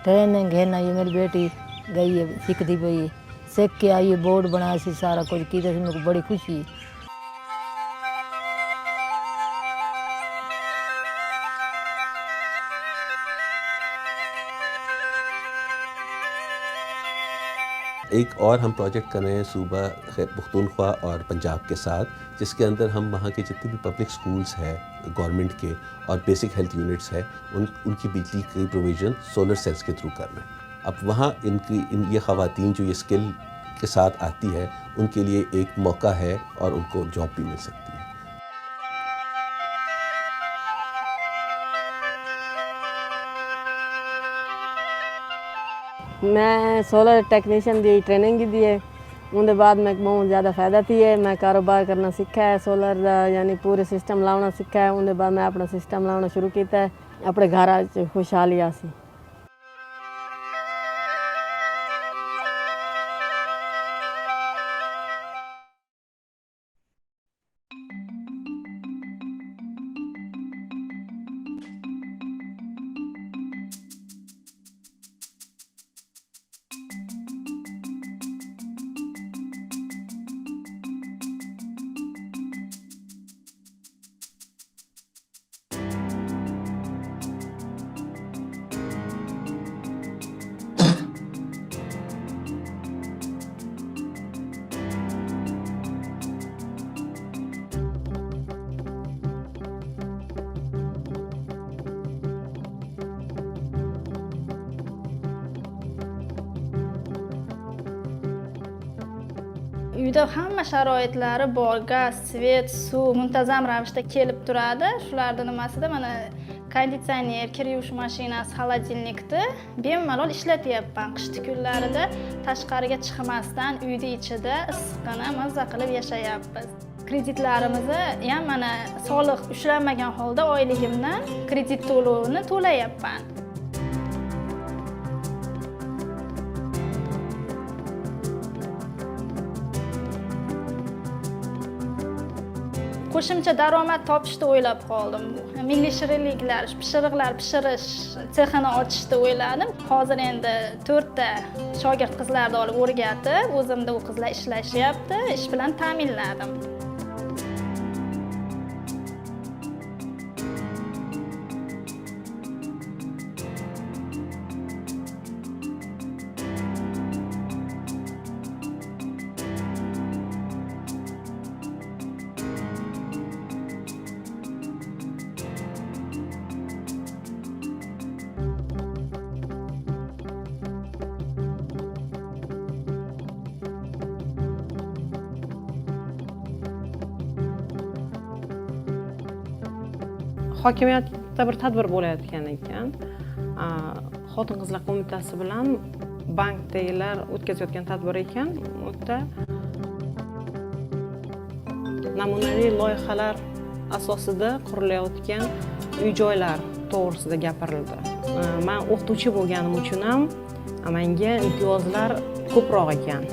Training है ना, ये मेरी बेटी गई है सीखती पई, सीख के आई, बोर्ड बनाया सी, सारा कुछ किया, मेरे को बड़ी खुशी है। एक और हम प्रोजेक्ट कर रहे हैं सूबा पख्तूनख्वा और पंजाब के साथ, जिसके अंदर हम वहाँ के जितने भी पब्लिक स्कूल्स हैं गवर्नमेंट के और बेसिक हेल्थ यूनिट्स हैं उनकी बिजली की प्रोविज़न सोलर सेल्स के थ्रू कर रहे हैं। अब वहाँ ये ख़वातीन जो ये स्किल के साथ आती है उनके लिए एक मौका है और उनको जॉब भी मिल सकती है। मैं सोलर टेक्नीशियन की ट्रेनिंग की है, उनके बाद मैं बहुत ज़्यादा फ़ायदा थी है। मैं कारोबार करना सीखा है, सोलर का यानी पूरे सिस्टम लाना सीखा है। उनके बाद मैं अपना सिस्टम लाना शुरू किया है, अपने घर खुशहाली आ सी। Uyda hamma sharoitlari bor, gaz, svet, suv muntazam ravishda kelib turadi. Shularning nimasida mana konditsioner, kir yuvish mashinasi, xolodilnikni bemalol ishlatyapman. Qishki kunlarida tashqariga chiqmasdan uyda ichida issiqqina mazza qilib yashayapmiz. Kreditlarimizni ham mana soliq ushlanmagan holda oyligimdan kredit to'lovini to'layapman. Qo'shimcha daromad topishni o'ylab qoldim. Milliy shirinliklar, pishiriqlar pishirish sexini ochishni o'yladim. Hozir endi 4 ta shogird qizlarni olib o'rgatib, o'zimda u qizlar ishlashyapti, ish bilan ta'minladim. Hokimiyatda bir tadbir bo'layotgan ekan. Xotin-qizlar qo'mitasi bilan bankdagilar o'tkazayotgan tadbir ekan. Unda namunaviy loyihalar asosida qurilayotgan uy-joylar to'g'risida gapirildi. Men o'qituvchi bo'lganim uchun ham menga imtiyozlar ko'proq ekan.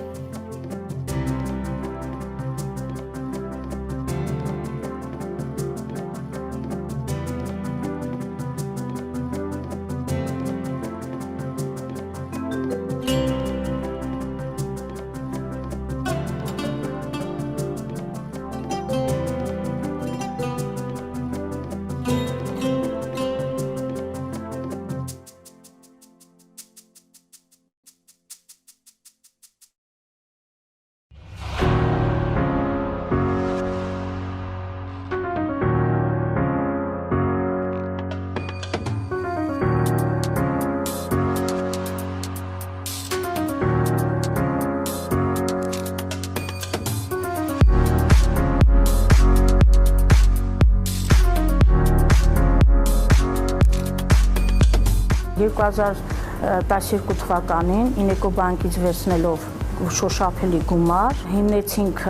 (2012) թվականին Ինեկո բանկից վերցնելով շոշափելի գումար հիմնեցինք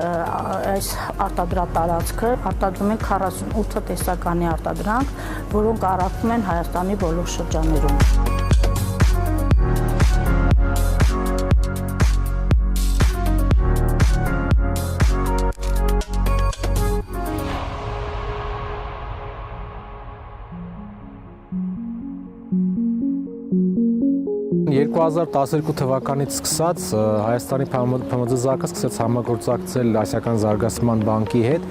այս արտադրատարածքը, արտադրում ենք 48 տեսականի արտադրանք, որոնք առաքվում են Հայաստանի բոլոր շրջաններում։ 2012 թվականից սկսած Հայաստանի ՓՄԶ-ը սկսեց համագործակցել Ասիական զարգացման բանկի հետ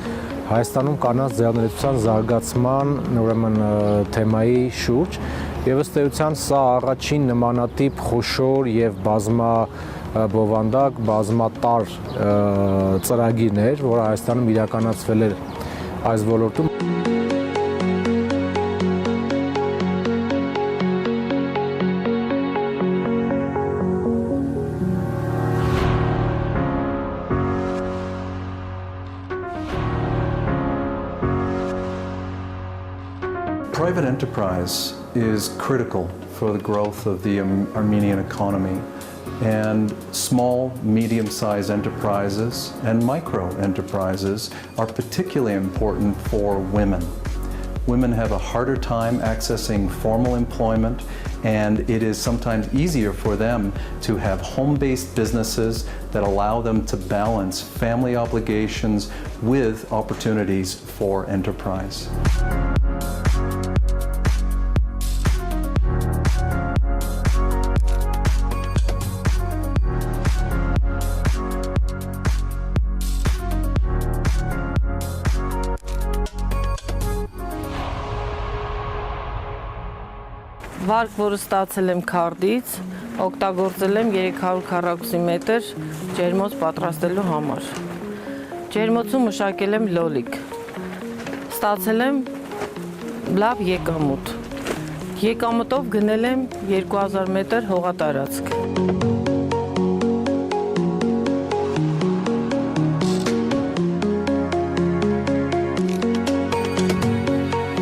Հայաստանում կանանց ձեռներեցության զարգացման ուրեմն թեմայի շուրջ եւ ըստ էության սա առաջին նմանատիպ խոշոր եւ բազմաբովանդակ, բազմատար ծրագիրն էր, որը Հայաստանում իրականացվել էր այս ոլորտում։ Private enterprise is critical for the growth of the Armenian economy, and small, medium-sized enterprises and micro enterprises are particularly important for women. Women have a harder time accessing formal employment, and it is sometimes easier for them to have home-based businesses that allow them to balance family obligations with opportunities for enterprise. Վարկ, որը ստացել եմ քարտից, օգտագործել եմ 340 մետր ջերմոց պատրաստելու համար։ Ջերմոցում մշակել եմ լոլիկ։ Ստացել եմ լավ եկամուտ։ Եկամուտով գնել եմ 2000 մետր հողատարածք։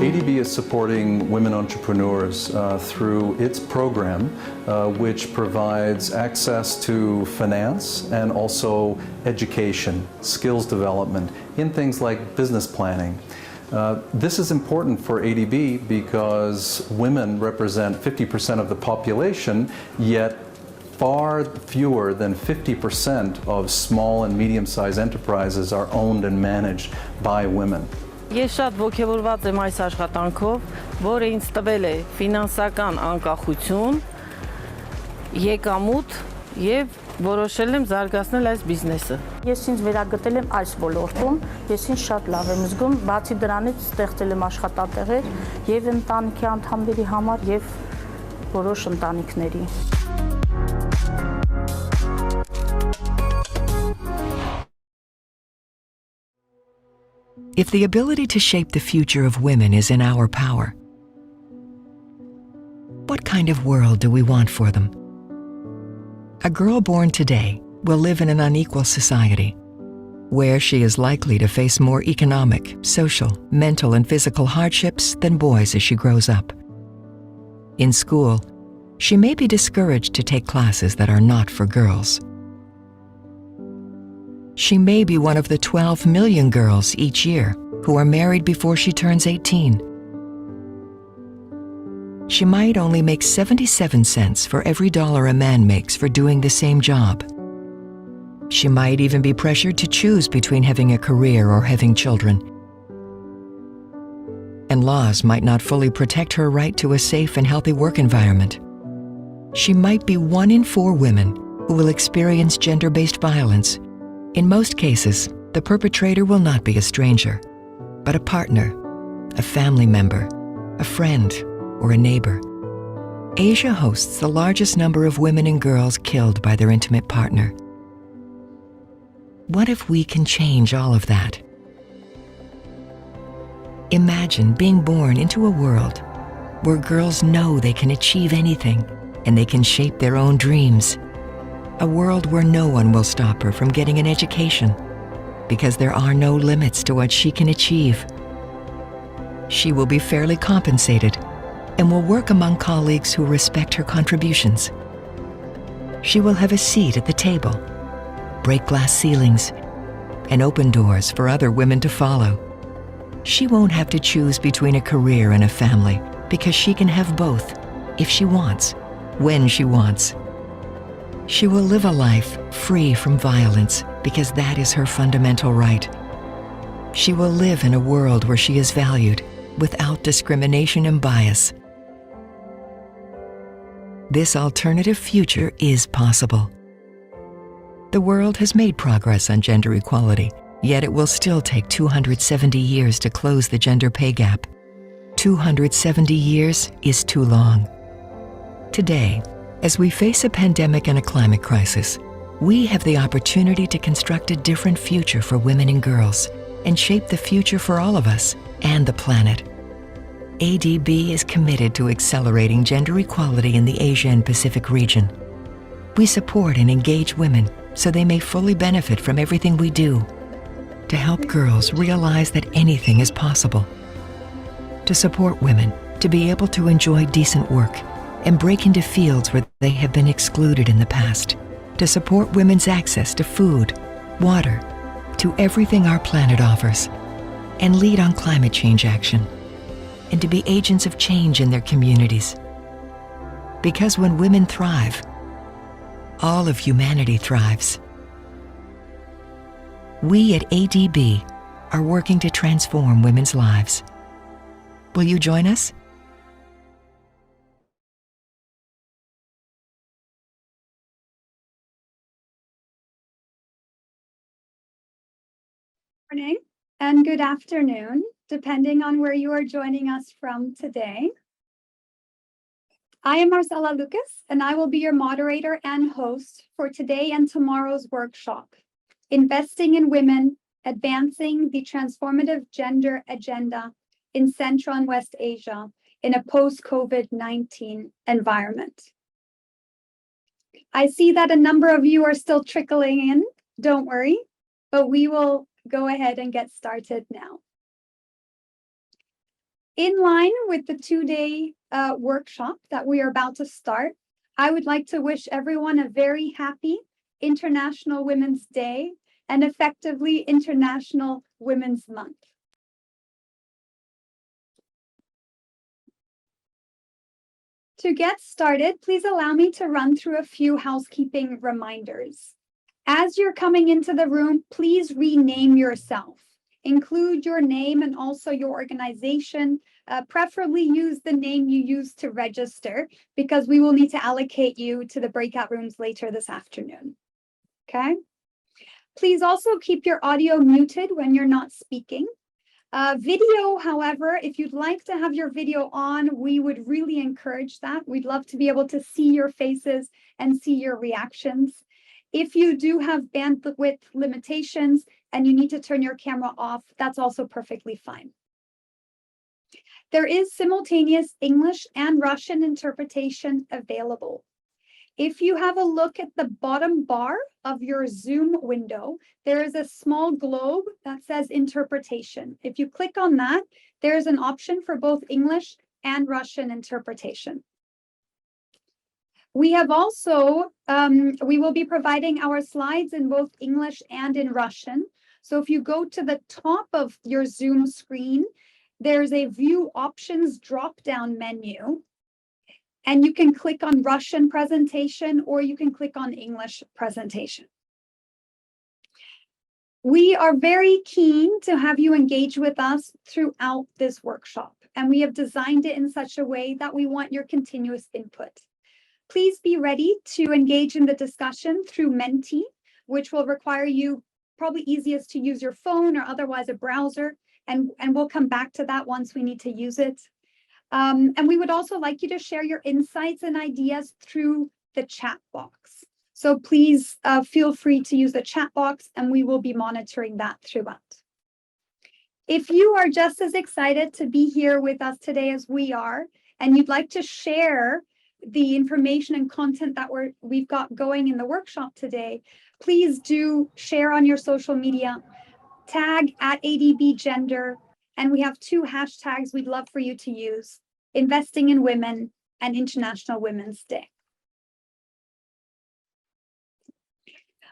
ADB is supporting women entrepreneurs through its program, which provides access to finance and also education, skills development in things like business planning. This is important for ADB because women represent 50% of the population, yet far fewer than 50% of small and medium-sized enterprises are owned and managed by women. Ես շատ ողջավորված եմ այս աշխատանքով, որը ինձ տվել է ֆինանսական անկախություն, եկամուտ եւ որոշել եմ զարգացնել այս բիզնեսը։ Ես ինձ վերագտել եմ այս ոլորտում, ես ինձ շատ լավ եմ զգում, բացի դրանից ստեղծել եմ աշխատատեղեր եւ ընտանիքի անդամների համար եւ որոշ ընտանիքների։ If the ability to shape the future of women is in our power, what kind of world do we want for them? A girl born today will live in an unequal society, where she is likely to face more economic, social, mental, and physical hardships than boys as she grows up. In school, she may be discouraged to take classes that are not for girls. She may be one of the 12 million girls each year who are married before she turns 18. She might only make 77 cents for every dollar a man makes for doing the same job. She might even be pressured to choose between having a career or having children. And laws might not fully protect her right to a safe and healthy work environment. She might be 1 in 4 women who will experience gender-based violence. In most cases, the perpetrator will not be a stranger, but a partner, a family member, a friend, or a neighbor. Asia hosts the largest number of women and girls killed by their intimate partner. What if we can change all of that? Imagine being born into a world where girls know they can achieve anything and they can shape their own dreams. A world where no one will stop her from getting an education because there are no limits to what she can achieve. She will be fairly compensated and will work among colleagues who respect her contributions. She will have a seat at the table, break glass ceilings, and open doors for other women to follow. She won't have to choose between a career and a family because she can have both if she wants, when she wants. She will live a life free from violence because that is her fundamental right. She will live in a world where she is valued without discrimination and bias. this alternative future is possible. The world has made progress on gender equality, yet it will still take 270 years to close the gender pay gap. 270 years is too long. Today, as we face a pandemic and a climate crisis, we have the opportunity to construct a different future for women and girls and shape the future for all of us and the planet. ADB is committed to accelerating gender equality in the Asia and Pacific region. We support and engage women so they may fully benefit from everything we do, to help girls realize that anything is possible, to support women to be able to enjoy decent work and break into fields where they have been excluded in the past, to support women's access to food, water, to everything our planet offers, and lead on climate change action, and to be agents of change in their communities. Because when women thrive, all of humanity thrives. We at ADB are working to transform women's lives. Will you join us? Morning and good afternoon, depending on where you are joining us from today. I am Marcela Lucas, and I will be your moderator and host for today and tomorrow's workshop, Investing in Women, Advancing the Transformative Gender Agenda in Central and West Asia in a post-COVID-19 environment. I see that a number of you are still trickling in, don't worry, but we will go ahead and get started now. In line with the two-day workshop that we are about to start, I would like to wish everyone a very happy International Women's Day and effectively International Women's Month. To get started, please allow me to run through a few housekeeping reminders. As you're coming into the room, please rename yourself. Include your name and also your organization. Preferably use the name you used to register because we will need to allocate you to the breakout rooms later this afternoon. Okay? Please also keep your audio muted when you're not speaking. Video, however, if you'd like to have your video on, we would really encourage that. We'd love to be able to see your faces and see your reactions. If you do have bandwidth limitations and you need to turn your camera off, that's also perfectly fine. There is simultaneous English and Russian interpretation available. If you have a look at the bottom bar of your Zoom window, there is a small globe that says interpretation. If you click on that, there's an option for both English and Russian interpretation. We have also, we will be providing our slides in both English and in Russian. So if you go to the top of your Zoom screen, there's a View Options drop-down menu, and you can click on Russian presentation or you can click on English presentation. We are very keen to have you engage with us throughout this workshop, and we have designed it in such a way that we want your continuous input. Please be ready to engage in the discussion through Menti, which will require you probably easiest to use your phone or otherwise a browser, and we'll come back to that once we need to use it. And we would also like you to share your insights and ideas through the chat box. So please feel free to use the chat box and we will be monitoring that throughout. If you are just as excited to be here with us today as we are, and you'd like to share the information and content that we've got going in the workshop today, please do share on your social media, tag @ADBGender, and we have two hashtags we'd love for you to use: Investing in Women and International Women's Day.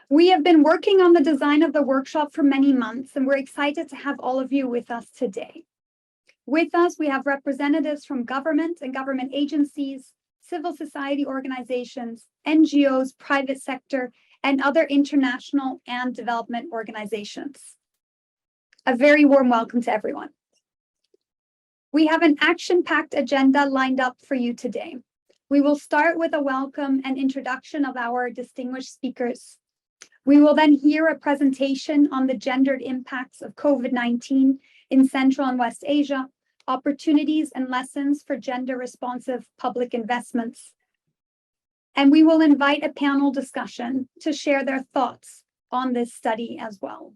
We have been working on the design of the workshop for many months, and we're excited to have all of you with us today. With us, we have representatives from government and government agencies, civil society organizations, NGOs, private sector, and other international and development organizations. A very warm welcome to everyone. We have an action-packed agenda lined up for you today. We will start with a welcome and introduction of our distinguished speakers. We will then hear a presentation on the gendered impacts of COVID-19 in Central and West Asia, opportunities and lessons for gender-responsive public investments. And we will invite a panel discussion to share their thoughts on this study as well.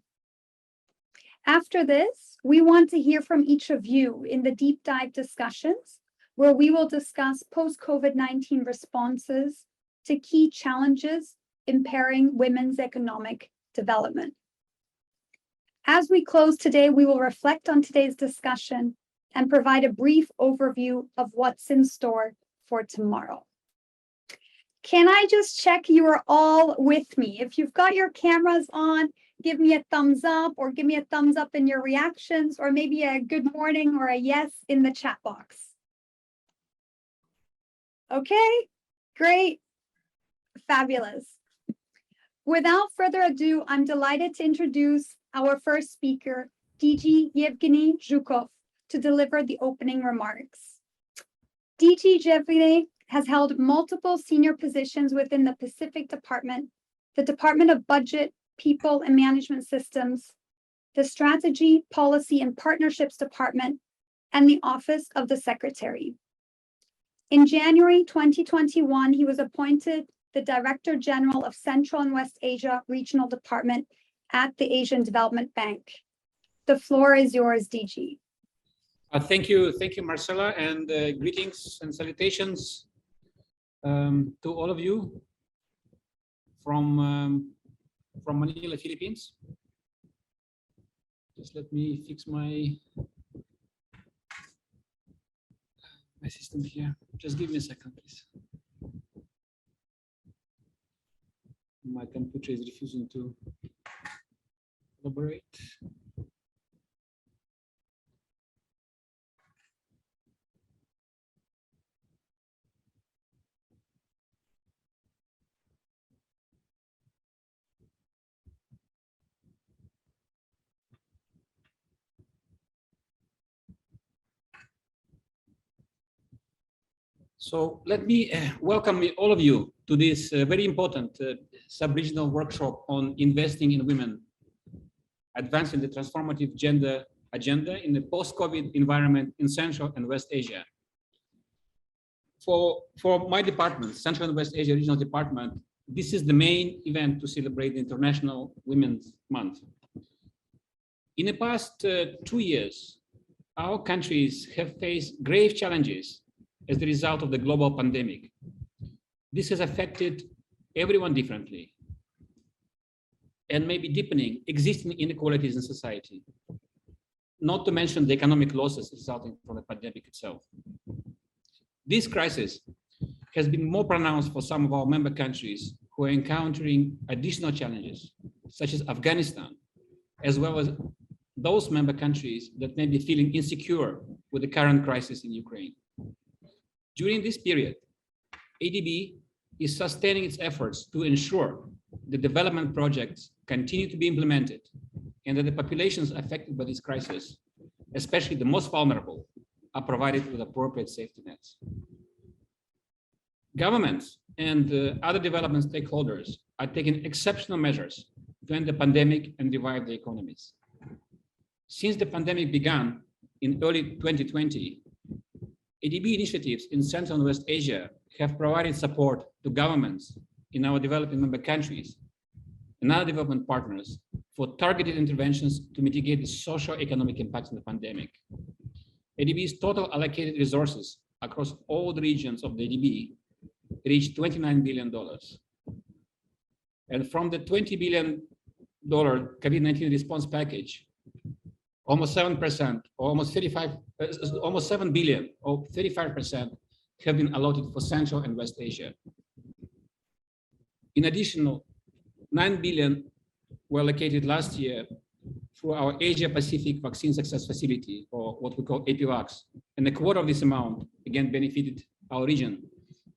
After this, we want to hear from each of you in the deep dive discussions, where we will discuss post-COVID-19 responses to key challenges impairing women's economic development. As we close today, we will reflect on today's discussion and provide a brief overview of what's in store for tomorrow. Can I just check you are all with me? If you've got your cameras on, give me a thumbs up or give me a thumbs up in your reactions, or maybe a good morning or a yes in the chat box. Okay, great, fabulous. Without further ado, I'm delighted to introduce our first speaker, DG Yevgeny Zhukov, to deliver the opening remarks. DG Yevgeny has held multiple senior positions within the Pacific Department, the Department of Budget, People and Management Systems, the Strategy, Policy and Partnerships Department, and the Office of the Secretary. In January 2021, he was appointed the Director General of Central and West Asia Regional Department at the Asian Development Bank. The floor is yours, DG. Thank you, Marcella, and greetings and salutations to all of you from Manila, Philippines. Just let me fix my system here. Just give me a second, please. My computer is refusing to collaborate. So let me welcome all of you to this very important sub-regional workshop on investing in women, advancing the transformative gender agenda in the post-COVID environment in Central and West Asia. For my department, Central and West Asia Regional Department, this is the main event to celebrate the International Women's Month. In the past 2 years, our countries have faced grave challenges as the result of the global pandemic. This has affected everyone differently and may be deepening existing inequalities in society, not to mention the economic losses resulting from the pandemic itself. This crisis has been more pronounced for some of our member countries who are encountering additional challenges, such as Afghanistan, as well as those member countries that may be feeling insecure with the current crisis in Ukraine. During this period, ADB is sustaining its efforts to ensure the development projects continue to be implemented and that the populations affected by this crisis, especially the most vulnerable, are provided with appropriate safety nets. Governments and other development stakeholders are taking exceptional measures to end the pandemic and revive the economies. Since the pandemic began in early 2020, ADB initiatives in Central and West Asia have provided support to governments in our developing member countries and other development partners for targeted interventions to mitigate the socio-economic impacts of the pandemic. ADB's total allocated resources across all the regions of the ADB reached $29 billion. And from the $20 billion COVID-19 response package, almost 7%, or almost 7 billion, or 35% have been allotted for Central and West Asia. In addition, 9 billion were allocated last year through our Asia Pacific Vaccine Success Facility, or what we call APVAX. And a quarter of this amount, again, benefited our region,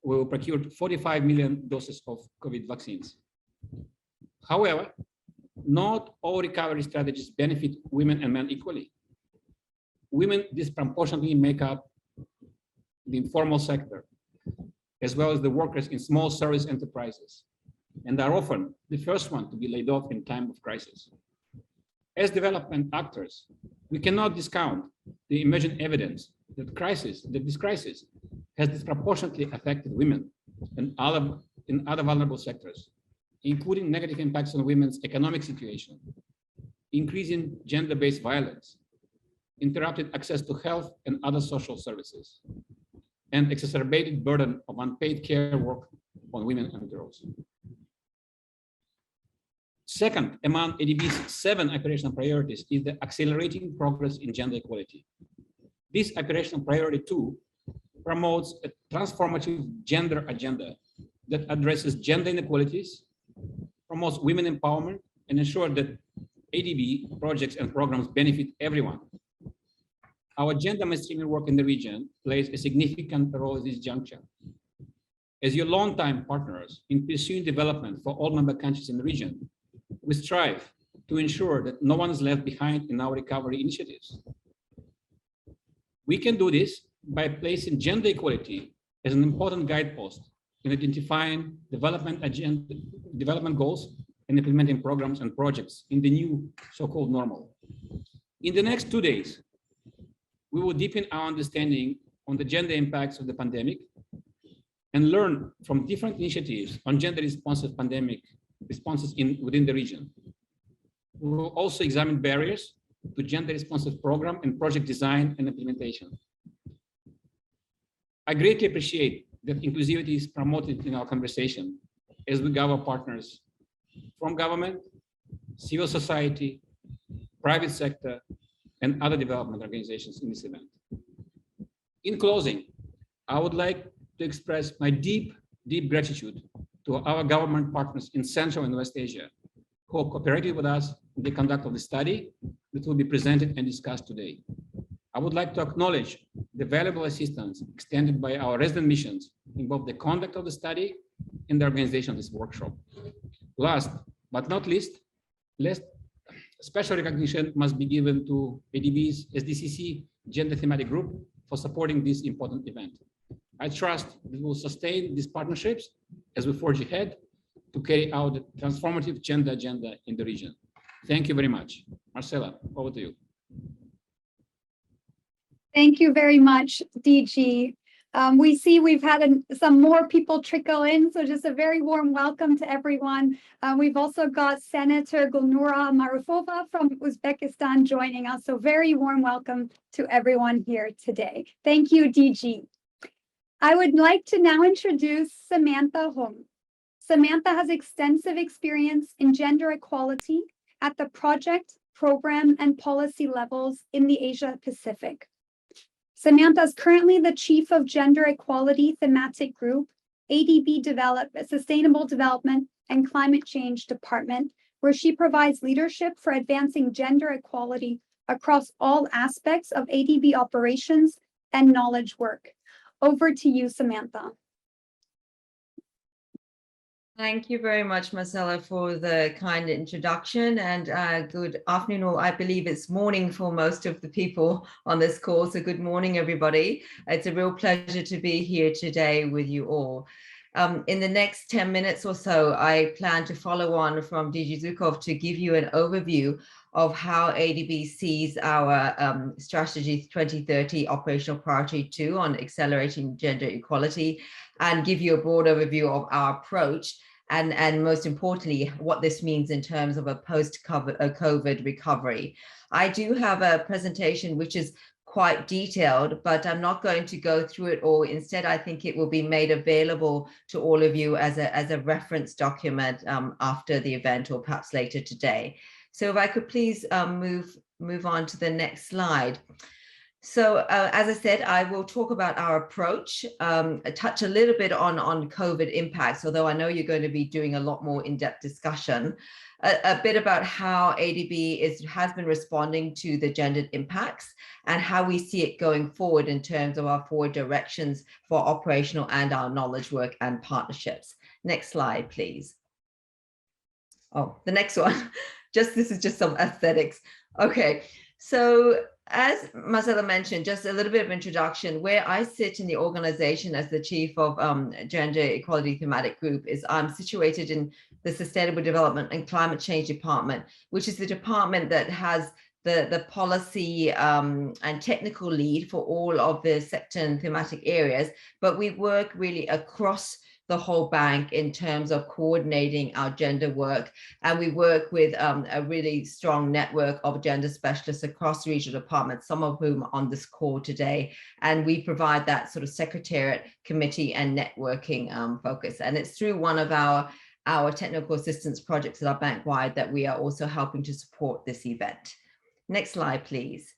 where we procured 45 million doses of COVID vaccines. However, not all recovery strategies benefit women and men equally. Women disproportionately make up the informal sector, as well as the workers in small service enterprises, and are often the first one to be laid off in time of crisis. As development actors, we cannot discount the emerging evidence that this crisis has disproportionately affected women and in other vulnerable sectors, including negative impacts on women's economic situation, increasing gender-based violence, interrupted access to health and other social services, and exacerbated burden of unpaid care work on women and girls. Second, among ADB's 7 operational priorities is the accelerating progress in gender equality. This operational priority 2 promotes a transformative gender agenda that addresses gender inequalities, promotes women empowerment, and ensures that ADB projects and programs benefit everyone. Our gender mainstreaming work in the region plays a significant role at this juncture. As your longtime partners in pursuing development for all member countries in the region, we strive to ensure that no one is left behind in our recovery initiatives. We can do this by placing gender equality as an important guidepost in identifying development goals and implementing programs and projects in the new so-called normal. In the next 2 days, we will deepen our understanding on the gender impacts of the pandemic and learn from different initiatives on gender responsive pandemic responses within the region. We will also examine barriers to gender responsive program and project design and implementation. I greatly appreciate that inclusivity is promoted in our conversation as we gather partners from government, civil society, private sector, and other development organizations in this event. In closing, I would like to express my deep gratitude to our government partners in Central and West Asia who have cooperated with us in the conduct of the study that will be presented and discussed today. I would like to acknowledge the valuable assistance extended by our resident missions in both the conduct of the study and the organization of this workshop. Last but not least, special recognition must be given to ADB's SDCC Gender Thematic Group for supporting this important event. I trust that we will sustain these partnerships as we forge ahead to carry out the transformative gender agenda in the region. Thank you very much. Marcela, over to you. Thank you very much, DG. We see we've had some more people trickle in, so just a very warm welcome to everyone. We've also got Senator Gulnura Marufova from Uzbekistan joining us, so very warm welcome to everyone here today. Thank you, DG. I would like to now introduce Samantha Hung. Samantha has extensive experience in gender equality at the project, program, and policy levels in the Asia Pacific. Samantha is currently the Chief of Gender Equality Thematic Group, ADB Sustainable Development and Climate Change Department, where she provides leadership for advancing gender equality across all aspects of ADB operations and knowledge work. Over to you, Samantha. Thank you very much, Marcela, for the kind introduction, and good afternoon, or I believe it's morning for most of the people on this call. So good morning, everybody. It's a real pleasure to be here today with you all. In the next 10 minutes or so, I plan to follow on from DG Zukov to give you an overview of how ADB sees our Strategy 2030 Operational Priority 2 on accelerating gender equality, and give you a broad overview of our approach, and most importantly, what this means in terms of a post-COVID recovery. I do have a presentation which is quite detailed, but I'm not going to go through it all. Instead, I think it will be made available to all of you as a reference document after the event, or perhaps later today. So if I could please move on to the next slide. So as I said, I will talk about our approach, touch a little bit on COVID impacts, although I know you're going to be doing a lot more in-depth discussion, a bit about how ADB has been responding to the gendered impacts and how we see it going forward in terms of our forward directions for operational and our knowledge work and partnerships. Next slide, please. Oh, the next one. This is just some aesthetics. Okay, so as Marcella mentioned, just a little bit of introduction, where I sit in the organization as the chief of Gender Equality Thematic Group is I'm situated in the Sustainable Development and Climate Change Department, which is the department that has the policy and technical lead for all of the sector and thematic areas, but we work really across the whole bank in terms of coordinating our gender work. And we work with a really strong network of gender specialists across regional departments, some of whom are on this call today. And we provide that sort of secretariat, committee and networking focus. And it's through one of our technical assistance projects that are bank-wide that we are also helping to support this event. Next slide, please.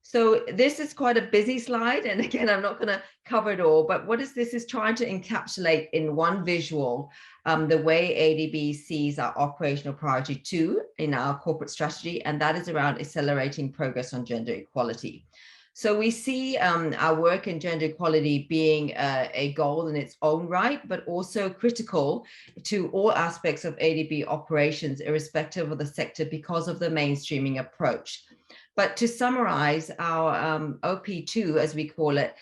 So this is quite a busy slide. And again, I'm not going to cover it all, but what is this is trying to encapsulate in one visual the way ADB sees our operational priority 2 in our corporate strategy, and that is around accelerating progress on gender equality. So we see our work in gender equality being a goal in its own right, but also critical to all aspects of ADB operations, irrespective of the sector, because of the mainstreaming approach. But to summarize, our OP2, as we call it,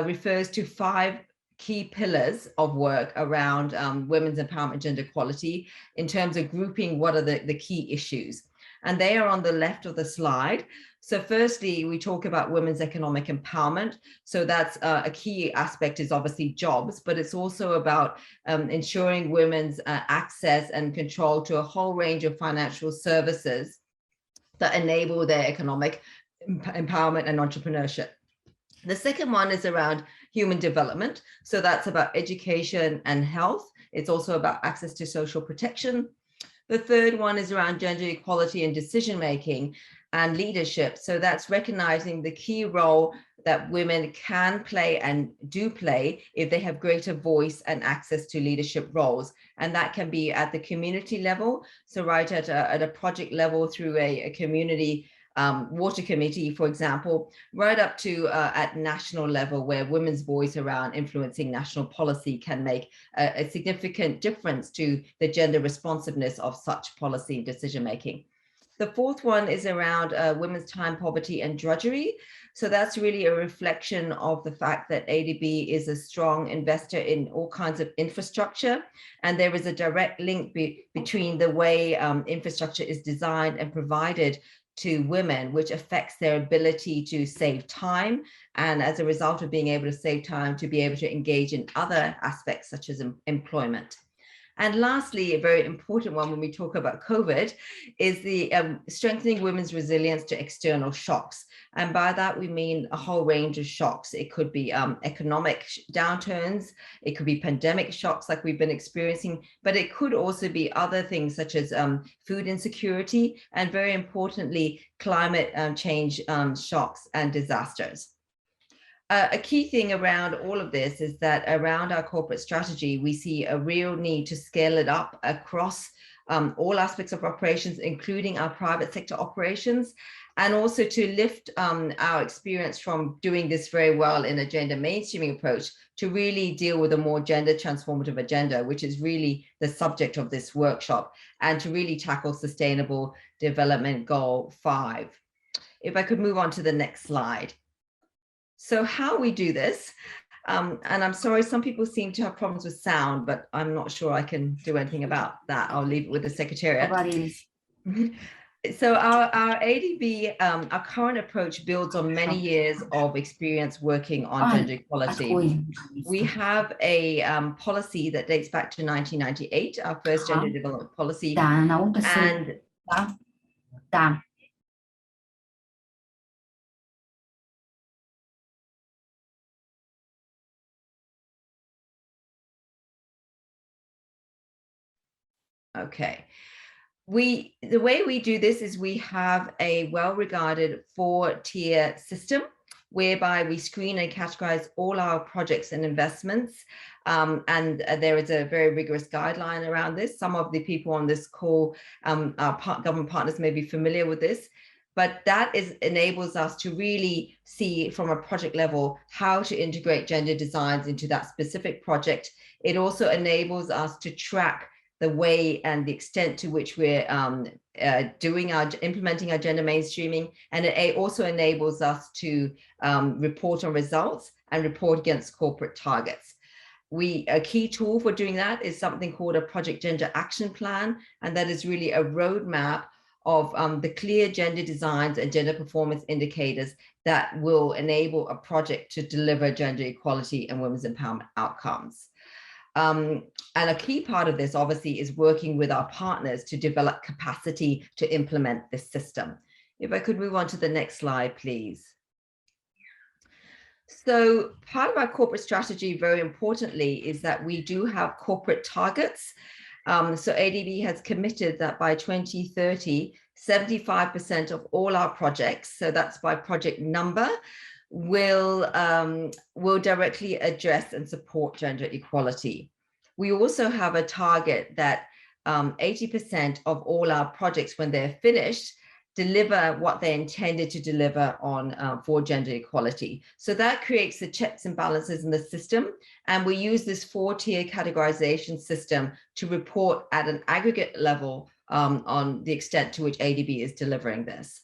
refers to 5 key pillars of work around women's empowerment, gender equality, in terms of grouping what are the key issues. And they are on the left of the slide. So firstly, we talk about women's economic empowerment. So that's a key aspect is obviously jobs, but it's also about ensuring women's access and control to a whole range of financial services that enable their economic empowerment and entrepreneurship. The second one is around human development. So that's about education and health. It's also about access to social protection. The third one is around gender equality and decision-making and leadership. So that's recognizing the key role that women can play and do play if they have greater voice and access to leadership roles. And that can be at the community level. So right at a project level through a community water committee, for example, right up to at national level, where women's voice around influencing national policy can make a significant difference to the gender responsiveness of such policy and decision-making. The fourth one is around women's time, poverty and drudgery. So that's really a reflection of the fact that ADB is a strong investor in all kinds of infrastructure. And there is a direct link between the way infrastructure is designed and provided to women, which affects their ability to save time. And as a result of being able to save time, to be able to engage in other aspects such as employment. And lastly, a very important one when we talk about COVID is the strengthening women's resilience to external shocks. And by that, we mean a whole range of shocks. It could be economic downturns, it could be pandemic shocks like we've been experiencing, but it could also be other things such as food insecurity, and very importantly, climate change shocks and disasters. A key thing around all of this is that around our corporate strategy, we see a real need to scale it up across all aspects of operations, including our private sector operations, and also to lift our experience from doing this very well in a gender mainstreaming approach to really deal with a more gender transformative agenda, which is really the subject of this workshop, and to really tackle Sustainable Development Goal 5. If I could move on to the next slide. So how we do this, and I'm sorry, some people seem to have problems with sound, but I'm not sure I can do anything about that. I'll leave it with the Secretariat. So our ADB, our current approach builds on many years of experience working on gender equality. We have a policy that dates back to 1998, our first gender development policy. And okay. The way we do this is we have a well-regarded 4-tier system whereby we screen and categorize all our projects and investments. And there is a very rigorous guideline around this. Some of the people on this call, our government partners may be familiar with this, but that enables us to really see from a project level how to integrate gender designs into that specific project. It also enables us to track the way and the extent to which we're implementing our gender mainstreaming, and it also enables us to report on results and report against corporate targets. A key tool for doing that is something called a Project Gender Action Plan, and that is really a roadmap of the clear gender designs and gender performance indicators that will enable a project to deliver gender equality and women's empowerment outcomes. And a key part of this, obviously, is working with our partners to develop capacity to implement this system. If I could move on to the next slide, please. So part of our corporate strategy, very importantly, is that we do have corporate targets. So ADB has committed that by 2030, 75% of all our projects, so that's by project number, will directly address and support gender equality. We also have a target that 80% of all our projects, when they're finished, deliver what they intended to deliver on for gender equality. So that creates the checks and balances in the system. And we use this 4-tier categorization system to report at an aggregate level on the extent to which ADB is delivering this.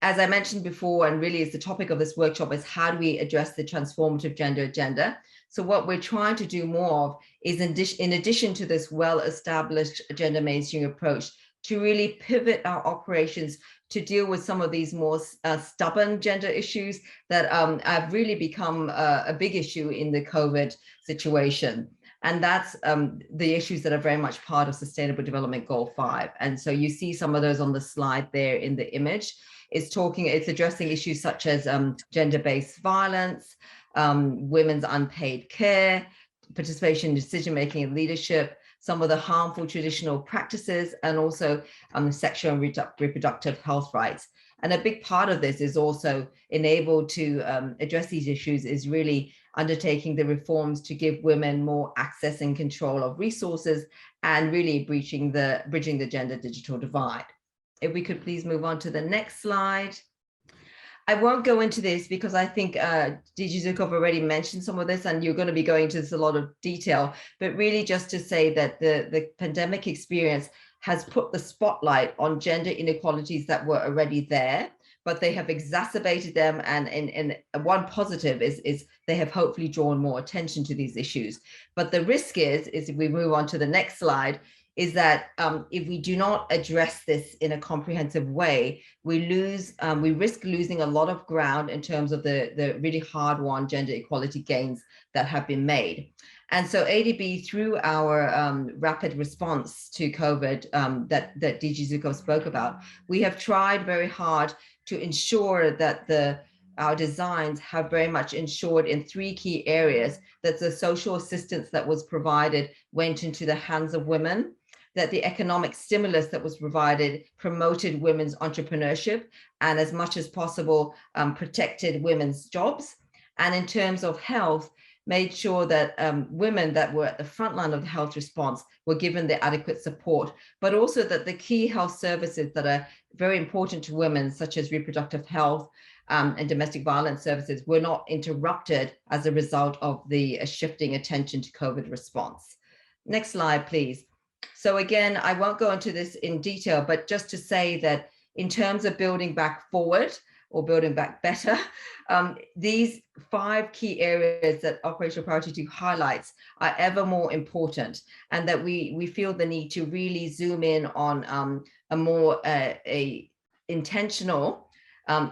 As I mentioned before, and really is the topic of this workshop, is how do we address the transformative gender agenda? So what we're trying to do more of is, in addition to this well-established gender mainstream approach, to really pivot our operations to deal with some of these more stubborn gender issues that have really become a big issue in the COVID situation. And that's the issues that are very much part of Sustainable Development Goal 5. And so you see some of those on the slide there in the image. It's addressing issues such as gender-based violence, women's unpaid care, participation in decision-making and leadership, some of the harmful traditional practices, and also sexual and reproductive health rights. And a big part of this is also enabled to address these issues is really undertaking the reforms to give women more access and control of resources and really bridging the gender digital divide. If we could please move on to the next slide. I won't go into this because I think DG Zukov already mentioned some of this, and you're going to be going into this a lot of detail, but really just to say that the pandemic experience has put the spotlight on gender inequalities that were already there, but they have exacerbated them. And one positive is they have hopefully drawn more attention to these issues. But the risk is if we move on to the next slide, is that if we do not address this in a comprehensive way, we risk losing a lot of ground in terms of the really hard-won gender equality gains that have been made. And so ADB, through our rapid response to COVID that DG Zukov spoke about, we have tried very hard to ensure that our designs have very much ensured in 3 key areas that the social assistance that was provided went into the hands of women, that the economic stimulus that was provided promoted women's entrepreneurship and as much as possible protected women's jobs. And in terms of health, made sure that women that were at the front line of the health response were given the adequate support, but also that the key health services that are very important to women, such as reproductive health and domestic violence services, were not interrupted as a result of the shifting attention to COVID response. Next slide, please. So again, I won't go into this in detail, but just to say that in terms of building back forward or building back better, these 5 key areas that Operational Priority 2 highlights are ever more important, and that we feel the need to really zoom in on a more intentional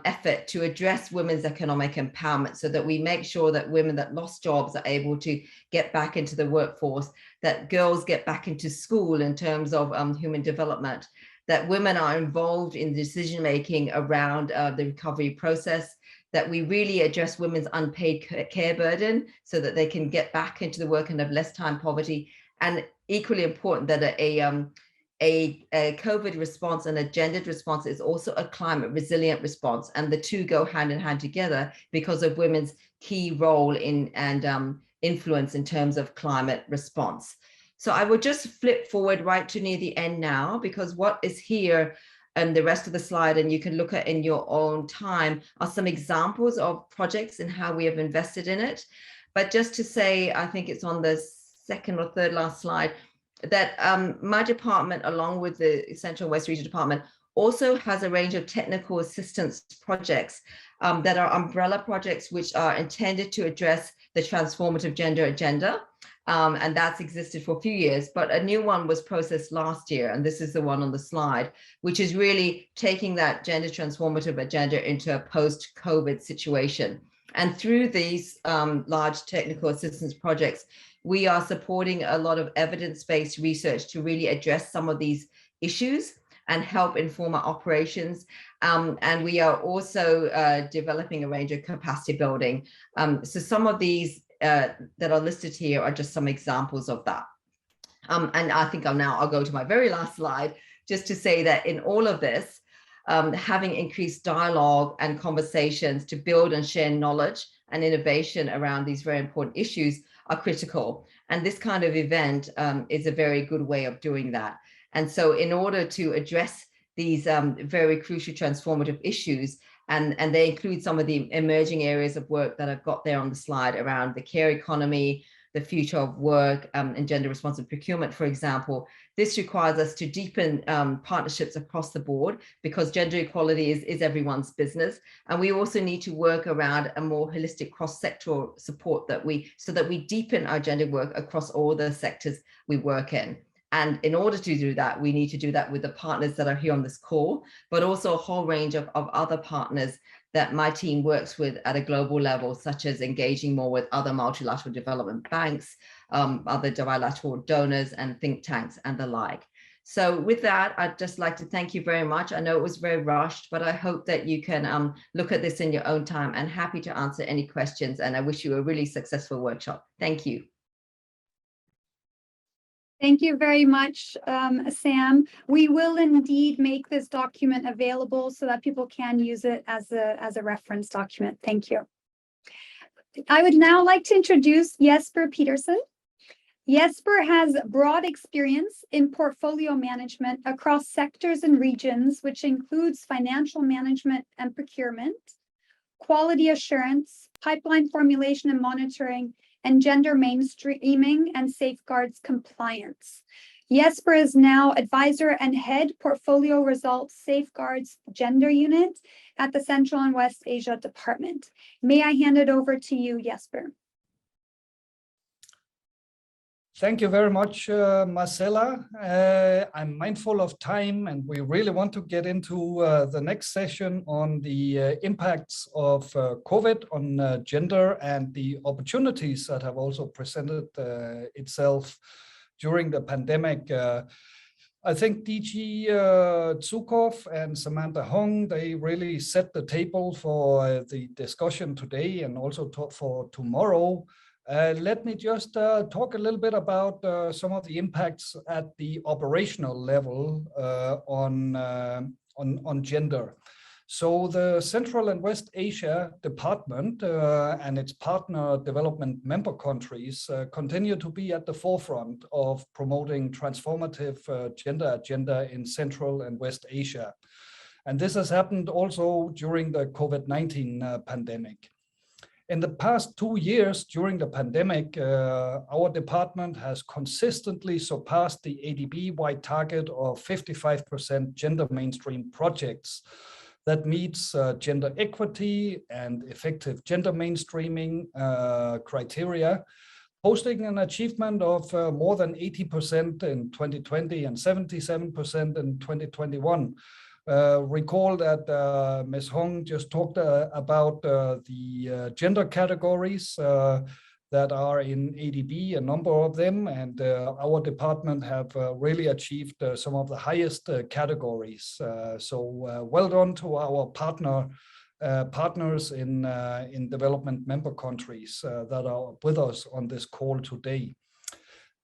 effort to address women's economic empowerment, so that we make sure that women that lost jobs are able to get back into the workforce, that girls get back into school in terms of human development, that women are involved in decision-making around the recovery process, that we really address women's unpaid care burden so that they can get back into the work and have less time poverty, and equally important that a COVID response and a gendered response is also a climate resilient response, and the two go hand in hand together because of women's key role in and influence in terms of climate response. So I will just flip forward right to near the end now, because what is here and the rest of the slide, and you can look at in your own time, are some examples of projects and how we have invested in it. But just to say, I think it's on the second or third last slide, that my department, along with the Central and West Region Department, also has a range of technical assistance projects that are umbrella projects which are intended to address the Transformative Gender Agenda. And that's existed for a few years, but a new one was processed last year, and this is the one on the slide, which is really taking that gender transformative agenda into a post-COVID situation. And through these large technical assistance projects, we are supporting a lot of evidence-based research to really address some of these issues and help inform our operations. And we are also developing a range of capacity building. So some of these that are listed here are just some examples of that. And I think I'll go to my very last slide, just to say that in all of this, having increased dialogue and conversations to build and share knowledge and innovation around these very important issues are critical. And this kind of event is a very good way of doing that. And so in order to address these very crucial transformative issues, and they include some of the emerging areas of work that I've got there on the slide around the care economy, the future of work, and gender responsive procurement, for example. This requires us to deepen partnerships across the board, because gender equality is everyone's business. And we also need to work around a more holistic cross-sectoral support so that we deepen our gender work across all the sectors we work in. And in order to do that, we need to do that with the partners that are here on this call, but also a whole range of other partners that my team works with at a global level, such as engaging more with other multilateral development banks, other bilateral donors and think tanks and the like. So with that, I'd just like to thank you very much. I know it was very rushed, but I hope that you can look at this in your own time, and happy to answer any questions. And I wish you a really successful workshop. Thank you. Thank you very much, Sam. We will indeed make this document available so that people can use it as a reference document. Thank you. I would now like to introduce Jesper Peterson. Jesper has broad experience in portfolio management across sectors and regions, which includes financial management and procurement, quality assurance, pipeline formulation and monitoring, and gender mainstreaming and safeguards compliance. Jesper is now advisor and head portfolio results safeguards gender unit at the Central and West Asia Department. May I hand it over to you, Jesper? Thank you very much, Marcella. I'm mindful of time, and we really want to get into the next session on the impacts of COVID on gender and the opportunities that have also presented itself during the pandemic. I think DG Zukov and Samantha Hong, they really set the table for the discussion today and also for tomorrow. Let me just talk a little bit about some of the impacts at the operational level on gender. So the Central and West Asia Department and its partner development member countries continue to be at the forefront of promoting transformative gender agenda in Central and West Asia. And this has happened also during the COVID-19 pandemic. In the past 2 years during the pandemic, our department has consistently surpassed the ADB-wide target of 55% gender mainstream projects that meets gender equity and effective gender mainstreaming criteria, posting an achievement of more than 80% in 2020 and 77% in 2021. Recall that Ms. Hong just talked about the gender categories that are in ADB, a number of them, and our department have really achieved some of the highest categories. So well done to our partners in development member countries that are with us on this call today.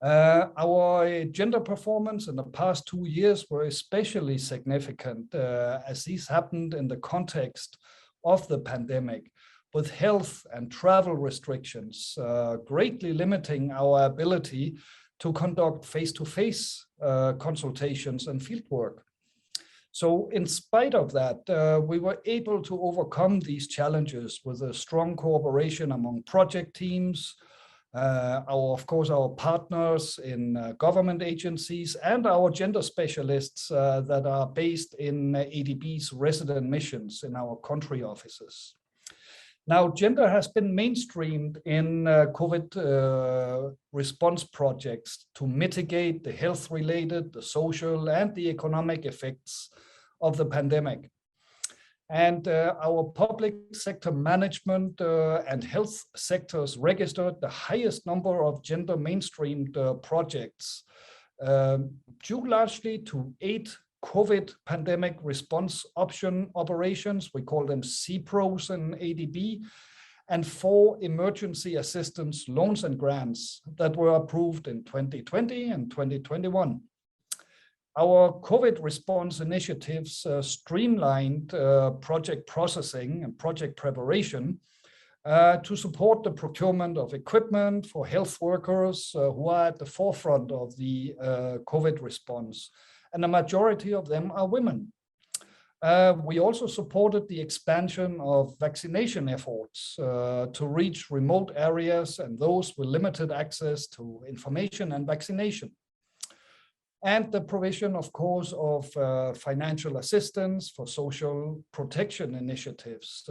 Our gender performance in the past 2 years were especially significant as these happened in the context of the pandemic, with health and travel restrictions greatly limiting our ability to conduct face-to-face consultations and fieldwork. So in spite of that, we were able to overcome these challenges with a strong cooperation among project teams, Of course, our partners in government agencies and our gender specialists that are based in ADB's resident missions in our country offices. Now, gender has been mainstreamed in COVID response projects to mitigate the health-related, the social, and the economic effects of the pandemic. And our public sector management and health sectors registered the highest number of gender mainstreamed projects, due largely to 8 COVID pandemic response option operations, we call them CPROs in ADB, and 4 emergency assistance loans and grants that were approved in 2020 and 2021. Our COVID response initiatives streamlined project processing and project preparation to support the procurement of equipment for health workers who are at the forefront of the COVID response. And the majority of them are women. We also supported the expansion of vaccination efforts to reach remote areas and those with limited access to information and vaccination. And the provision, of course, of financial assistance for social protection initiatives.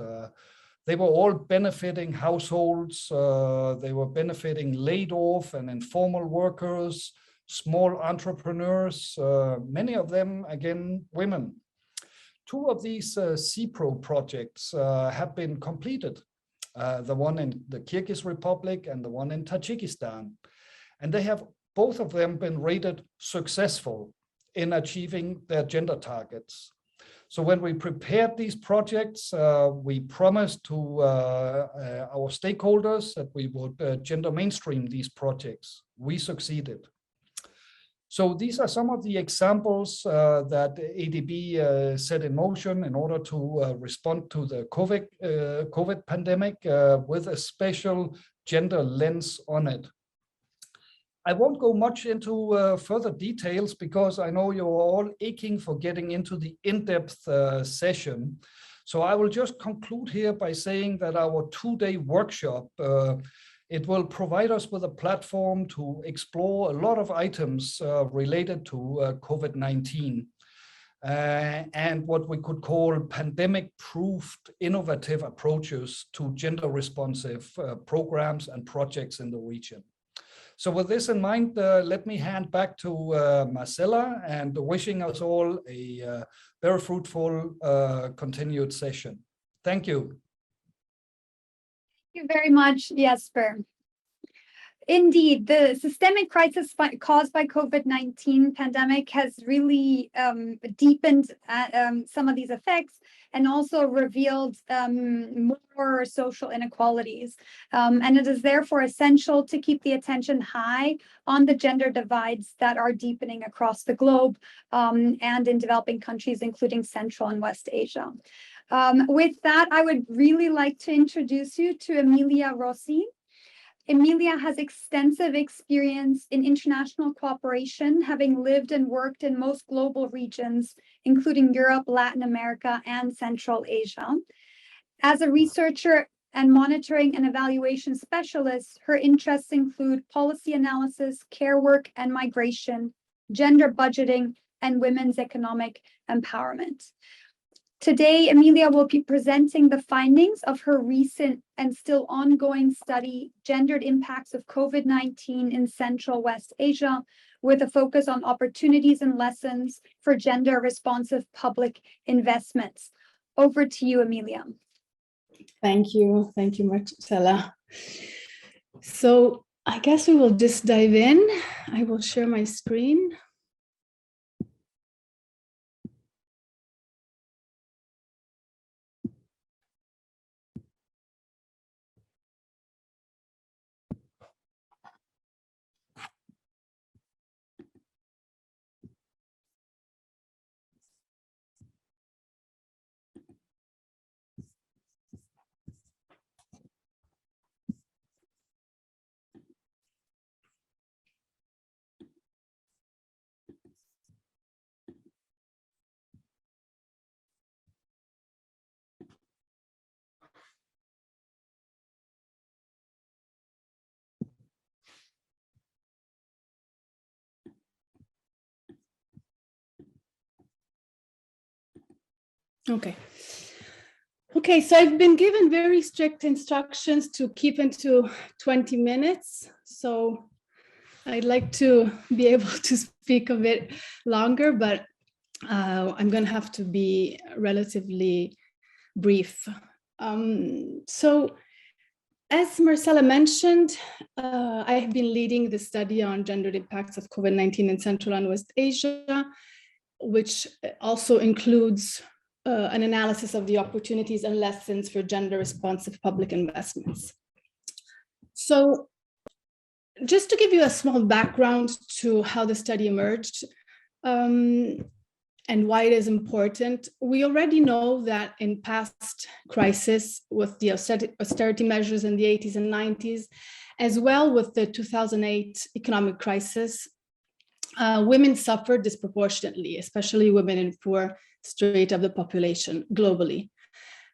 They were all benefiting households, they were benefiting laid off and informal workers, small entrepreneurs, many of them, again, women. 2 of these CPRO projects have been completed, the one in the Kyrgyz Republic and the one in Tajikistan. And they have both of them been rated successful in achieving their gender targets. So when we prepared these projects, we promised to our stakeholders that we would gender mainstream these projects. We succeeded. So these are some of the examples that ADB set in motion in order to respond to the COVID pandemic with a special gender lens on it. I won't go much into further details because I know you're all aching for getting into the in-depth session. So I will just conclude here by saying that our 2-day workshop, it will provide us with a platform to explore a lot of items related to COVID-19 and what we could call pandemic-proofed innovative approaches to gender-responsive programs and projects in the region. So with this in mind, let me hand back to Marcella and wishing us all a very fruitful continued session. Thank you. Thank you very much, Jesper. Indeed, the systemic crisis caused by COVID-19 pandemic has really deepened some of these effects and also revealed more social inequalities. And it is therefore essential to keep the attention high on the gender divides that are deepening across the globe and in developing countries, including Central and West Asia. With that, I would really like to introduce you to Emilia Rossi. Emilia has extensive experience in international cooperation, having lived and worked in most global regions, including Europe, Latin America, and Central Asia. As a researcher and monitoring and evaluation specialist, her interests include policy analysis, care work and migration, gender budgeting, and women's economic empowerment. Today, Emilia will be presenting the findings of her recent and still ongoing study, Gendered Impacts of COVID-19 in Central West Asia, with a focus on opportunities and lessons for gender-responsive public investments. Over to you, Emilia. Thank you, Marcella. So I guess we will just dive in. I will share my screen. Okay. Okay, so I've been given very strict instructions to keep into 20 minutes. So I'd like to be able to speak a bit longer, but I'm going to have to be relatively brief. So as Marcela mentioned, I have been leading the study on gender impacts of COVID-19 in Central and West Asia, which also includes an analysis of the opportunities and lessons for gender responsive public investments. So just to give you a small background to how the study emerged and why it is important, we already know that in past crises with the austerity measures in the 80s and 90s, as well with the 2008 economic crisis, women suffered disproportionately, especially women in poor strata of the population globally.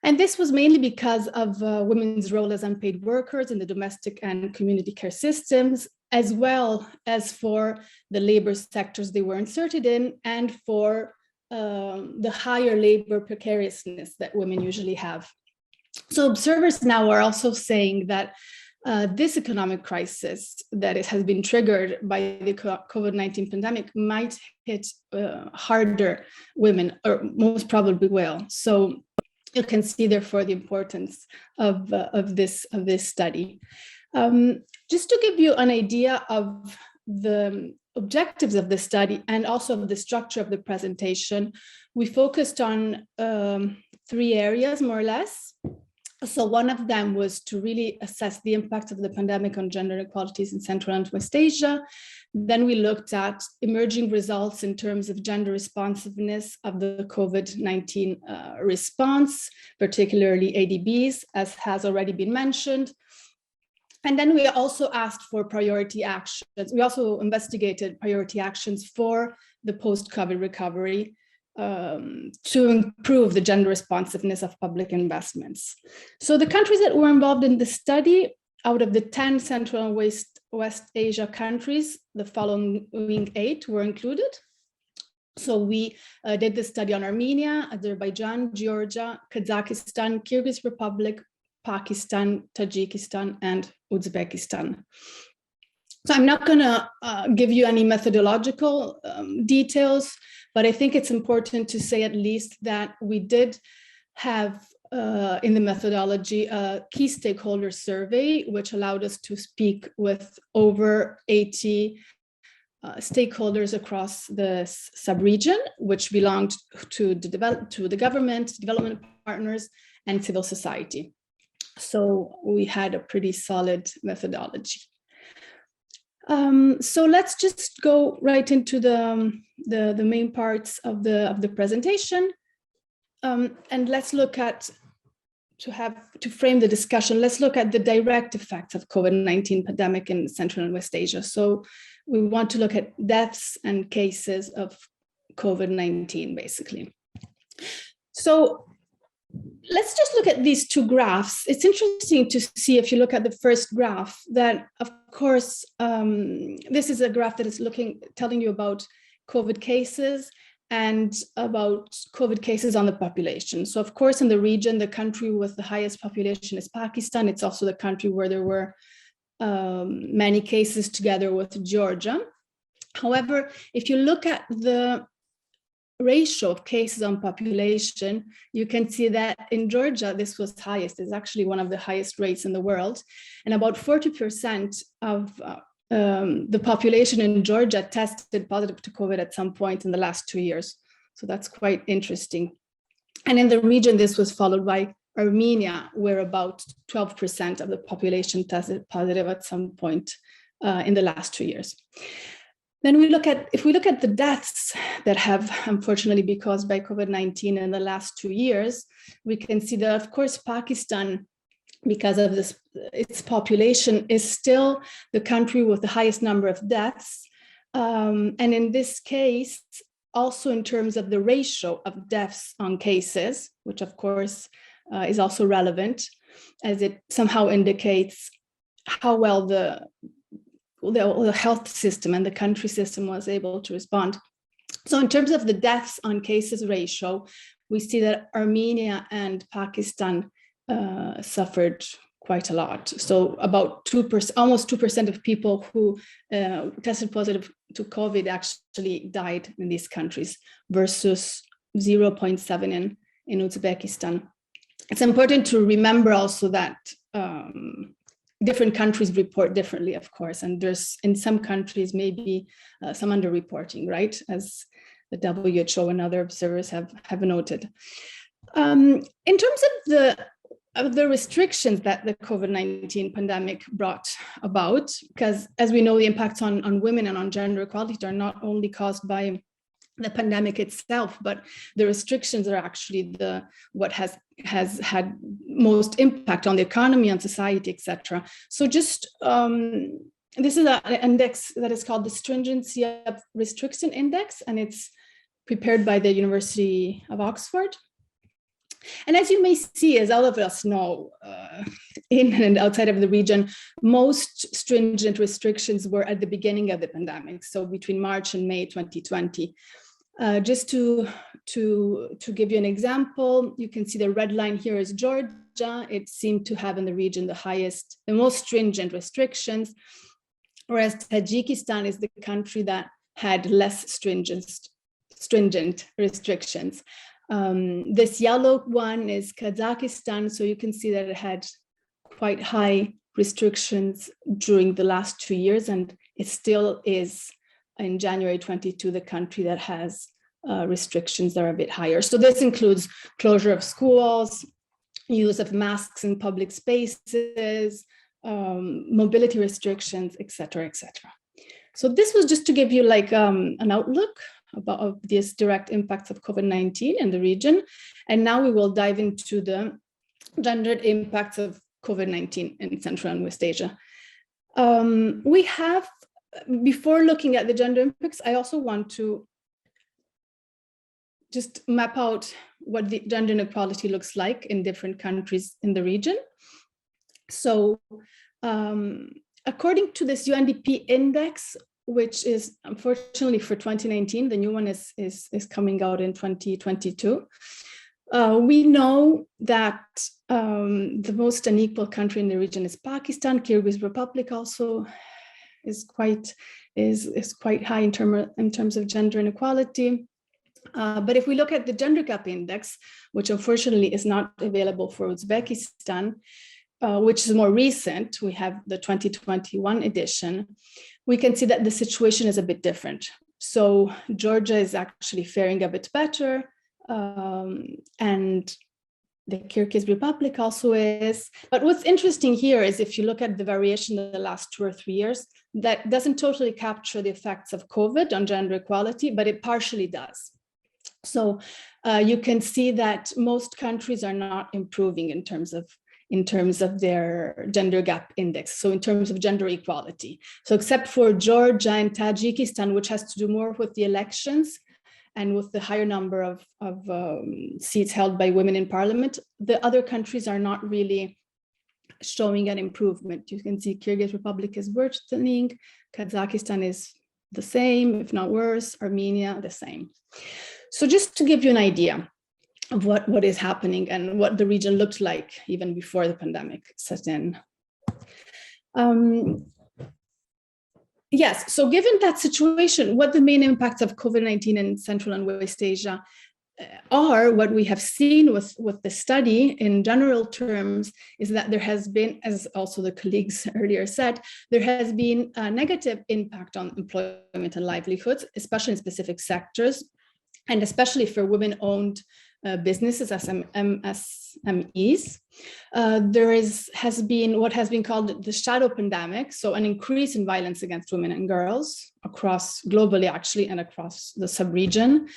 And this was mainly because of women's role as unpaid workers in the domestic and community care systems, as well as for the labor sectors they were inserted in, and for the higher labor precariousness that women usually have. So observers now are also saying that this economic crisis that has been triggered by the COVID-19 pandemic might hit harder women, or most probably will. So you can see, therefore, the importance of this study. Just to give you an idea of the objectives of the study and also of the structure of the presentation, we focused on 3 areas, more or less. So one of them was to really assess the impact of the pandemic on gender inequalities in Central and West Asia. Then we looked at emerging results in terms of gender responsiveness of the COVID-19 response, particularly ADBs, as has already been mentioned. And then we also asked for priority actions. We also investigated priority actions for the post-COVID recovery to improve the gender responsiveness of public investments. So the countries that were involved in the study, out of the 10 Central and West Asia countries, the following 8 were included. So we did the study on Armenia, Azerbaijan, Georgia, Kazakhstan, Kyrgyz Republic, Pakistan, Tajikistan, and Uzbekistan. So I'm not going to give you any methodological details, but I think it's important to say at least that we did have in the methodology a key stakeholder survey, which allowed us to speak with over 80 stakeholders across the sub-region, which belonged to the government, development partners, and civil society. So we had a pretty solid methodology. So let's just go right into the main parts of the presentation, and let's look at, to frame the discussion, let's look at the direct effects of COVID-19 pandemic in Central and West Asia. So we want to look at deaths and cases of COVID-19, basically. So let's just look at these 2 graphs. It's interesting to see, if you look at the first graph, that of course, this is a graph that is telling you about COVID cases and about COVID cases on the population. So of course, in the region, the country with the highest population is Pakistan. It's also the country where there were many cases together with Georgia. However, if you look at the ratio of cases on population, you can see that in Georgia, this was highest. It's actually one of the highest rates in the world. And about 40% of the population in Georgia tested positive to COVID at some point in the last 2 years. So that's quite interesting. And in the region, this was followed by Armenia, where about 12% of the population tested positive at some point in the last 2 years. Then if we look at the deaths that have unfortunately been caused by COVID-19 in the last 2 years, we can see that, of course, Pakistan, because of its population, is still the country with the highest number of deaths. And in this case, also in terms of the ratio of deaths on cases, which of course is also relevant, as it somehow indicates how well the health system and the country system was able to respond. So in terms of the deaths on cases ratio, we see that Armenia and Pakistan suffered quite a lot. So about 2%, almost 2% of people who tested positive to COVID actually died in these countries versus 0.7 in Uzbekistan. It's important to remember also that different countries report differently, of course, and there's in some countries maybe some underreporting, right? As the WHO and other observers have noted. In terms of the restrictions that the COVID-19 pandemic brought about, because as we know, the impacts on women and on gender equality are not only caused by the pandemic itself, but the restrictions are actually what has had most impact on the economy, on society, etc. So just this is an index that is called the Stringency of Restriction Index, and it's prepared by the University of Oxford. And as you may see, as all of us know, in and outside of the region, most stringent restrictions were at the beginning of the pandemic, so between March and May 2020. Just to give you an example, you can see the red line here is Georgia. It seemed to have in the region the most stringent restrictions, whereas Tajikistan is the country that had less stringent restrictions. This yellow one is Kazakhstan, so you can see that it had quite high restrictions during the last 2 years, and it still is in January 22 the country that has restrictions that are a bit higher. So this includes closure of schools, use of masks in public spaces, mobility restrictions, etc., etc. So this was just to give you like an outlook of these direct impacts of COVID-19 in the region. And now we will dive into the gendered impacts of COVID-19 in Central and West Asia. We have, before looking at the gender impacts, I also want to just map out what the gender inequality looks like in different countries in the region. So according to this UNDP index, which is unfortunately for 2019, the new one is coming out in 2022. We know that the most unequal country in the region is Pakistan. Kyrgyz Republic also is quite high in terms of gender inequality. But if we look at the gender gap index, which unfortunately is not available for Uzbekistan, which is more recent, we have the 2021 edition, we can see that the situation is a bit different. So Georgia is actually faring a bit better, and the Kyrgyz Republic also is. But what's interesting here is if you look at the variation in the last 2 or 3 years, that doesn't totally capture the effects of COVID on gender equality, but it partially does. So you can see that most countries are not improving in terms of their gender gap index, so in terms of gender equality. So except for Georgia and Tajikistan, which has to do more with the elections and with the higher number of seats held by women in parliament, the other countries are not really showing an improvement. You can see Kyrgyz Republic is worsening, Kazakhstan is the same, if not worse, Armenia the same. So just to give you an idea of what is happening and what the region looked like even before the pandemic set in. Yes, so given that situation, what the main impacts of COVID-19 in Central and West Asia are, what we have seen with the study in general terms is that there has been, as also the colleagues earlier said, there has been a negative impact on employment and livelihoods, especially in specific sectors, and especially for women-owned businesses, SMEs. There has been what has been called the shadow pandemic, so an increase in violence against women and girls across globally, actually, and across the sub-region.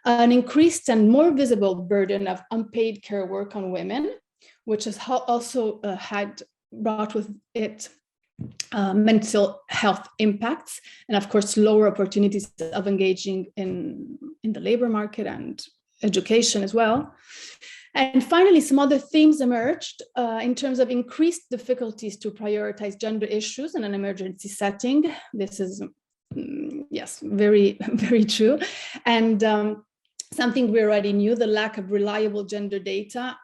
An increased and more visible burden of unpaid care work on women, which has also had brought with it mental health impacts, and of course, lower opportunities of engaging in the labor market and education as well. And finally, some other themes emerged in terms of increased difficulties to prioritize gender issues in an emergency setting. This is, yes, very, very true. And something we already knew, the lack of reliable gender data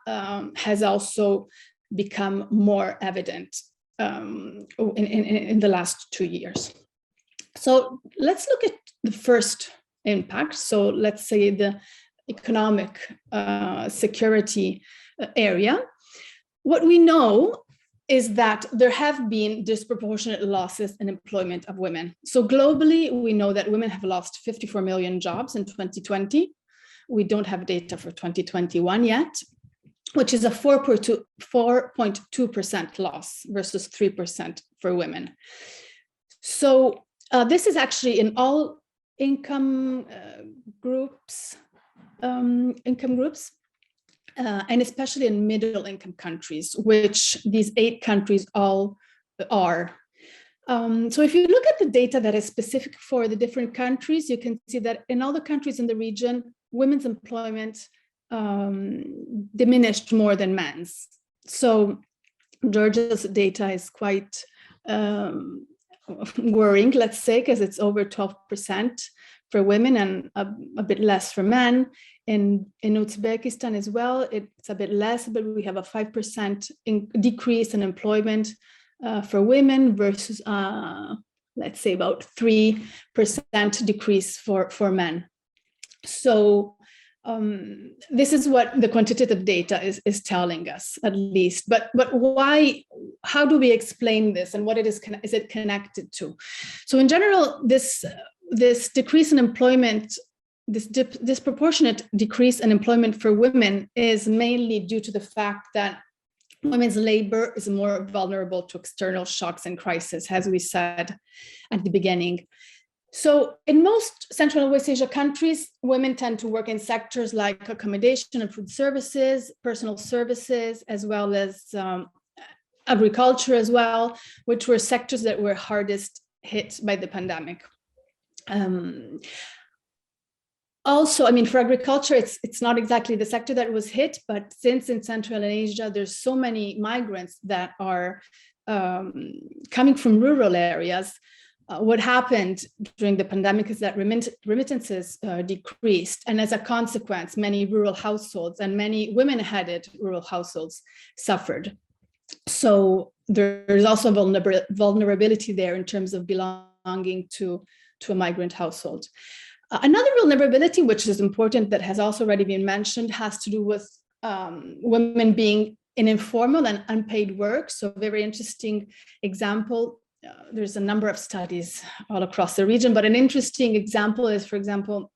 has also become more evident in the last 2 years. So let's look at the first impact. So let's say the economic security area. What we know is that there have been disproportionate losses in employment of women. So globally, we know that women have lost 54 million jobs in 2020. We don't have data for 2021 yet, which is a 4.2% loss versus 3% for women. So this is actually in all income groups, and especially in middle income countries, which these 8 countries all are. So if you look at the data that is specific for the different countries, you can see that in all the countries in the region, women's employment diminished more than men's. So Georgia's data is quite worrying, let's say, because it's over 12% for women and a bit less for men. In Uzbekistan as well, it's a bit less, but we have a 5% decrease in employment for women versus, let's say, about 3% decrease for men. So this is what the quantitative data is telling us, at least. But why? How do we explain this, and what is it connected to? So in general, this decrease in employment, this disproportionate decrease in employment for women is mainly due to the fact that women's labor is more vulnerable to external shocks and crises, as we said at the beginning. So in most Central and West Asia countries, women tend to work in sectors like accommodation and food services, personal services, as well as agriculture as well, which were sectors that were hardest hit by the pandemic. Also, I mean, for agriculture, it's not exactly the sector that was hit, but since in Central Asia, there's so many migrants that are coming from rural areas, what happened during the pandemic is that remittances decreased. And as a consequence, many rural households and many women-headed rural households suffered. So there's also vulnerability there in terms of belonging to a migrant household. Another vulnerability, which is important, that has also already been mentioned, has to do with women being in informal and unpaid work. So a very interesting example, there's a number of studies all across the region, but an interesting example is, for example,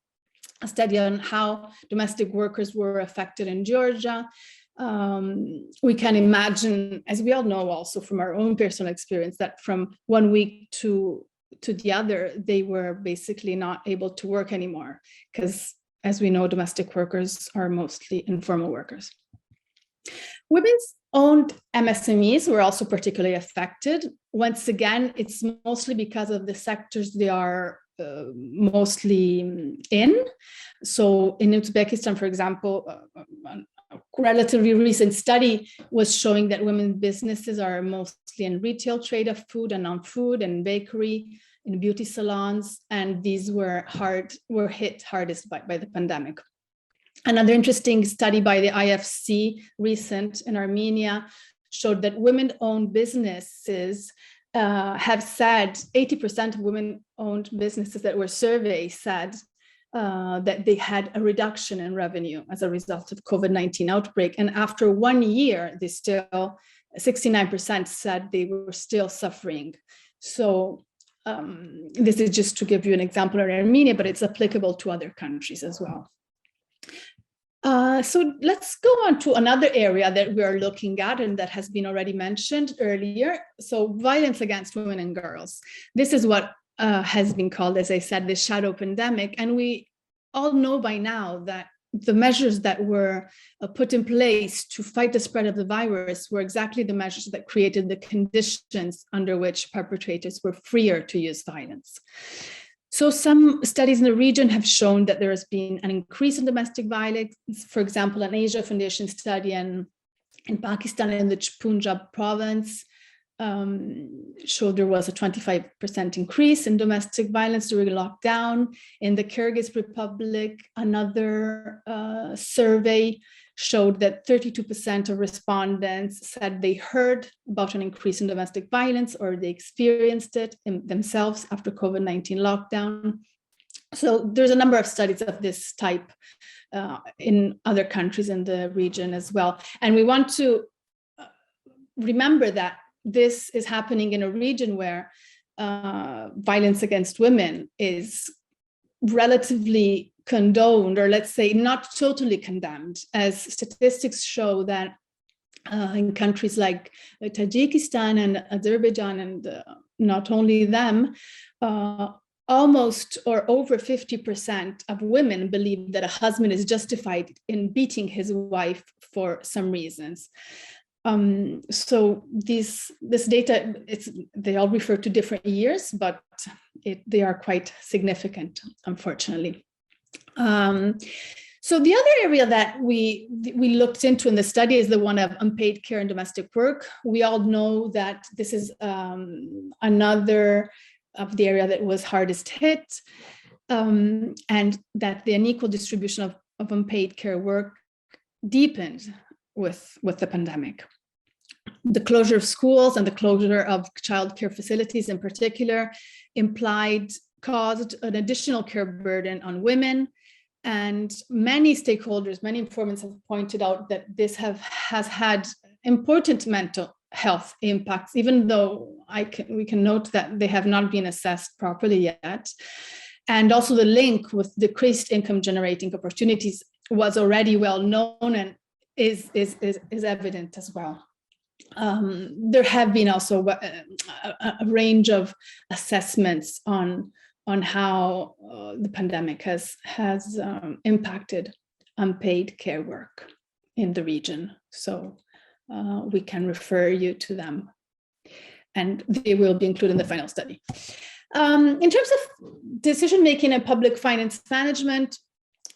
a study on how domestic workers were affected in Georgia. We can imagine, as we all know also from our own personal experience, that from one week to the other, they were basically not able to work anymore, because as we know, domestic workers are mostly informal workers. Women's owned MSMEs were also particularly affected. Once again, it's mostly because of the sectors they are mostly in. So in Uzbekistan, for example, a relatively recent study was showing that women's businesses are mostly in retail trade of food and non-food and bakery, in beauty salons, and these were hit hardest by the pandemic. Another interesting study by the IFC, recent in Armenia, showed that women-owned businesses have said, 80% of women-owned businesses that were surveyed said that they had a reduction in revenue as a result of COVID-19 outbreak. And after 1 year, 69% said they were still suffering. So this is just to give you an example in Armenia, but it's applicable to other countries as well. So let's go on to another area that we are looking at and that has been already mentioned earlier. So violence against women and girls. This is what has been called, as I said, the shadow pandemic. And we all know by now that the measures that were put in place to fight the spread of the virus were exactly the measures that created the conditions under which perpetrators were freer to use violence. So some studies in the region have shown that there has been an increase in domestic violence. For example, an Asia Foundation study in Pakistan in the Punjab province showed there was a 25% increase in domestic violence during lockdown. In the Kyrgyz Republic, another survey showed that 32% of respondents said they heard about an increase in domestic violence or they experienced it themselves after COVID-19 lockdown. So there's a number of studies of this type in other countries in the region as well. And we want to remember that this is happening in a region where violence against women is relatively condoned, or let's say not totally condemned, as statistics show that in countries like Tajikistan and Azerbaijan, and not only them, almost or over 50% of women believe that a husband is justified in beating his wife for some reasons. So this data, they all refer to different years, but they are quite significant, unfortunately. So the other area that we looked into in the study is the one of unpaid care and domestic work. We all know that this is another of the area that was hardest hit, and that the unequal distribution of unpaid care work deepened with the pandemic. The closure of schools and the closure of childcare facilities in particular caused an additional care burden on women. And many stakeholders, many informants have pointed out that this has had important mental health impacts, even though we can note that they have not been assessed properly yet. And also the link with decreased income generating opportunities was already well known and is evident as well. There have been also a range of assessments on how the pandemic has impacted unpaid care work in the region. So we can refer you to them, and they will be included in the final study. In terms of decision-making and public finance management,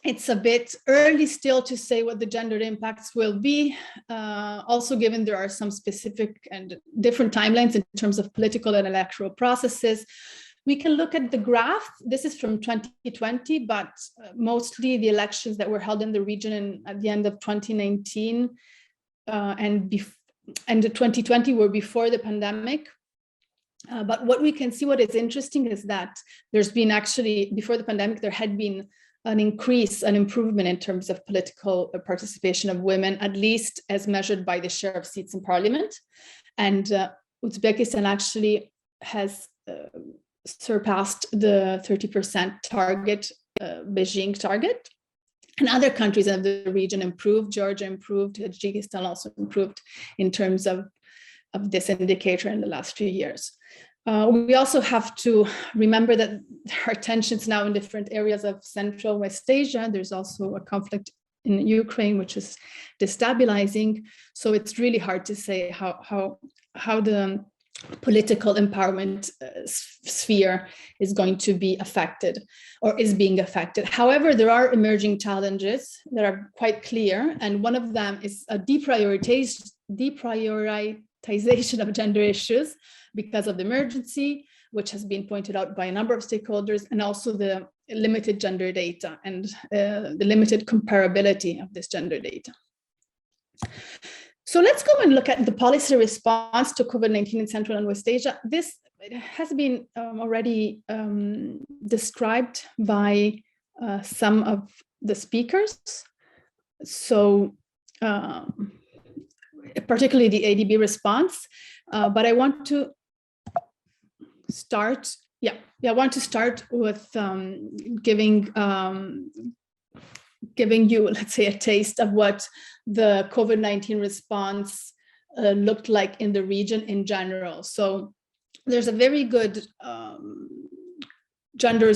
it's a bit early still to say what the gender impacts will be. Also, given there are some specific and different timelines in terms of political and electoral processes, we can look at the graph. This is from 2020, but mostly the elections that were held in the region at the end of 2019 and the 2020 were before the pandemic. But what we can see, what is interesting is that there's been actually, before the pandemic, there had been an improvement in terms of political participation of women, at least as measured by the share of seats in parliament. And Uzbekistan actually has surpassed the 30% target, Beijing target. And other countries of the region improved. Georgia improved, Tajikistan also improved in terms of this indicator in the last few years. We also have to remember that there are tensions now in different areas of Central West Asia. There's also a conflict in Ukraine, which is destabilizing. So it's really hard to say how the political empowerment sphere is going to be affected or is being affected. However, there are emerging challenges that are quite clear. And one of them is a deprioritization of gender issues because of the emergency, which has been pointed out by a number of stakeholders, and also the limited gender data and the limited comparability of this gender data. So let's go and look at the policy response to COVID-19 in Central and West Asia. This has been already described by some of the speakers. So particularly the ADB response, but I want to start, I want to start with giving you, let's say, a taste of what the COVID-19 response looked like in the region in general. So there's a very good gender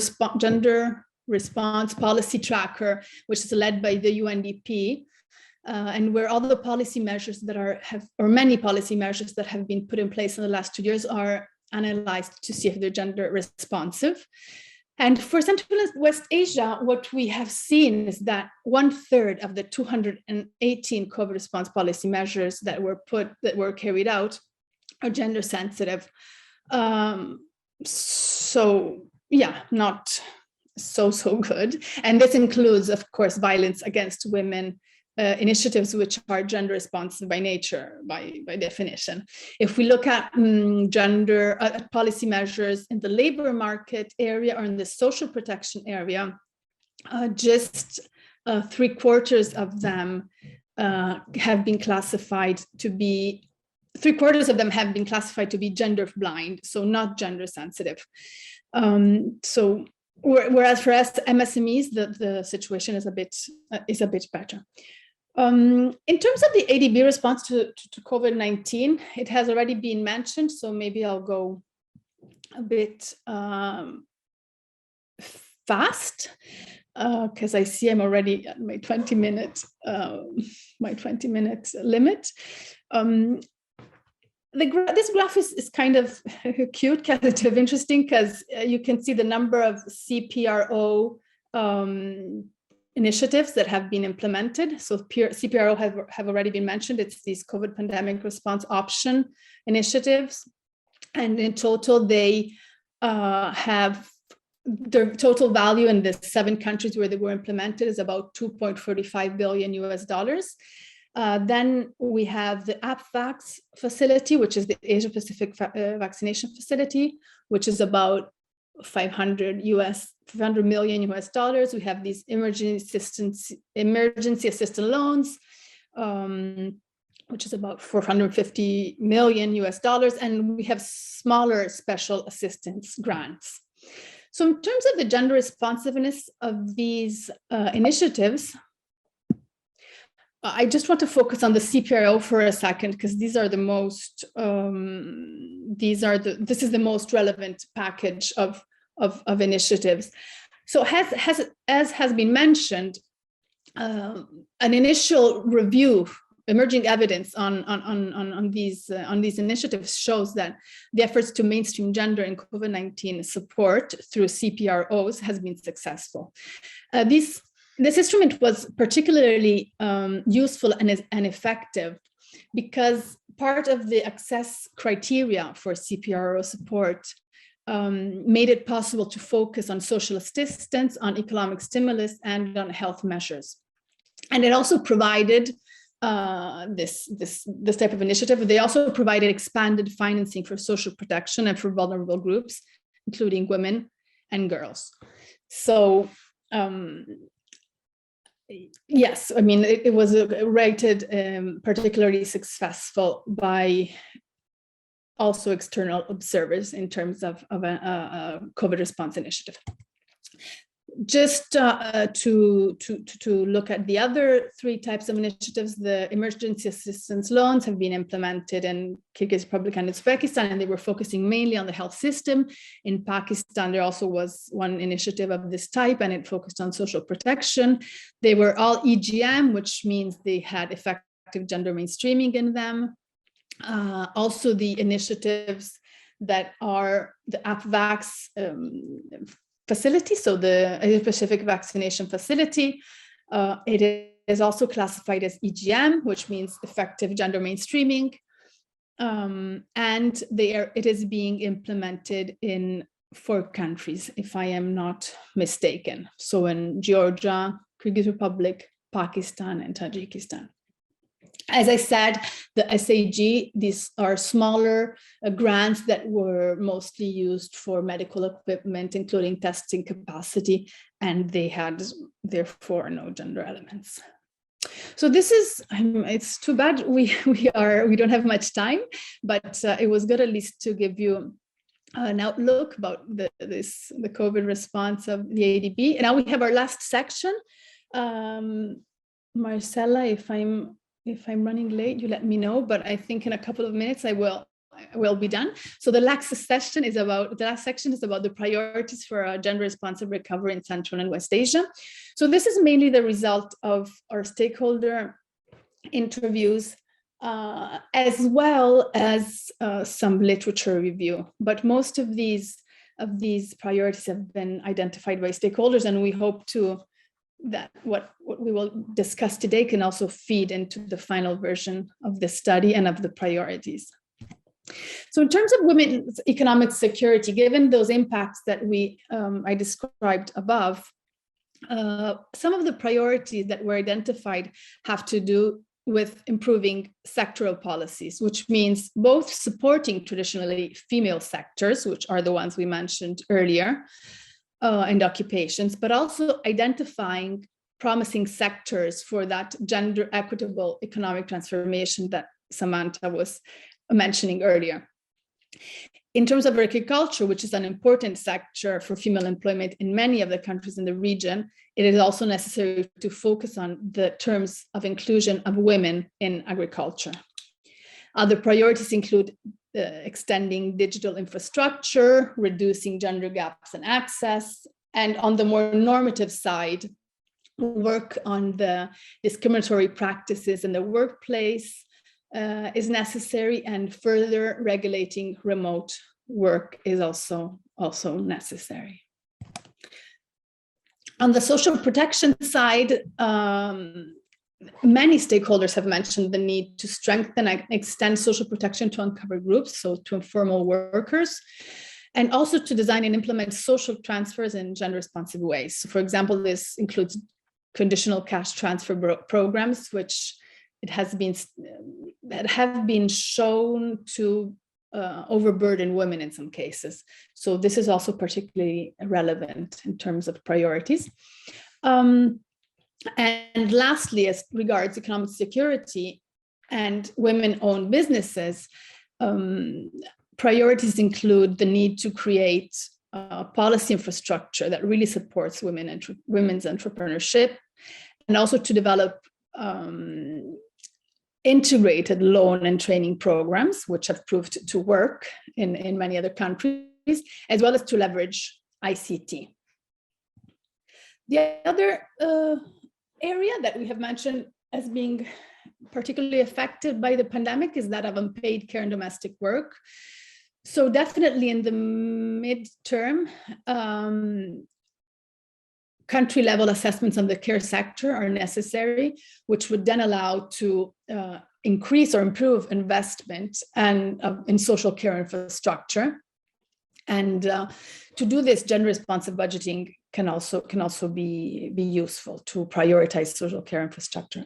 response policy tracker, which is led by the UNDP, and where all the policy measures that many policy measures that have been put in place in the last 2 years are analyzed to see if they're gender responsive. And for Central and West Asia, what we have seen is that 1/3 of the 218 COVID response policy measures that were carried out are gender sensitive. So yeah, not so good. And this includes, of course, violence against women initiatives which are gender responsive by nature, by definition. If we look at gender policy measures in the labor market area or in the social protection area, just 3/4 of them have been classified to be, 3/4 of them have been classified to be gender blind, so not gender sensitive. So whereas for us MSMEs, the situation is a bit better. In terms of the ADB response to COVID-19, it has already been mentioned, so maybe I'll go a bit fast, because I see I'm already at my 20-minute limit. This graph is kind of cute, kind of interesting, because you can see the number of CPRO initiatives that have been implemented. So CPRO have already been mentioned. It's these COVID pandemic response option initiatives. And in total, they have their total value in the 7 countries where they were implemented is about $2.45 billion. Then we have the AppVax facility, which is the Asia Pacific vaccination facility, which is about $500 million. We have these emergency assistance loans, which is about $450 million. And we have smaller special assistance grants. So in terms of the gender responsiveness of these initiatives, I just want to focus on the CPRO for a second, because these are the most, this is the most relevant package of initiatives. So as has been mentioned, an initial review, emerging evidence on these initiatives shows that the efforts to mainstream gender in COVID-19 support through CPROs has been successful. This instrument was particularly useful and effective because part of the access criteria for CPRO support made it possible to focus on social assistance, on economic stimulus, and on health measures. And it also provided this type of initiative. They also provided expanded financing for social protection and for vulnerable groups, including women and girls. So yes, I mean, it was rated particularly successful by also external observers in terms of a COVID response initiative. Just to look at the other 3 types of initiatives, the emergency assistance loans have been implemented in Kyrgyz Republic and Uzbekistan, and they were focusing mainly on the health system. In Pakistan, there also was one initiative of this type, and it focused on social protection. They were all EGM, which means they had effective gender mainstreaming in them. Also, the initiatives that are the AppVax facility, so the Asia Pacific vaccination facility, it is also classified as EGM, which means effective gender mainstreaming, and it is being implemented in 4 countries, if I am not mistaken. So in Georgia, Kyrgyz Republic, Pakistan, and Tajikistan. As I said, the SAG, these are smaller grants that were mostly used for medical equipment, including testing capacity, and they had therefore no gender elements. So this is, it's too bad we don't have much time, but it was good at least to give you an outlook about the COVID response of the ADB. And now we have our last section. Marcella, if I'm running late, you let me know, but I think in a couple of minutes I will be done. So the last section is about the priorities for gender responsive recovery in Central and West Asia. So this is mainly the result of our stakeholder interviews, as well as some literature review. But most of these priorities have been identified by stakeholders, and we hope that what we will discuss today can also feed into the final version of the study and of the priorities. So in terms of women's economic security, given those impacts that I described above, some of the priorities that were identified have to do with improving sectoral policies, which means both supporting traditionally female sectors, which are the ones we mentioned earlier, and occupations, but also identifying promising sectors for that gender equitable economic transformation that Samantha was mentioning earlier. In terms of agriculture, which is an important sector for female employment in many of the countries in the region, it is also necessary to focus on the terms of inclusion of women in agriculture. Other priorities include extending digital infrastructure, reducing gender gaps in access, and on the more normative side, work on the discriminatory practices in the workplace is necessary, and further regulating remote work is also necessary. On the social protection side, many stakeholders have mentioned the need to strengthen and extend social protection to uncovered groups, so to informal workers, and also to design and implement social transfers in gender-responsive ways. So for example, this includes conditional cash transfer programs, which have been shown to overburden women in some cases. So this is also particularly relevant in terms of priorities. And lastly, as regards economic security and women-owned businesses, priorities include the need to create policy infrastructure that really supports women's entrepreneurship, and also to develop integrated loan and training programs, which have proved to work in many other countries, as well as to leverage ICT. The other area that we have mentioned as being particularly affected by the pandemic is that of unpaid care and domestic work. So definitely in the midterm, country level assessments on the care sector are necessary, which would then allow to increase or improve investment and in social care infrastructure. And to do this, gender responsive budgeting can also be useful to prioritize social care infrastructure.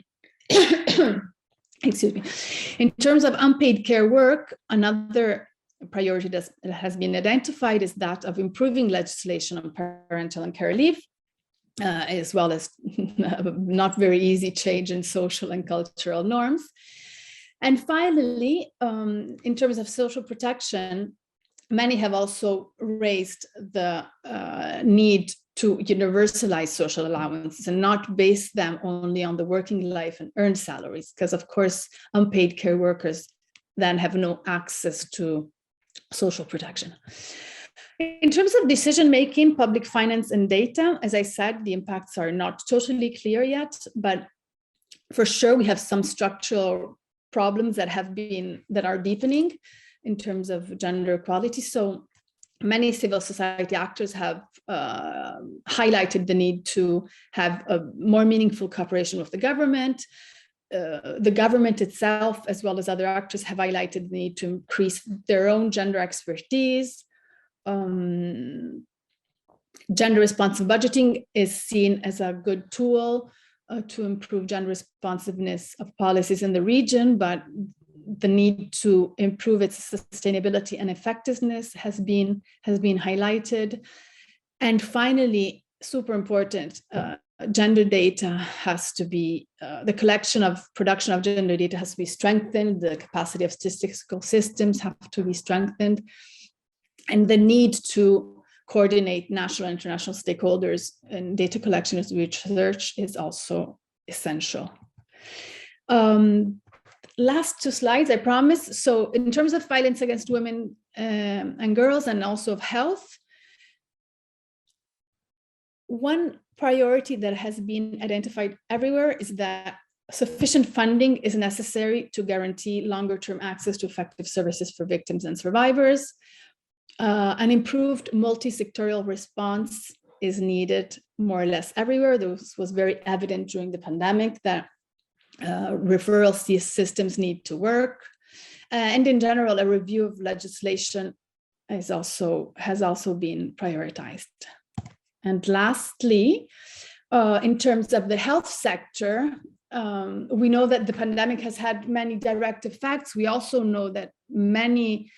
Excuse me. In terms of unpaid care work, another priority that has been identified is that of improving legislation on parental and care leave, as well as not very easy change in social and cultural norms. And finally, in terms of social protection, many have also raised the need to universalize social allowances and not base them only on the working life and earned salaries, because of course, unpaid care workers then have no access to social protection. In terms of decision-making, public finance and data, as I said, the impacts are not totally clear yet, but for sure we have some structural problems that are deepening in terms of gender equality. So many civil society actors have highlighted the need to have a more meaningful cooperation with the government. The government itself, as well as other actors, have highlighted the need to increase their own gender expertise. Gender responsive budgeting is seen as a good tool to improve gender responsiveness of policies in the region, but the need to improve its sustainability and effectiveness has been highlighted. And finally, super important, gender data has to be, the production of gender data has to be strengthened, the capacity of statistical systems have to be strengthened, and the need to coordinate national and international stakeholders in data collection and research is also essential. Last two slides, I promise. So in terms of violence against women and girls, and also of health, one priority that has been identified everywhere is that sufficient funding is necessary to guarantee longer-term access to effective services for victims and survivors. An improved multi-sectorial response is needed more or less everywhere. This was very evident during the pandemic that referral systems need to work. And in general, a review of legislation has also been prioritized. And lastly, in terms of the health sector, we know that the pandemic has had many direct effects. We also know that many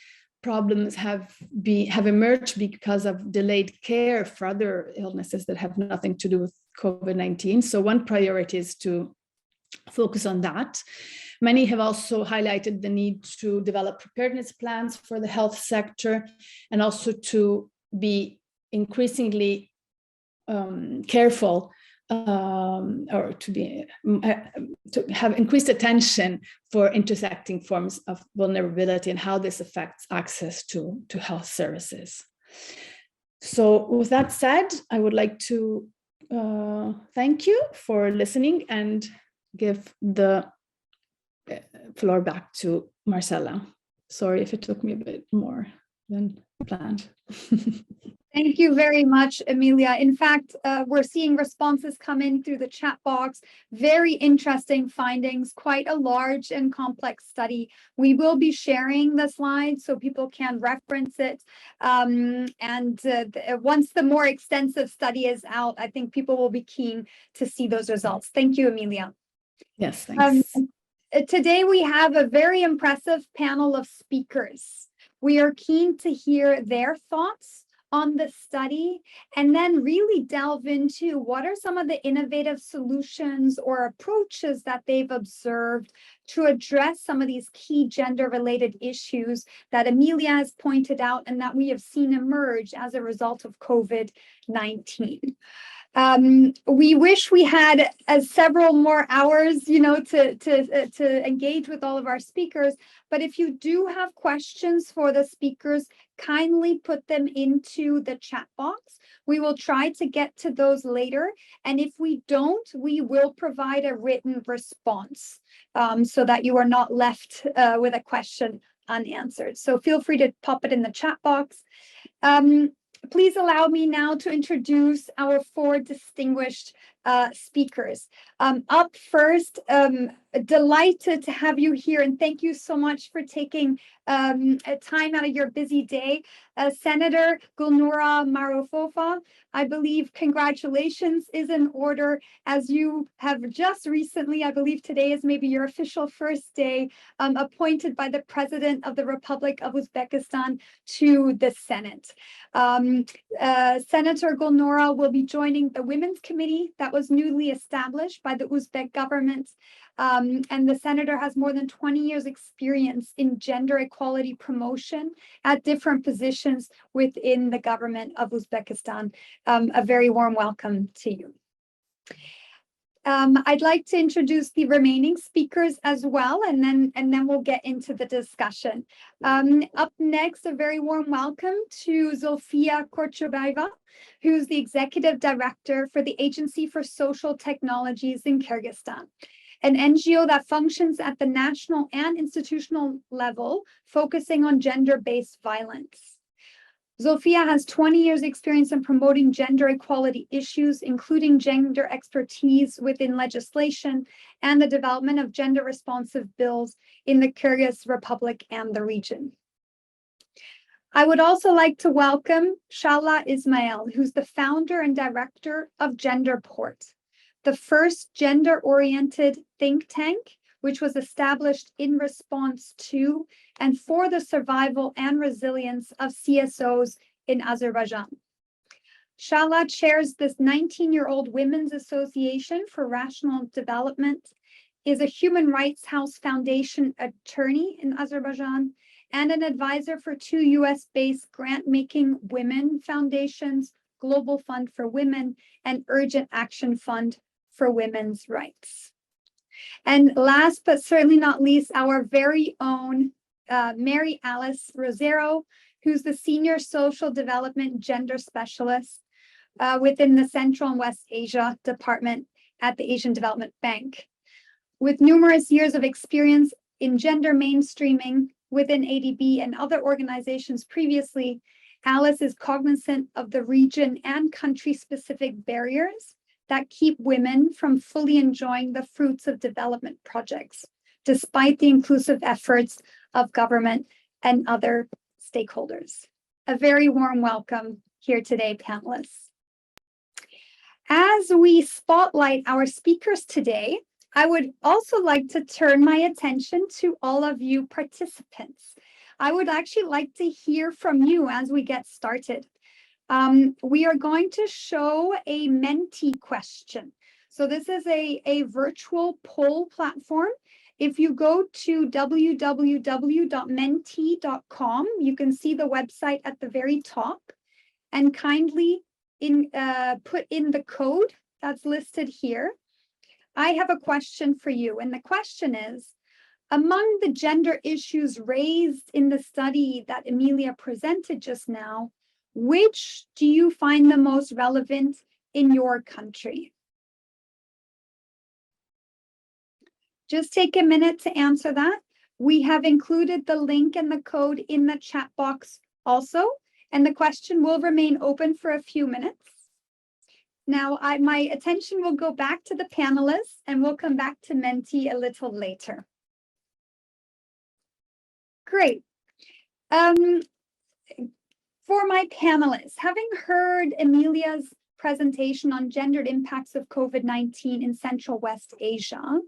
problems have emerged because of delayed care for other illnesses that have nothing to do with COVID-19. So one priority is to focus on that. Many have also highlighted the need to develop preparedness plans for the health sector and also to be increasingly careful or to have increased attention for intersecting forms of vulnerability and how this affects access to health services. So with that said, I would like to thank you for listening and give the floor back to Marcella. Sorry if it took me a bit more than planned. Thank you very much, Emilia. In fact, we're seeing responses come in through the chat box. Very interesting findings, quite a large and complex study. We will be sharing the slides so people can reference it. Once the more extensive study is out, I think people will be keen to see those results. Thank you, Emilia. Yes, thanks. Today we have a very impressive panel of speakers. We are keen to hear their thoughts on the study and then really delve into what are some of the innovative solutions or approaches that they've observed to address some of these key gender-related issues that Emilia has pointed out and that we have seen emerge as a result of COVID-19. We wish we had several more hours, to engage with all of our speakers. But if you do have questions for the speakers, kindly put them into the chat box. We will try to get to those later. And if we don't, we will provide a written response so that you are not left with a question unanswered. So feel free to pop it in the chat box. Please allow me now to introduce our four distinguished speakers. Up first, delighted to have you here, and thank you so much for taking time out of your busy day. Senator Gulnura Marofofa, I believe congratulations is in order as you have just recently, I believe today is maybe your official first day, appointed by the President of the Republic of Uzbekistan to the Senate. Senator Gulnura will be joining the Women's Committee that was newly established by the Uzbek government. And the senator has more than 20 years experience in gender equality promotion at different positions within the government of Uzbekistan. A very warm welcome to you. I'd like to introduce the remaining speakers as well, and then we'll get into the discussion. Up next, a very warm welcome to Zofia Korchobaeva, who's the Executive Director for the Agency for Social Technologies in Kyrgyzstan, an NGO that functions at the national and institutional level, focusing on gender-based violence. Zofia has 20 years experience in promoting gender equality issues, including gender expertise within legislation and the development of gender responsive bills in the Kyrgyz Republic and the region. I would also like to welcome Shala Ismail, who's the founder and director of GenderPort, the first gender-oriented think tank, which was established in response to and for the survival and resilience of CSOs in Azerbaijan. Shala chairs this 19-year-old Women's Association for Rational Development, is a Human Rights House Foundation attorney in Azerbaijan, and an advisor for two US-based grant-making women foundations, Global Fund for Women and Urgent Action Fund for Women's Rights. And last but certainly not least, our very own Mary Alice Rosero, who's the Senior Social Development Gender Specialist within the Central and West Asia Department at the Asian Development Bank. With numerous years of experience in gender mainstreaming within ADB and other organizations previously, Alice is cognizant of the region and country-specific barriers that keep women from fully enjoying the fruits of development projects, despite the inclusive efforts of government, and other stakeholders. A very warm welcome here today, panelists. As we spotlight our speakers today, I would also like to turn my attention to all of you participants. I would actually like to hear from you as we get started. We are going to show a Menti question. So this is a virtual poll platform. If you go to www.menti.com, you can see the website at the very top, and kindly put in the code that's listed here. I have a question for you, and the question is, among the gender issues raised in the study that Emilia presented just now, which do you find the most relevant in your country? Just take a minute to answer that. We have included the link and the code in the chat box also, and the question will remain open for a few minutes. Now, my attention will go back to the panelists, and we'll come back to Menti a little later. Great. For my panelists, having heard Emilia's presentation on gendered impacts of COVID-19 in Central West Asia,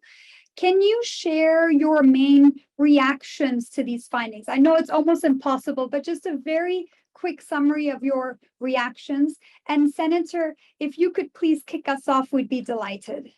can you share your main reactions to these findings? I know it's almost impossible, but just a very quick summary of your reactions. And Senator, if you could please kick us off, we'd be delighted.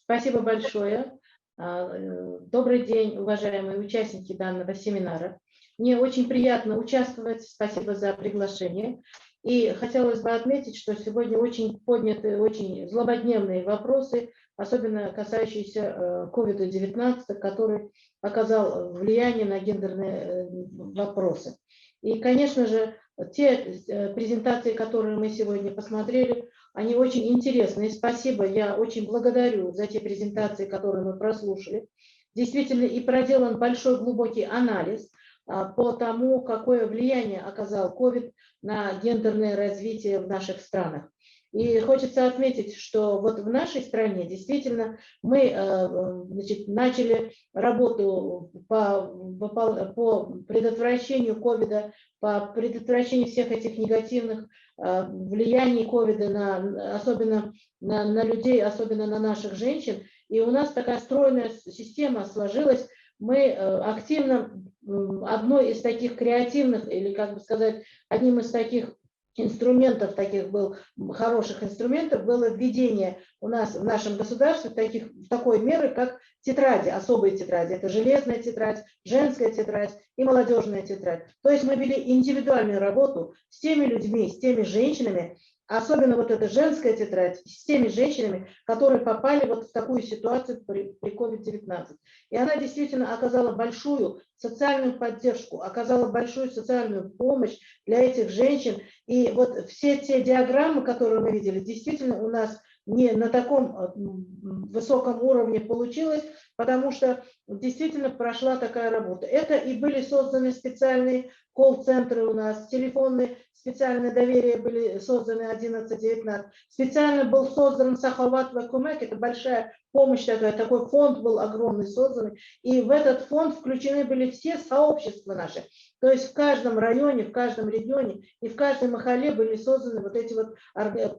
Спасибо большое. Добрый день, уважаемые участники данного семинара. Мне очень приятно участвовать. Спасибо за приглашение. И хотелось бы отметить, что сегодня очень подняты очень злободневные вопросы, особенно касающиеся COVID-19, который оказал влияние на гендерные вопросы. И, конечно же, те презентации, которые мы сегодня посмотрели, они очень интересные. Спасибо, я очень благодарю за те презентации, которые мы прослушали. Действительно, и проделан большой глубокий анализ по тому, какое влияние оказал COVID на гендерное развитие в наших странах. И хочется отметить, что вот в нашей стране действительно мы начали работу по предотвращению ковида, по предотвращению всех этих негативных влияний ковида, особенно на людей, особенно на наших женщин. И у нас такая стройная система сложилась. Мы активно, одной из таких креативных, или, как бы сказать, одним из таких инструментов, хороших инструментов, было введение у нас в нашем государстве такой меры, как тетради, особые тетради. Это железная тетрадь, женская тетрадь и молодежная тетрадь. То есть мы вели индивидуальную работу с теми людьми, с теми женщинами, особенно вот эта женская тетрадь, с теми женщинами, которые попали вот в такую ситуацию при COVID-19. И она действительно оказала большую социальную поддержку, оказала большую социальную помощь для этих женщин. И вот все те диаграммы, которые мы видели, действительно у нас не на таком высоком уровне получилось, потому что действительно прошла такая работа. Это и были созданы специальные колл-центры у нас, телефонные специальные доверия были созданы 11-19. Специально был создан Сахават Вакумек, это большая помощь, такой фонд был огромный созданный. И в этот фонд включены были все сообщества наши. То есть в каждом районе, в каждом регионе и в каждой махале были созданы вот эти вот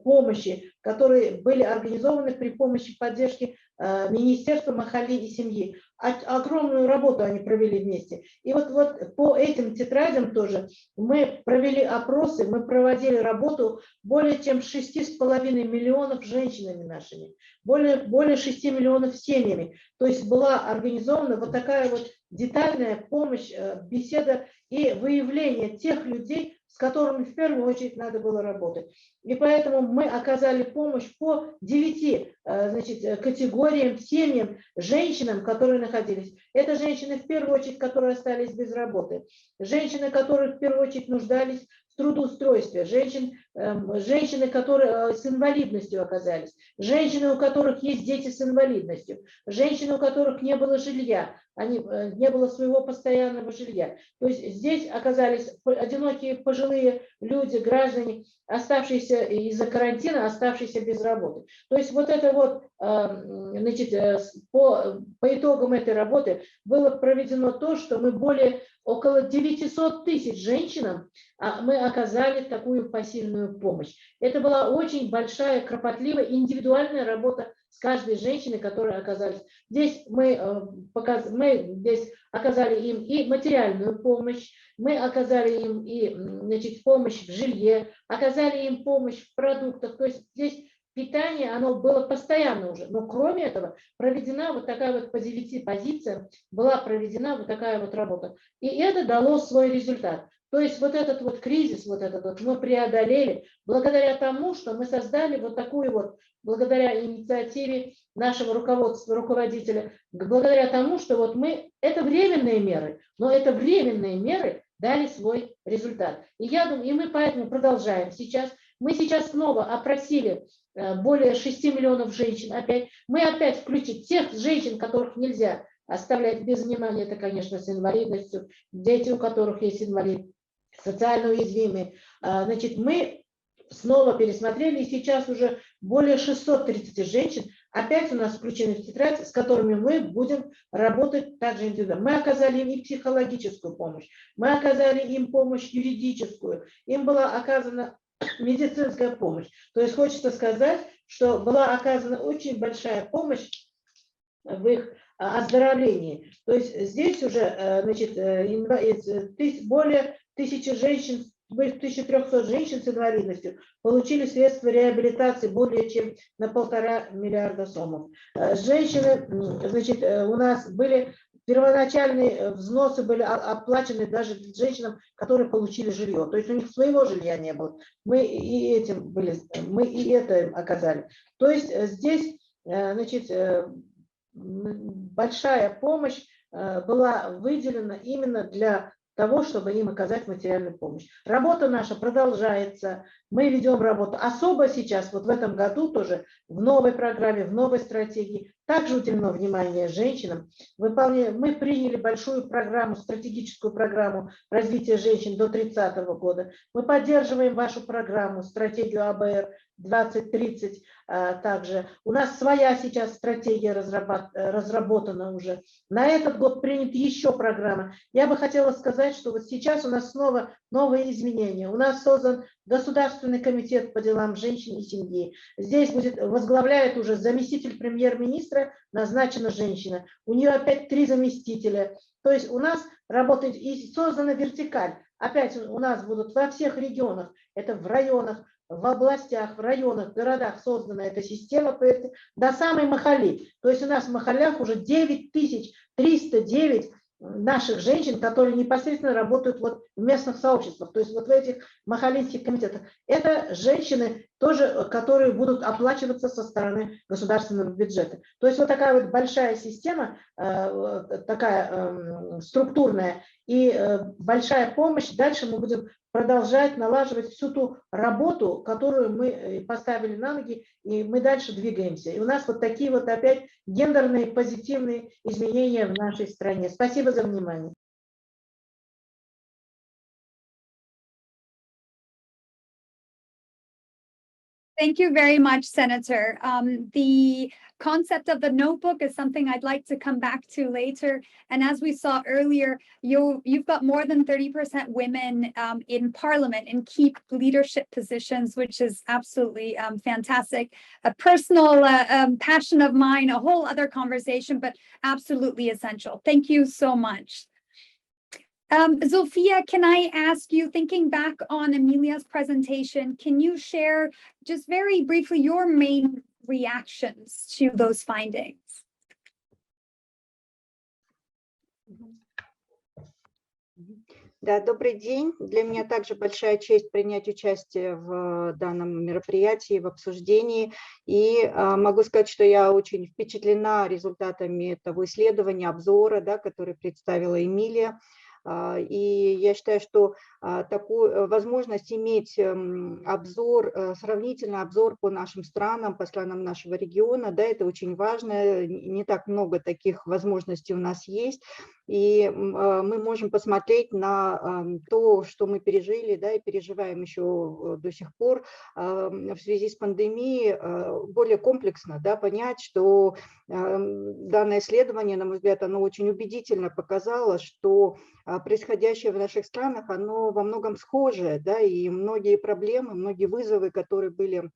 помощи, которые были организованы при помощи поддержки Министерства махали и семьи. Огромную работу они провели вместе. И вот по этим тетрадям тоже мы провели опросы, мы проводили работу более чем 6,5 миллионов женщинами нашими, более 6 миллионов семьями. То есть была организована вот такая вот детальная помощь, беседа и выявление тех людей, с которыми в первую очередь надо было работать. И поэтому мы оказали помощь по 9 категориям, семьям, женщинам, которые находились. Это женщины, в первую очередь, которые остались без работы. Женщины, которые в первую очередь нуждались в трудоустройстве, женщины, которые с инвалидностью оказались, женщины, у которых есть дети с инвалидностью, женщины, у которых не было жилья, не было своего постоянного жилья. То есть здесь оказались одинокие пожилые люди, граждане, оставшиеся из-за карантина, оставшиеся без работы. То есть вот это вот, значит, по итогам этой работы было проведено то, что мы около 900 тысяч женщинам мы оказали такую посильную помощь. Это была очень большая, кропотливая, индивидуальная работа с каждой женщиной, которая оказались. Здесь мы здесь оказали им и материальную помощь, мы оказали им и, значит, помощь в жилье, оказали им помощь в продуктах. То есть здесь питание, оно было постоянно уже. Но кроме этого проведена вот такая вот позиция, была проведена вот такая вот работа. И это дало свой результат. То есть вот этот вот кризис, вот этот вот мы преодолели благодаря тому, что мы создали вот такую вот, благодаря инициативе нашего руководства, руководителя, благодаря тому, что вот это временные меры, но это временные меры дали свой результат. И я думаю, и мы поэтому продолжаем сейчас. Мы сейчас снова опросили более 6 миллионов женщин опять. Мы опять включим тех женщин, которых нельзя оставлять без внимания, это, конечно, с инвалидностью, дети, у которых есть инвалид, социально уязвимые. Значит, мы снова пересмотрели, и сейчас уже более 630 женщин опять у нас включены в тетрадь, с которыми мы будем работать также индивидуально. Мы оказали им и психологическую помощь, мы оказали им помощь юридическую, им была оказана медицинская помощь. То есть хочется сказать, что была оказана очень большая помощь в их оздоровлении. То есть здесь уже, значит, более 1000 женщин, 1300 женщин с инвалидностью получили средства реабилитации более чем на 1,5 миллиарда сомов. Женщины, значит, у нас были первоначальные взносы были оплачены даже женщинам, которые получили жилье. То есть у них своего жилья не было. Мы и это им оказали. То есть здесь, значит, большая помощь была выделена именно для того, чтобы им оказать материальную помощь. Работа наша продолжается, мы ведем работу. Особо сейчас, вот в этом году тоже, в новой программе, в новой стратегии, также уделено внимание женщинам. Мы приняли большую программу, стратегическую программу развития женщин до 30 года. Мы поддерживаем вашу программу, стратегию АБР 2030 также. У нас своя сейчас стратегия разработана уже. На этот год принята еще программа. Я бы хотела сказать, что вот сейчас у нас снова новые изменения. У нас создан Государственный комитет по делам женщин и семьи. Здесь возглавляет уже заместитель премьер-министра, назначена женщина. У нее опять 3 заместителя. То есть у нас работает и создана вертикаль. Опять у нас будут во всех регионах, это в районах, в областях, в районах, в городах создана эта система до самой махалли. То есть у нас в махаллях уже 9309 наших женщин, которые непосредственно работают вот в местных сообществах, то есть вот в этих махаллинских комитетах. Это женщины тоже, которые будут оплачиваться со стороны государственного бюджета. То есть вот такая вот большая система, такая структурная и большая помощь. Дальше мы будем продолжать налаживать всю ту работу, которую мы поставили на ноги, и мы дальше двигаемся. И у нас вот такие вот опять гендерные позитивные изменения в нашей стране. Спасибо за внимание. Thank you very much, Senator. The concept of the notebook is something I'd like to come back to later. And as we saw earlier, you've got more than 30% women in Parliament in key leadership positions, which is absolutely fantastic. A personal passion of mine, a whole other conversation, but absolutely essential. Thank you so much. Zofia, can I ask you, thinking back on Emilia's presentation, can you share just very briefly your main reactions to those findings? Да, добрый день. Для меня также большая честь принять участие в данном мероприятии, в обсуждении. И могу сказать, что я очень впечатлена результатами того исследования, обзора, да, который представила Эмилия. И я считаю, что такую возможность иметь обзор, сравнительный обзор по нашим странам, по странам нашего региона, да, это очень важно. Не так много таких возможностей у нас есть. И мы можем посмотреть на то, что мы пережили, да, и переживаем еще до сих пор в связи с пандемией, более комплексно, да, понять, что данное исследование, на мой взгляд, оно очень убедительно показало, что происходящее в наших странах, оно во многом схожее, да, и многие проблемы, многие вызовы, которые были,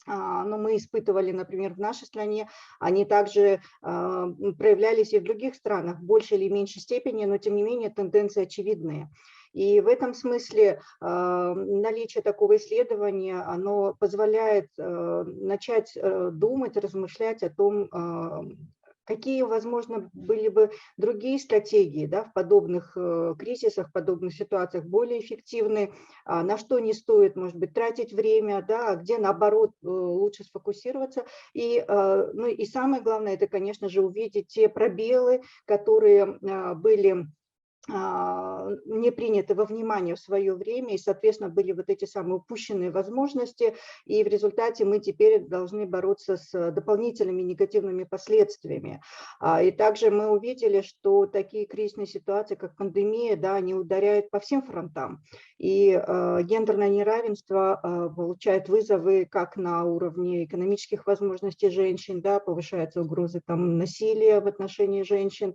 но мы испытывали, например, в нашей стране, они также проявлялись и в других странах в большей или меньшей степени, но тем не менее тенденции очевидные. И в этом смысле наличие такого исследования, оно позволяет начать думать, размышлять о том, какие, возможно, были бы другие стратегии, да, в подобных кризисах, в подобных ситуациях более эффективны, на что не стоит, может быть, тратить время, да, где, наоборот, лучше сфокусироваться. И, ну, и самое главное, это, конечно же, увидеть те пробелы, которые были не приняты во внимание в свое время, и, соответственно, были вот эти самые упущенные возможности, и в результате мы теперь должны бороться с дополнительными негативными последствиями. И также мы увидели, что такие кризисные ситуации, как пандемия, да, они ударяют по всем фронтам, и гендерное неравенство получает вызовы как на уровне экономических возможностей женщин, да, повышаются угрозы там, насилия в отношении женщин,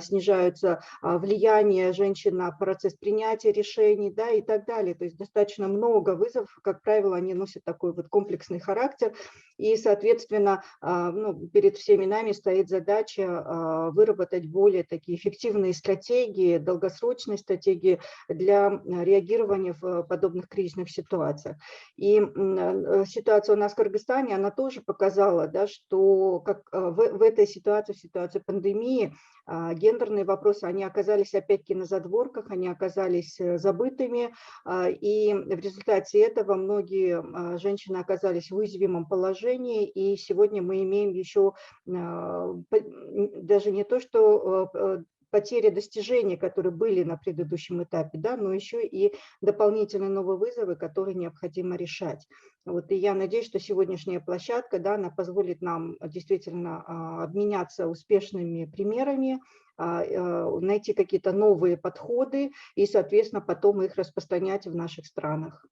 снижаются влияние женщин на процесс принятия решений, да, и так далее. То есть достаточно много вызовов, как правило, они носят такой вот комплексный характер, и, соответственно, ну, перед всеми нами стоит задача выработать более такие эффективные стратегии, долгосрочные стратегии для реагирования в подобных кризисных ситуациях. И ситуация у нас в Кыргызстане, она тоже показала, да, что как в этой ситуации, в ситуации пандемии, гендерные вопросы, они оказались опять-таки на задворках, они оказались забытыми, и в результате этого многие женщины оказались в уязвимом положении, и сегодня мы имеем еще даже не то, что потери достижений, которые были на предыдущем этапе, да, но еще и дополнительные новые вызовы, которые необходимо решать. Вот, и я надеюсь, что сегодняшняя площадка, да, она позволит нам действительно обменяться успешными примерами, найти какие-то новые подходы и, соответственно, потом их распространять в наших странах.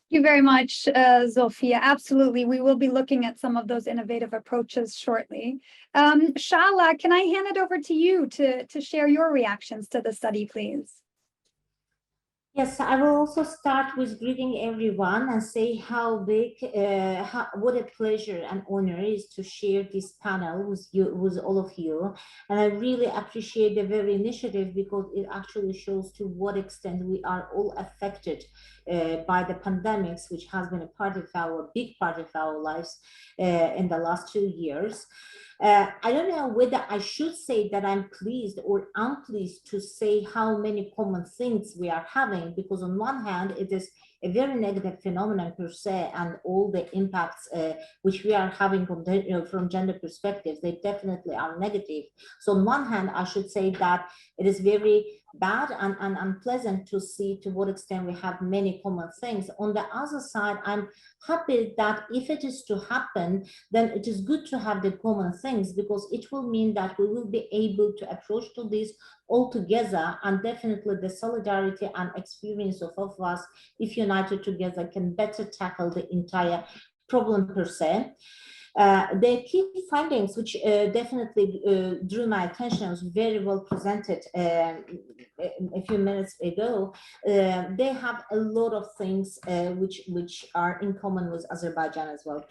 Thank you very much, Zofia. Absolutely. We will be looking at some of those innovative approaches shortly. Shala, can I hand it over to you to share your reactions to the study, please? Yes, I will also start with greeting everyone and say how big, what a pleasure and honor is to share this panel with you, with all of you. And I really appreciate the very initiative because it actually shows to what extent we are all affected by the pandemics, which has been a big part of our lives in the last 2 years. I don't know whether I should say that I'm pleased or unpleased to say how many common things we are having, because on one hand, it is a very negative phenomenon per se, and all the impacts which we are having from gender perspectives, they definitely are negative. So on one hand, I should say that it is very bad and unpleasant to see to what extent we have many common things. On the other side, I'm happy that if it is to happen, then it is good to have the common things, because it will mean that we will be able to approach to this all together, and definitely the solidarity and experience of all of us, if united together, can better tackle the entire problem per se. The key findings, which definitely drew my attention, was very well presented a few minutes ago. They have a lot of things which are in common with Azerbaijan as well.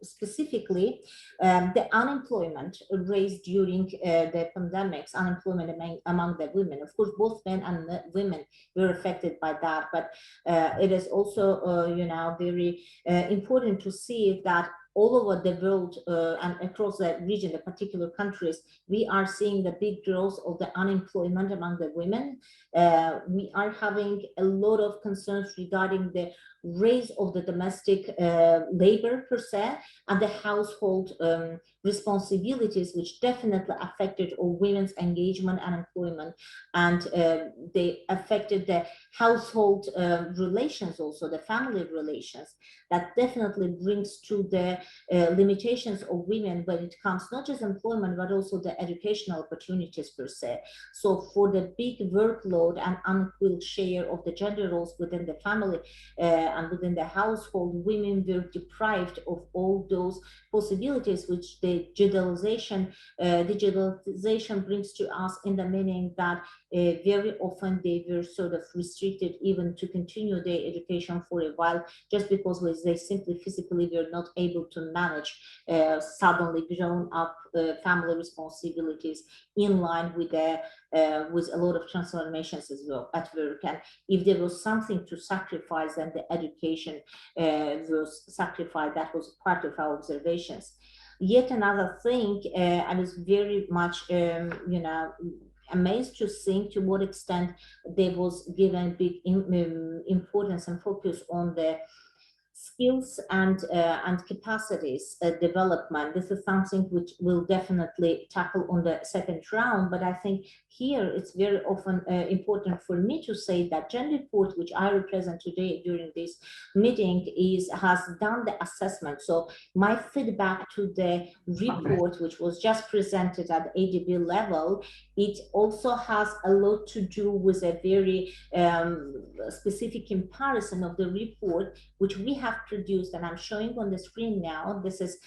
Specifically, the unemployment raised during the pandemics, unemployment among the women. Of course, both men and women were affected by that, but it is also, very important to see that all over the world and across the region, the particular countries, we are seeing the big growth of the unemployment among the women. We are having a lot of concerns regarding the raise of the domestic labor per se and the household responsibilities, which definitely affected all women's engagement and employment, and they affected the household relations, also the family relations. That definitely brings to the limitations of women when it comes not just employment but also the educational opportunities per se. So for the big workload and unequal share of the gender roles within the family and within the household, women were deprived of all those possibilities which the digitalization brings to us, in the meaning that very often they were sort of restricted even to continue their education for a while, just because they simply physically were not able to manage suddenly grown up family responsibilities in line with a lot of transformations as well at work. And if there was something to sacrifice, then the education was sacrificed. That was part of our observations. Yet another thing, I was very much, amazed to think to what extent there was given big importance and focus on the skills and capacities development. This is something which we'll definitely tackle on the second round, but I think here it's very often important for me to say that Gender Report, which I represent today during this meeting, has done the assessment. So my feedback to the report, which was just presented at ADB level, it also has a lot to do with a very specific comparison of the report, which we have produced, and I'm showing on the screen now. This is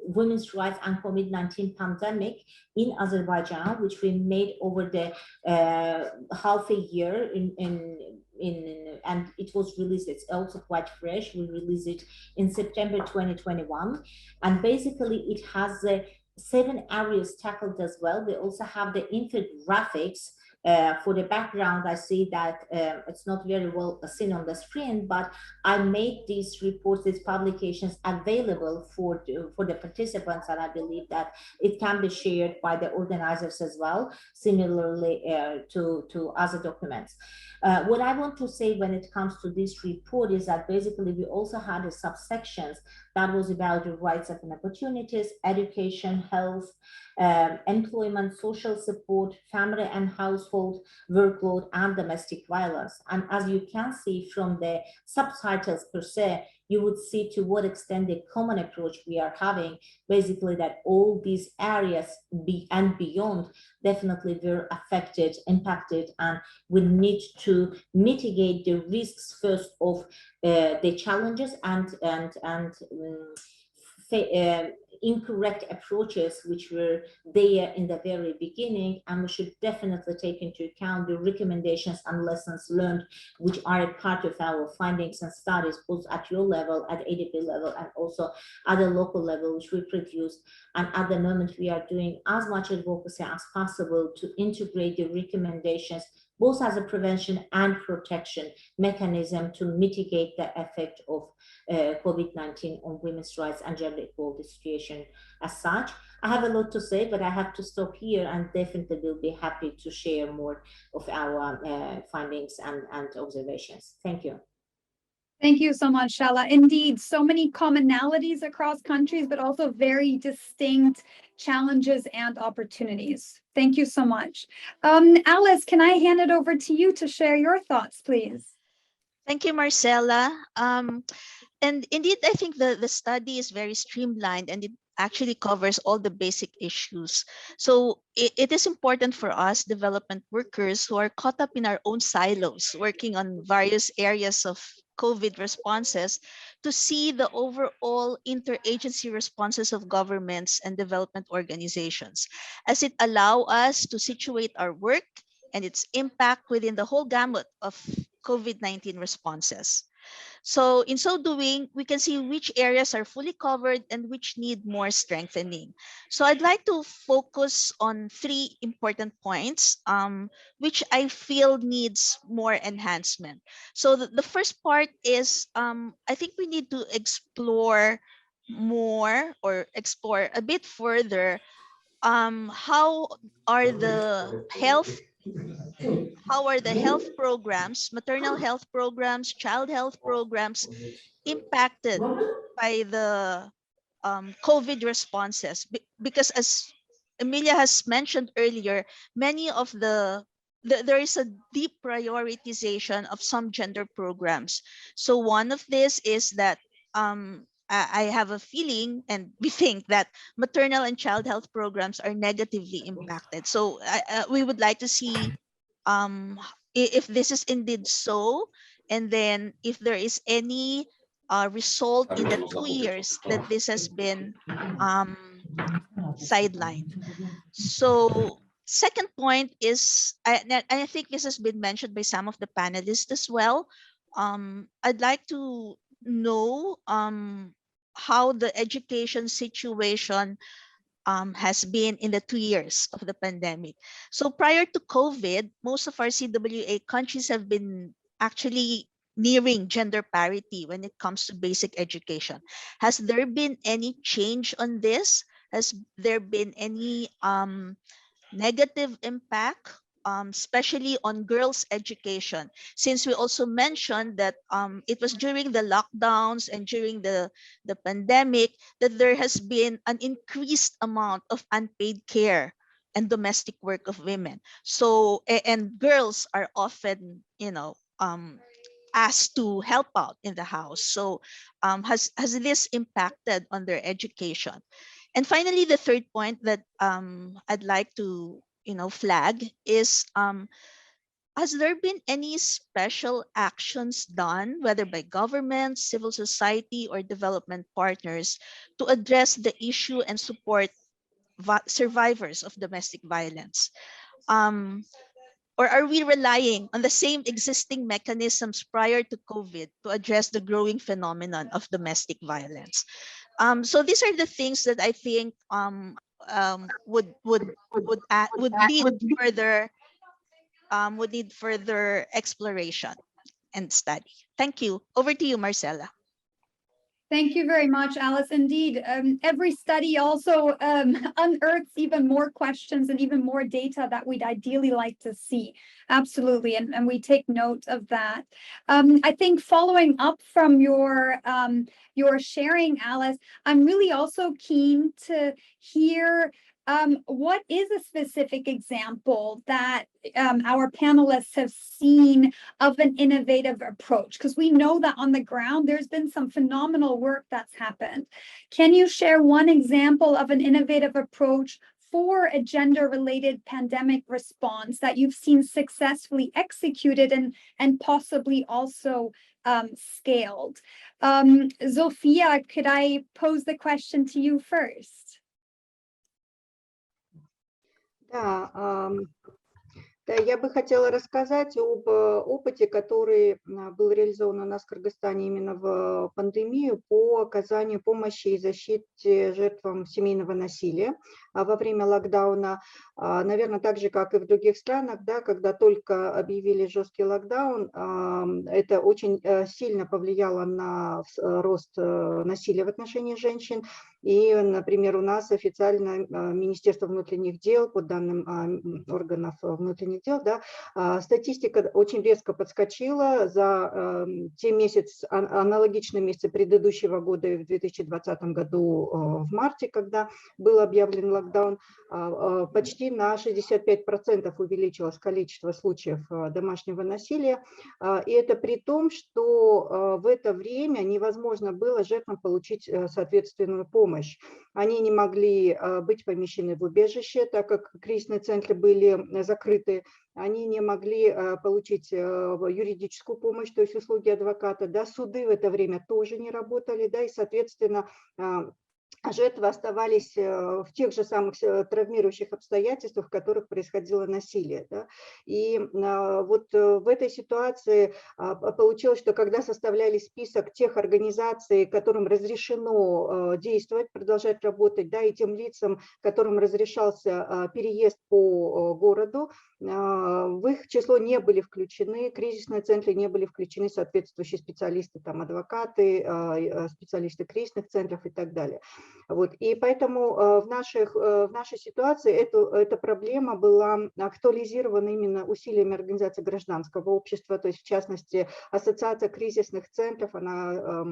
women's rights and COVID-19 pandemic in Azerbaijan, which we made over the half a year and it was released. It's also quite fresh. We released it in September 2021, and basically it has 7 areas tackled as well. We also have the infographics. For the background, I see that it's not very well seen on the screen, but I made these reports, these publications available for the participants, and I believe that it can be shared by the organizers as well, similarly to other documents. What I want to say when it comes to this report is that basically we also had a subsections that was about the rights and opportunities, education, health, employment, social support, family and household workload, and domestic violence. And as you can see from the subtitles per se, you would see to what extent the common approach we are having, basically that all these areas and beyond definitely were affected, impacted, and we need to mitigate the risks first of the challenges and incorrect approaches which were there in the very beginning, and we should definitely take into account the recommendations and lessons learned, which are a part of our findings and studies, both at your level, at ADP level, and also at the local level, which we produce. And at the moment, we are doing as much advocacy as possible to integrate the recommendations both as a prevention and protection mechanism to mitigate the effect of COVID-19 on women's rights and gender equality situation as such. I have a lot to say, but I have to stop here, and definitely will be happy to share more of our findings and observations. Thank you. Thank you so much, Shala. Indeed, so many commonalities across countries, but also very distinct challenges and opportunities. Thank you so much. Alice, can I hand it over to you to share your thoughts, please? Thank you, Marcella. And indeed, I think the study is very streamlined, and it actually covers all the basic issues. So it is important for us development workers who are caught up in our own silos, working on various areas of COVID responses, to see the overall interagency responses of governments and development organizations, as it allows us to situate our work and its impact within the whole gamut of COVID-19 responses. So in so doing, we can see which areas are fully covered and which need more strengthening. So I'd like to focus on 3 important points, which I feel needs more enhancement. So the first part is, I think we need to explore more or explore a bit further how are the health programs, maternal health programs, child health programs impacted by the COVID responses? Because as Emilia has mentioned earlier, many of there is a deep prioritization of some gender programs. So one of this is that I have a feeling and we think that maternal and child health programs are negatively impacted. So we would like to see if this is indeed so, and then if there is any result in the 2 years that this has been sidelined. So second point is, I think this has been mentioned by some of the panelists as well. I'd like to know how the education situation has been in the 2 years of the pandemic. So prior to COVID, most of our CWA countries have been actually nearing gender parity when it comes to basic education. Has there been any change on this? Has there been any negative impact, especially on girls' education? Since we also mentioned that it was during the lockdowns and during the pandemic that there has been an increased amount of unpaid care and domestic work of women. So, and girls are often, asked to help out in the house. So has this impacted on their education? And finally, the third point that I'd like to flag is, has there been any special actions done, whether by government, civil society, or development partners, to address the issue and support survivors of domestic violence? Or are we relying on the same existing mechanisms prior to COVID to address the growing phenomenon of domestic violence? So these are the things that I think would need further exploration and study. Thank you. Over to you, Marcella. Thank you very much, Alice. Indeed, every study also unearths even more questions and even more data that we'd ideally like to see. Absolutely, and we take note of that. I think following up from your sharing, Alice, I'm really also keen to hear what is a specific example that our panelists have seen of an innovative approach? Because we know that on the ground, there's been some phenomenal work that's happened. Can you share one example of an innovative approach for a gender-related pandemic response that you've seen successfully executed and possibly also scaled? Zofia, could I pose the question to you first? Да, я бы хотела рассказать об опыте, который был реализован у нас в Кыргызстане именно в пандемию по оказанию помощи и защите жертвам семейного насилия во время локдауна. Наверное, так же, как и в других странах, да, когда только объявили жесткий локдаун, это очень сильно повлияло на рост насилия в отношении женщин. И, например, у нас официально Министерство внутренних дел, по данным органов внутренних дел, да, статистика очень резко подскочила за те месяцы, аналогичные месяцы предыдущего года, в 2020 году в марте, когда был объявлен локдаун, почти на 65% увеличилось количество случаев домашнего насилия. И это при том, что в это время невозможно было жертвам получить соответственную помощь. Они не могли быть помещены в убежище, так как кризисные центры были закрыты. Они не могли получить юридическую помощь, то есть услуги адвоката. Да, суды в это время тоже не работали, да, и, соответственно, жертвы оставались в тех же самых травмирующих обстоятельствах, в которых происходило насилие. Да? И вот в этой ситуации получилось, что когда составляли список тех организаций, которым разрешено действовать, продолжать работать, да, и тем лицам, которым разрешался переезд по городу, в их число не были включены, кризисные центры не были включены соответствующие специалисты, там, адвокаты, специалисты кризисных центров и так далее. Вот. И поэтому в нашей ситуации эта проблема была актуализирована именно усилиями организации гражданского общества, то есть в частности Ассоциация кризисных центров, она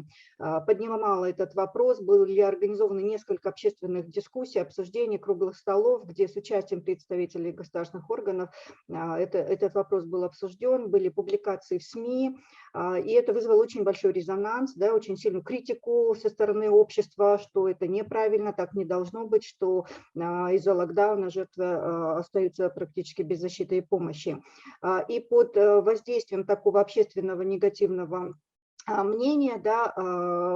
поднимала этот вопрос, были организованы несколько общественных дискуссий, обсуждений, круглых столов, где с участием представителей государственных органов этот вопрос был обсужден, были публикации в СМИ, и это вызвало очень большой резонанс, да, очень сильную критику со стороны общества, что это неправильно, так не должно быть, что из-за локдауна жертвы остаются практически без защиты и помощи. И под воздействием такого общественного негативного мнения, да,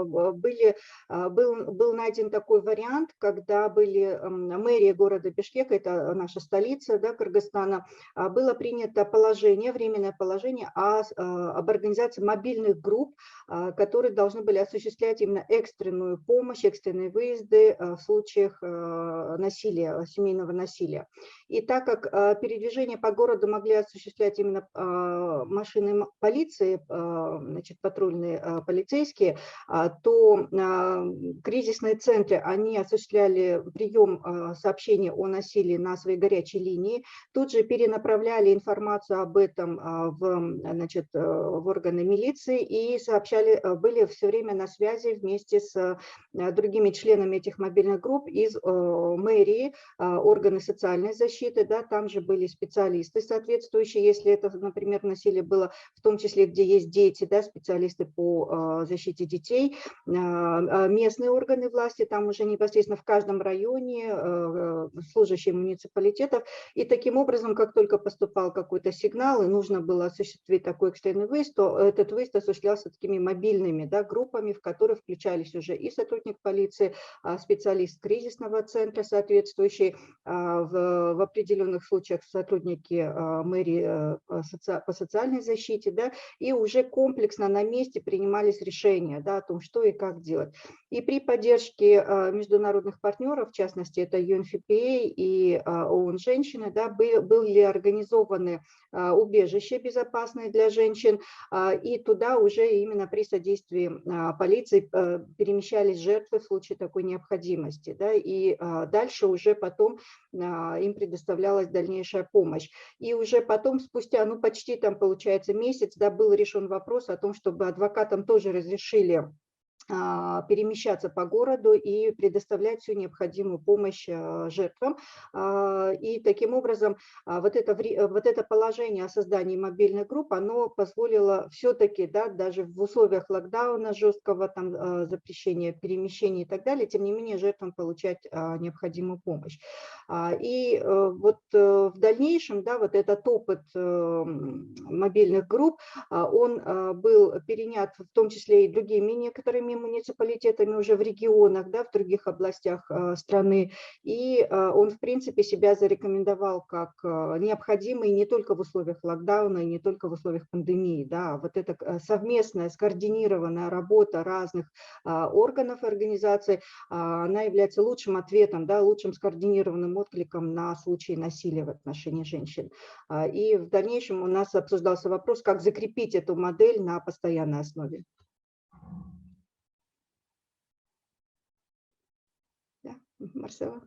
был найден такой вариант, когда были мэрия города Бишкека, это наша столица, да, Кыргызстана, было принято положение, временное положение об организации мобильных групп, которые должны были осуществлять именно экстренную помощь, экстренные выезды в случаях насилия, семейного насилия. И так как передвижение по городу могли осуществлять именно машины полиции, значит, патрульные полицейские, то кризисные центры, они осуществляли прием сообщений о насилии на своей горячей линии, тут же перенаправляли информацию об этом в органы милиции и сообщали, были все время на связи вместе с другими членами этих мобильных групп из мэрии, органы социальной защиты, да, там же были специалисты соответствующие, если это, например, насилие было в том числе, где есть дети, да, специалисты по защите детей, местные органы власти, там уже непосредственно в каждом районе, служащие муниципалитетов. И таким образом, как только поступал какой-то сигнал, и нужно было осуществить такой экстренный выезд, то этот выезд осуществлялся такими мобильными, да, группами, в которые включались уже и сотрудник полиции, специалист кризисного центра соответствующий, в определенных случаях сотрудники мэрии по социальной защите, да, и уже комплексно на месте принимались решения, да, о том, что и как делать. И при поддержке международных партнеров, в частности, это UNFPA и ООН «Женщины», да, были организованы убежища безопасные для женщин, и туда уже именно при содействии полиции перемещались жертвы в случае такой необходимости, да, и дальше уже потом им предоставлялась дальнейшая помощь. И уже потом, спустя, ну, почти там, получается, месяц, да, был решен вопрос о том, чтобы адвокатам тоже разрешили перемещаться по городу и предоставлять всю необходимую помощь жертвам. И таким образом вот это положение о создании мобильных групп, оно позволило все-таки, да, даже в условиях локдауна, жесткого там, запрещения перемещений и так далее, тем не менее жертвам получать необходимую помощь. И вот в дальнейшем, да, вот этот опыт мобильных групп, он был перенят в том числе и другими некоторыми муниципалитетами уже в регионах, да, в других областях страны, и он, в принципе, себя зарекомендовал как необходимый не только в условиях локдауна, и не только в условиях пандемии, да, вот эта совместная, скоординированная работа разных органов и организаций, она является лучшим ответом, да, лучшим скоординированным откликом на случаи насилия в отношении женщин. И в дальнейшем у нас обсуждался вопрос, как закрепить эту модель на постоянной основе. Marcela.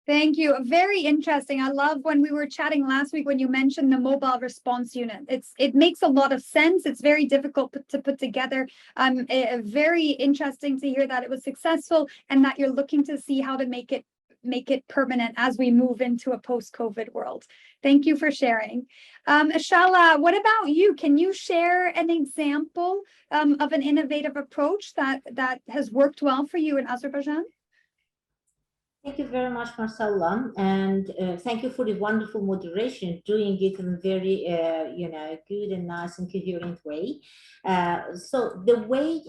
Thank you. Very interesting. I love when we were chatting last week when you mentioned the mobile response unit. It makes a lot of sense. It's very difficult to put together. Very interesting to hear that it was successful and that you're looking to see how to make it permanent as we move into a post-COVID world. Thank you for sharing. Ashala, what about you? Can you share an example of an innovative approach that has worked well for you in Azerbaijan? Thank you very much, Marcella, and thank you for the wonderful moderation, doing it in a very, good and nice and coherent way. So the way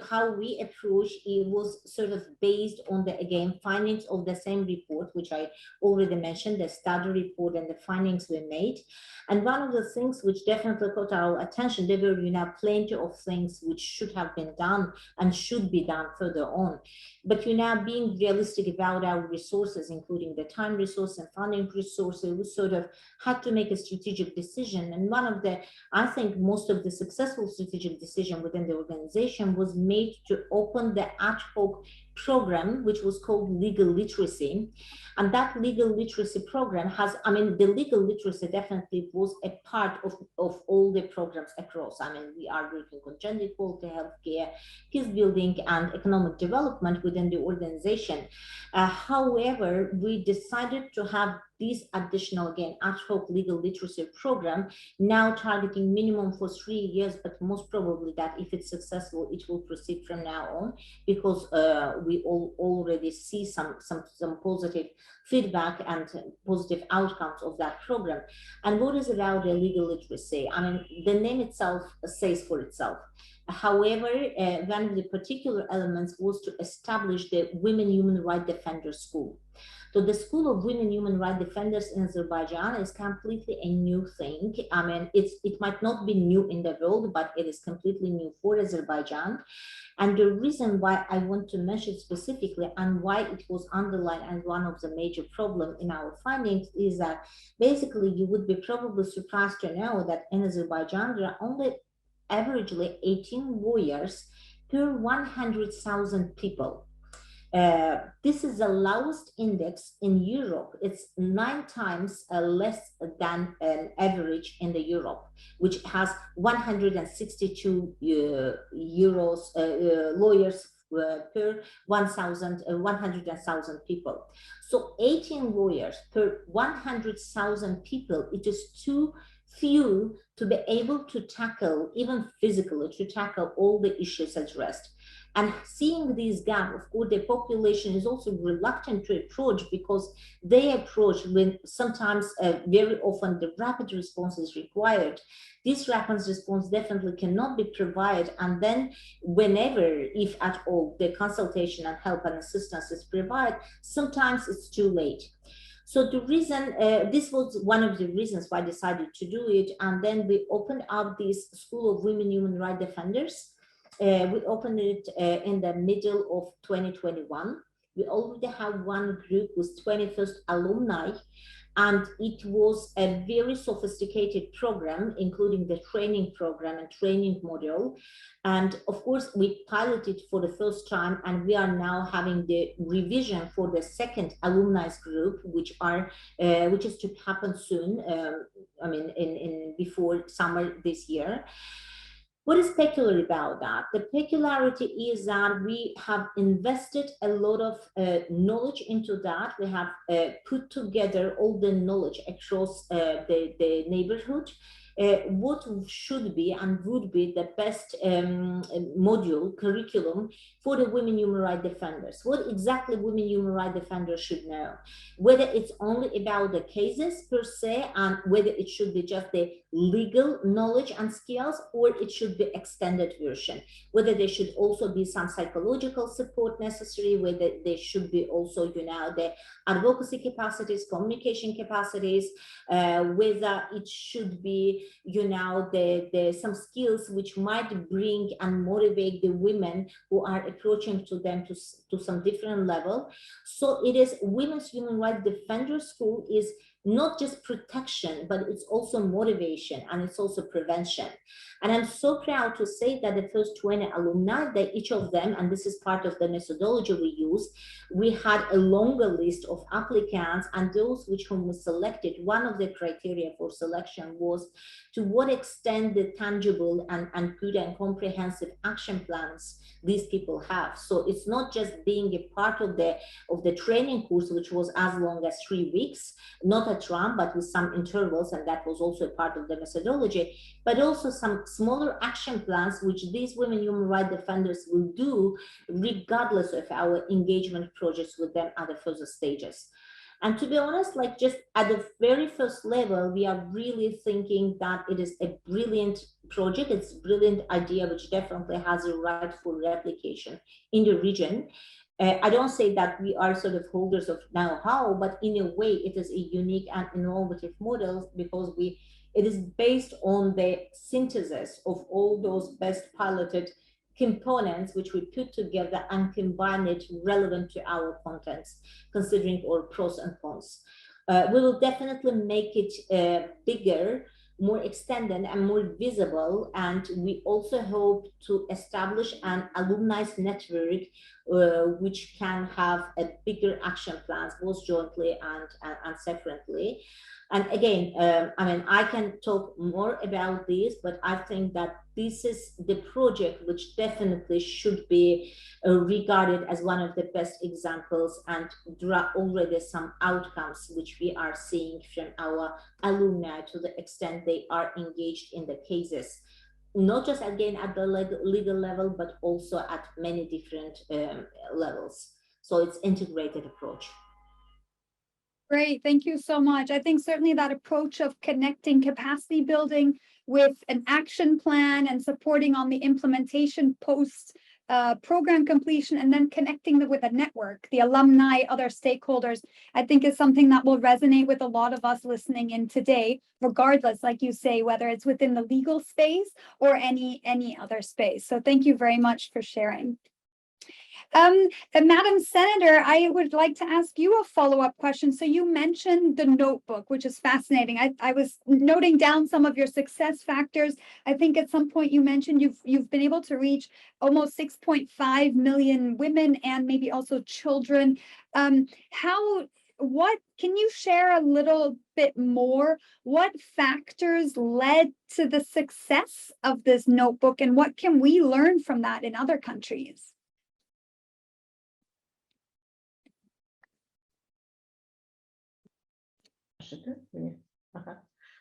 how we approach it was sort of based on the, again, findings of the same report, which I already mentioned, the study report and the findings we made. And one of the things which definitely caught our attention, there were, plenty of things which should have been done and should be done further on. But being realistic about our resources, including the time resource and funding resources, we sort of had to make a strategic decision. And one of the, I think most of the successful strategic decision within the organization was made to open the ad hoc program, which was called legal literacy. And that legal literacy program has, the legal literacy definitely was a part of all the programs across. We are working on gender equality, healthcare, peace building, and economic development within the organization. However, we decided to have this additional, again, ad hoc legal literacy program, now targeting minimum for 3 years, but most probably that if it's successful, it will proceed from now on, because we already see some positive feedback and positive outcomes of that program. And what is about the legal literacy? The name itself says for itself. However, one of the particular elements was to establish the Women Human Rights Defenders School. So the School of Women Human Rights Defenders in Azerbaijan is completely a new thing. It might not be new in the world, but it is completely new for Azerbaijan. And the reason why I want to mention specifically and why it was underlined as one of the major problems in our findings is that basically you would be probably surprised to know that in Azerbaijan there are only averagely 18 lawyers per 100,000 people. This is the lowest index in Europe. It's 9 times less than an average in the Europe, which has 162 lawyers per 100,000 people. So 18 lawyers per 100,000 people, it is too few to be able to tackle, even physically, to tackle all the issues addressed. And seeing these gaps, of course, the population is also reluctant to approach, because they approach when sometimes, very often, the rapid response is required. This rapid response definitely cannot be provided. And then whenever, if at all, the consultation and help and assistance is provided, sometimes it's too late. So the reason, this was one of the reasons why I decided to do it. And then we opened up this School of Women Human Rights Defenders. We opened it in the middle of 2021. We already have one group with 21st alumni, and it was a very sophisticated program, including the training program and training module. And of course, we piloted for the first time, and we are now having the revision for the second alumni group, which is to happen soon. Before summer this year. What is peculiar about that? The peculiarity is that we have invested a lot of knowledge into that. We have put together all the knowledge across the neighborhood. What should be and would be the best curriculum for the women human rights defenders. What exactly women human rights defenders should know. Whether it's only about the cases per se, and whether it should be just the legal knowledge and skills, or it should be extended version. Whether there should also be some psychological support necessary, whether there should be also, the advocacy capacities, communication capacities, whether it should be, some skills which might bring and motivate the women who are approaching to them to some different level. So it is Women's Human Rights Defender School is not just protection, but it's also motivation, and it's also prevention. And I'm so proud to say that the first 20 alumni, that each of them, and this is part of the methodology we use, we had a longer list of applicants, and those whom we selected, one of the criteria for selection was to what extent the tangible and good and comprehensive action plans these people have. So it's not just being a part of the training course, which was as long as 3 weeks, not at run, but with some intervals, and that was also a part of the methodology, but also some smaller action plans, which these women human rights defenders will do regardless of our engagement projects with them at the further stages. And to be honest, like just at the very first level, we are really thinking that it is a brilliant project. It's a brilliant idea, which definitely has a rightful replication in the region. I don't say that we are sort of holders of know-how, but in a way it is a unique and innovative model because it is based on the synthesis of all those best piloted components which we put together and combine it relevant to our contents, considering all pros and cons. We will definitely make it bigger, more extended and more visible, and we also hope to establish an alumni network which can have a bigger action plans both jointly and separately. And again, I mean, I can talk more about this, but I think that this is the project which definitely should be regarded as one of the best examples, and there are already some outcomes which we are seeing from our alumni to the extent they are engaged in the cases, not just again at the legal level, but also at many different levels. So it's integrated approach. Great, thank you so much. I think certainly that approach of connecting capacity building with an action plan and supporting on the implementation post program completion, and then connecting them with a network, the alumni, other stakeholders, I think is something that will resonate with a lot of us listening in today, regardless, like you say, whether it's within the legal space or any other space. So thank you very much for sharing. Madam Senator, I would like to ask you a follow-up question. So you mentioned the notebook, which is fascinating. I was noting down some of your success factors. I think at some point you mentioned you've been able to reach almost 6.5 million women and maybe also children. What can you share a little bit more? What factors led to the success of this notebook, and what can we learn from that in other countries?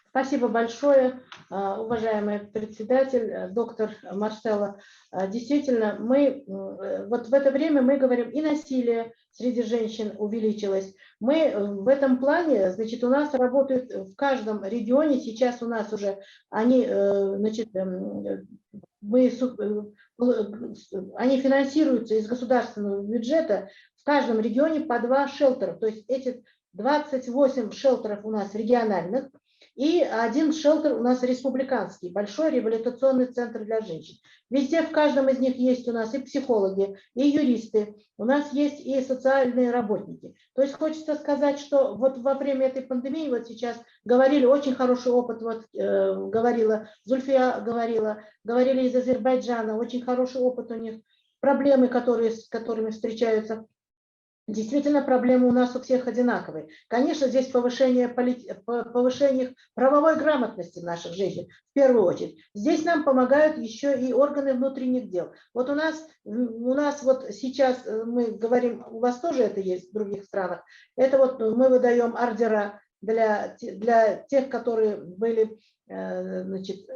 Спасибо большое, уважаемый председатель, доктор Марселла. Действительно, мы вот в это время мы говорим, и насилие среди женщин увеличилось. Мы в этом плане, значит, у нас работают в каждом регионе, сейчас у нас уже они, значит, они финансируются из государственного бюджета в каждом регионе по 2 шелтера, то есть эти 28 шелтеров у нас региональных и 1 шелтер у нас республиканский, большой реабилитационный центр для женщин. Везде в каждом из них есть у нас и психологи, и юристы, у нас есть и социальные работники. То есть хочется сказать, что вот во время этой пандемии, вот сейчас говорили, очень хороший опыт, вот говорила Зульфия, говорили из Азербайджана, очень хороший опыт у них, проблемы, с которыми встречаются. Действительно, проблемы у нас у всех одинаковые. Конечно, здесь повышение правовой грамотности наших женщин, в первую очередь. Здесь нам помогают еще и органы внутренних дел. Вот у нас вот сейчас мы говорим, у вас тоже это есть в других странах, это вот мы выдаем ордера для тех, которые были, значит,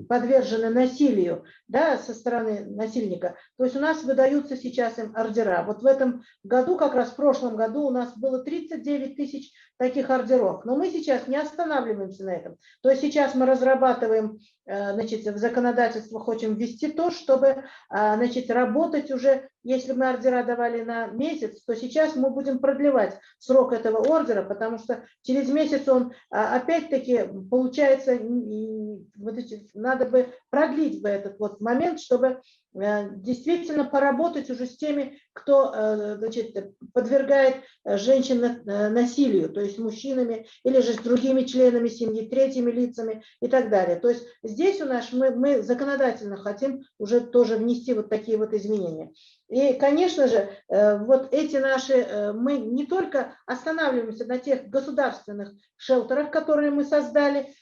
подвержены насилию, да, со стороны насильника. То есть у нас выдаются сейчас им ордера. Вот в этом году, как раз в прошлом году у нас было 39 тысяч таких ордеров. Но мы сейчас не останавливаемся на этом. То есть сейчас мы разрабатываем, значит, в законодательство хотим ввести то, чтобы, значит, работать уже, если мы ордера давали на месяц, то сейчас мы будем продлевать срок этого ордера, потому что через месяц он опять-таки получается, вот надо бы продлить бы этот вот момент, чтобы действительно поработать уже с теми, кто, значит, подвергает женщин насилию, то есть мужчинами или же с другими членами семьи, третьими лицами и так далее. То есть здесь у нас мы законодательно хотим уже тоже внести вот такие вот изменения. И, конечно же, вот эти наши, мы не только останавливаемся на тех государственных шелтерах, которые мы создали,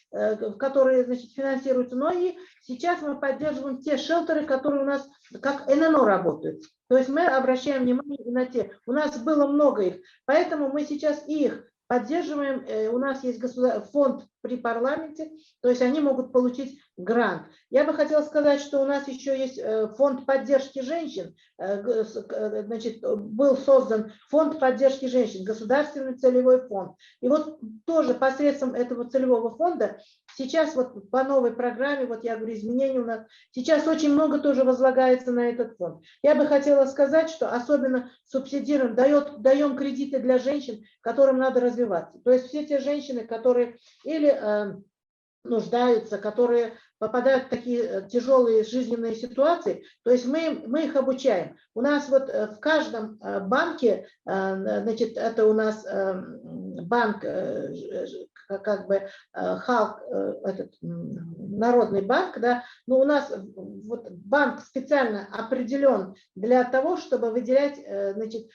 которые, значит, финансируются, но и сейчас мы поддерживаем те шелтеры, которые у нас как ННО работают. То есть мы обращаем внимание и на те. У нас было много их, поэтому мы сейчас их поддерживаем, у нас есть фонд при парламенте, то есть они могут получить грант. Я бы хотела сказать, что у нас еще есть фонд поддержки женщин, значит, был создан фонд поддержки женщин, государственный целевой фонд. И вот тоже посредством этого целевого фонда сейчас вот по новой программе, вот я говорю, изменения у нас, сейчас очень много тоже возлагается на этот фонд. Я бы хотела сказать, что особенно субсидируем, даем кредиты для женщин, которым надо развиваться. То есть все те женщины, которые или нуждаются, которые попадают в такие тяжелые жизненные ситуации, то есть мы их обучаем. У нас вот в каждом банке, значит, это у нас банк, как бы этот народный банк, да, но у нас вот банк специально определен для того, чтобы выделять, значит,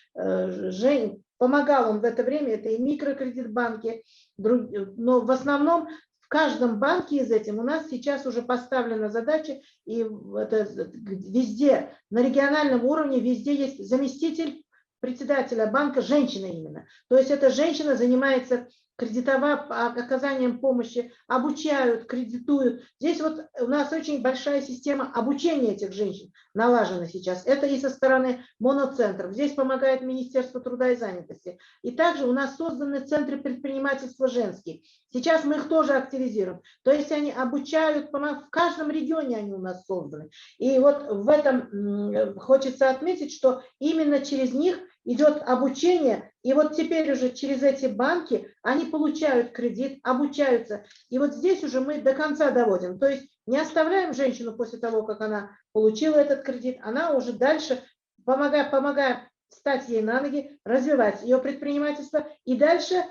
помогал он в это время, это и микрокредит банки, но в основном в каждом банке из этих у нас сейчас уже поставлена задача, и это везде, на региональном уровне, везде есть заместитель председателя банка, женщина именно. То есть эта женщина занимается оказанием помощи, обучают, кредитуют. Здесь вот у нас очень большая система обучения этих женщин налажена сейчас. Это и со стороны моноцентров. Здесь помогает Министерство труда и занятости. И также у нас созданы центры предпринимательства женские. Сейчас мы их тоже активизируем. То есть они обучают, в каждом регионе они у нас созданы. И вот в этом хочется отметить, что именно через них идет обучение, и вот теперь уже через эти банки они получают кредит, обучаются. И вот здесь уже мы до конца доводим. То есть не оставляем женщину после того, как она получила этот кредит, она уже дальше, помогая встать ей на ноги, развивать ее предпринимательство и дальше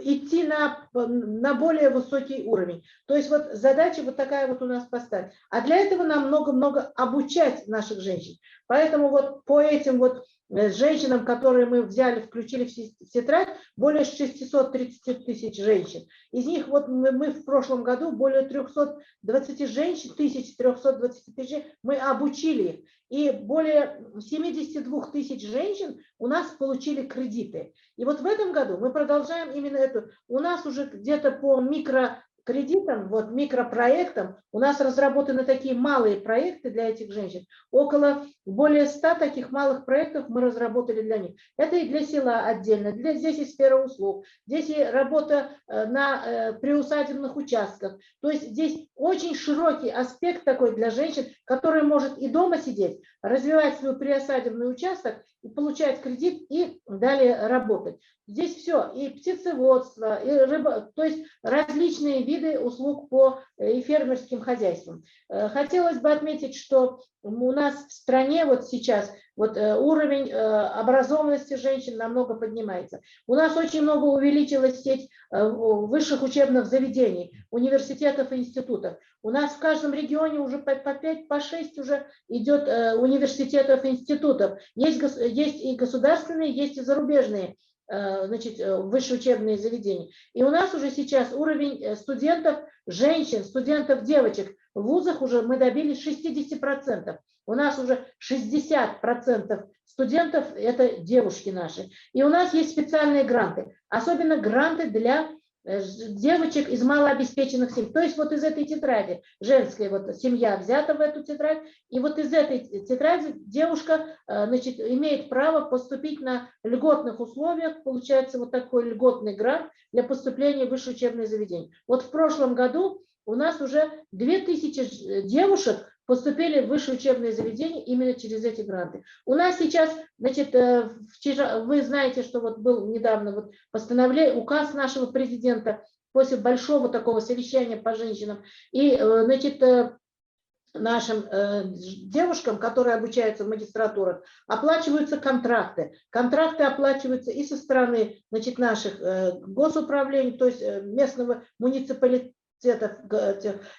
идти на более высокий уровень. То есть вот задача вот такая вот у нас поставить. А для этого нам много-много обучать наших женщин. Поэтому вот по этим вот женщинам, которые мы взяли, включили в тетрадь, более 630 тысяч женщин. Из них вот мы в прошлом году более 320 женщин, 320 тысяч мы обучили их. И более 72 тысяч женщин у нас получили кредиты. И вот в этом году мы продолжаем именно эту. У нас уже где-то по микрокредитам, вот микропроектам, у нас разработаны такие малые проекты для этих женщин. Более 100 таких малых проектов мы разработали для них. Это и для села отдельно, здесь и сфера услуг, здесь и работа на приусадебных участках. То есть здесь очень широкий аспект такой для женщин, которая может и дома сидеть, развивать свой приусадебный участок, и получать кредит и далее работать. Здесь все, и птицеводство, и рыба, то есть различные виды услуг по и фермерским хозяйствам. Хотелось бы отметить, что у нас в стране вот сейчас вот уровень образованности женщин намного поднимается. У нас очень много увеличилась сеть высших учебных заведений, университетов и институтов. У нас в каждом регионе уже по 5, по 6 уже идет университетов и институтов. Есть и государственные, есть и зарубежные, значит, высшие учебные заведения. И у нас уже сейчас уровень студентов, женщин, студентов, девочек в вузах уже мы добились 60%. У нас уже 60% студентов – это девушки наши. И у нас есть специальные гранты, особенно гранты для девочек из малообеспеченных семей. То есть вот из этой тетради женская вот семья взята в эту тетрадь, и вот из этой тетради девушка, значит, имеет право поступить на льготных условиях, получается вот такой льготный грант для поступления в высшее учебное заведение. Вот в прошлом году у нас уже 2000 девушек поступили в высшее учебное заведение именно через эти гранты. У нас сейчас, значит, вы знаете, что вот был недавно вот постановление, указ нашего президента после большого такого совещания по женщинам. И, значит, нашим девушкам, которые обучаются в магистратурах, оплачиваются контракты. Контракты оплачиваются и со стороны, значит, наших госуправлений, то есть местного муниципалитета,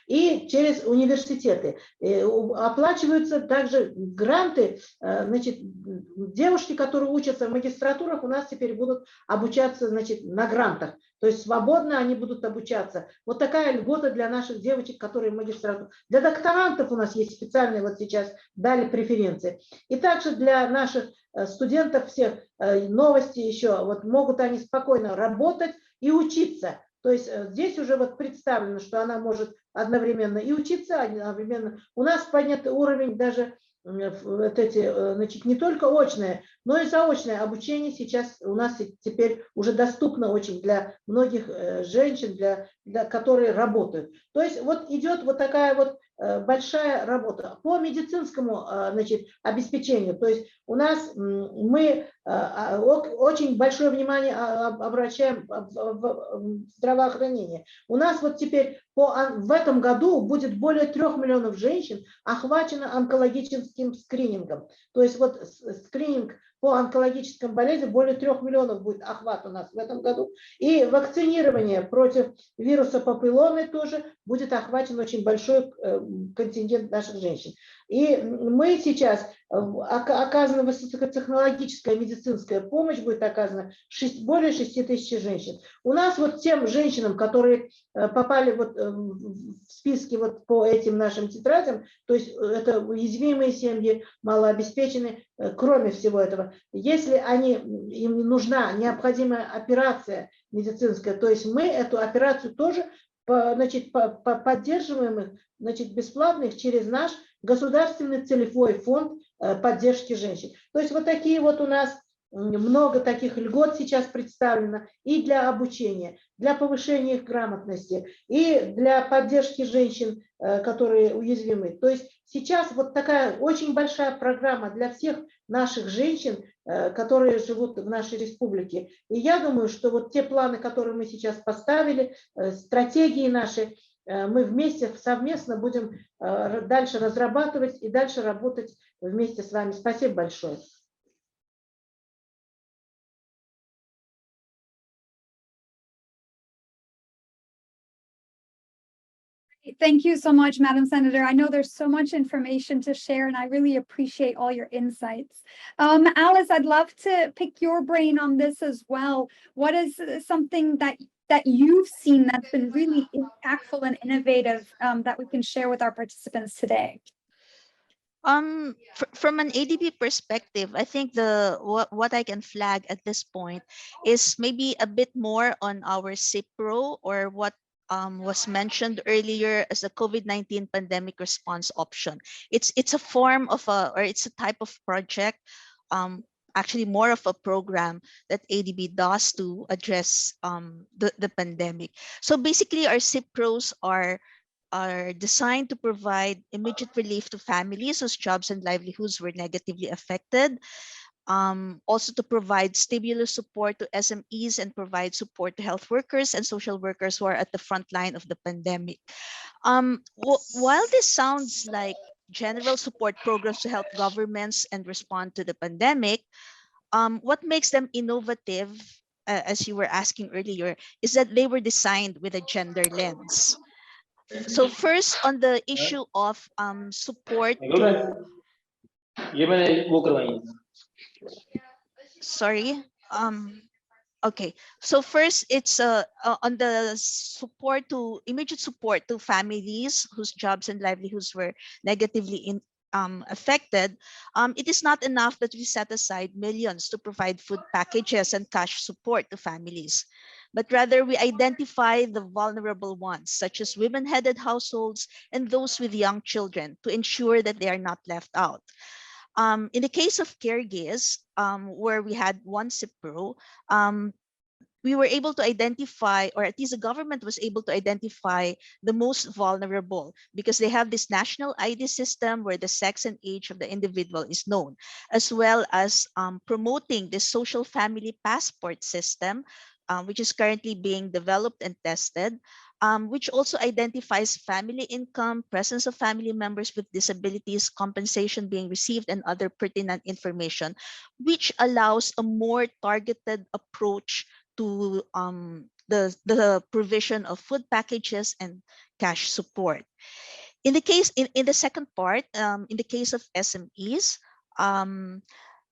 и через университеты. Оплачиваются также гранты. Значит, девушки, которые учатся в магистратурах, у нас теперь будут обучаться, значит, на грантах. То есть свободно они будут обучаться. Вот такая льгота для наших девочек, которые в магистратуре. Для докторантов у нас есть специальные, вот сейчас дали преференции. И также для наших студентов всех новости еще. Вот могут они спокойно работать и учиться. То есть здесь уже вот представлено, что она может одновременно и учиться, одновременно. У нас поднят уровень даже вот эти, значит, не только очное, но и заочное обучение сейчас у нас теперь уже доступно очень для многих женщин, для которые работают. То есть вот идет вот такая вот большая работа по медицинскому, значит, обеспечению. То есть у нас мы очень большое внимание обращаем в здравоохранение. У нас вот теперь в этом году будет более 3 миллионов женщин охвачено онкологическим скринингом. То есть вот скрининг по онкологическим болезням более 3 миллионов будет охват у нас в этом году. И вакцинирование против вируса папилломы тоже будет охвачен очень большой контингент наших женщин. И мы сейчас оказана высокотехнологическая медицинская помощь, будет оказана более 6 тысяч женщин. У нас вот тем женщинам, которые попали вот в списки вот по этим нашим тетрадям, то есть это уязвимые семьи, малообеспеченные, кроме всего этого, если им нужна необходимая операция медицинская, то есть мы эту операцию тоже, значит, поддерживаем их, значит, бесплатно их через наш государственный целевой фонд поддержки женщин. То есть вот такие вот у нас много таких льгот сейчас представлено и для обучения, для повышения их грамотности, и для поддержки женщин, которые уязвимы. То есть сейчас вот такая очень большая программа для всех наших женщин, которые живут в нашей республике. И я думаю, что вот те планы, которые мы сейчас поставили, стратегии наши, мы вместе, совместно будем дальше разрабатывать и дальше работать вместе с вами. Спасибо большое. Thank you so much, Madam Senator. I know there's so much information to share, and I really appreciate all your insights. Alice, I'd love to pick your brain on this as well. What is something that you've seen that's been really impactful and innovative that we can share with our participants today? From an ADB perspective, I think what I can flag at this point is maybe a bit more on our CIPRO, or what was mentioned earlier as the COVID-19 pandemic response option. It's a form of it's a type of project, actually more of a program that ADB does to address the pandemic. So basically, our CIPROs are designed to provide immediate relief to families whose jobs and livelihoods were negatively affected. Also to provide stimulus support to SMEs and provide support to health workers and social workers who are at the front line of the pandemic. While this sounds like general support programs to help governments and respond to the pandemic, what makes them innovative, as you were asking earlier, is that they were designed with a gender lens. So first, on the issue of support to... Sorry. Okay. So first, it's on the immediate support to families whose jobs and livelihoods were negatively affected. It is not enough that we set aside millions to provide food packages and cash support to families, but rather we identify the vulnerable ones, such as women-headed households and those with young children, to ensure that they are not left out. In the case of Kyrgyz, where we had one CIPRO, we were able to identify, or at least the government was able to identify the most vulnerable, because they have this national ID system where the sex and age of the individual is known, as well as promoting the social family passport system, which is currently being developed and tested, which also identifies family income, presence of family members with disabilities, compensation being received, and other pertinent information, which allows a more targeted approach to the provision of food packages and cash support. In the case, in the second part, in the case of SMEs,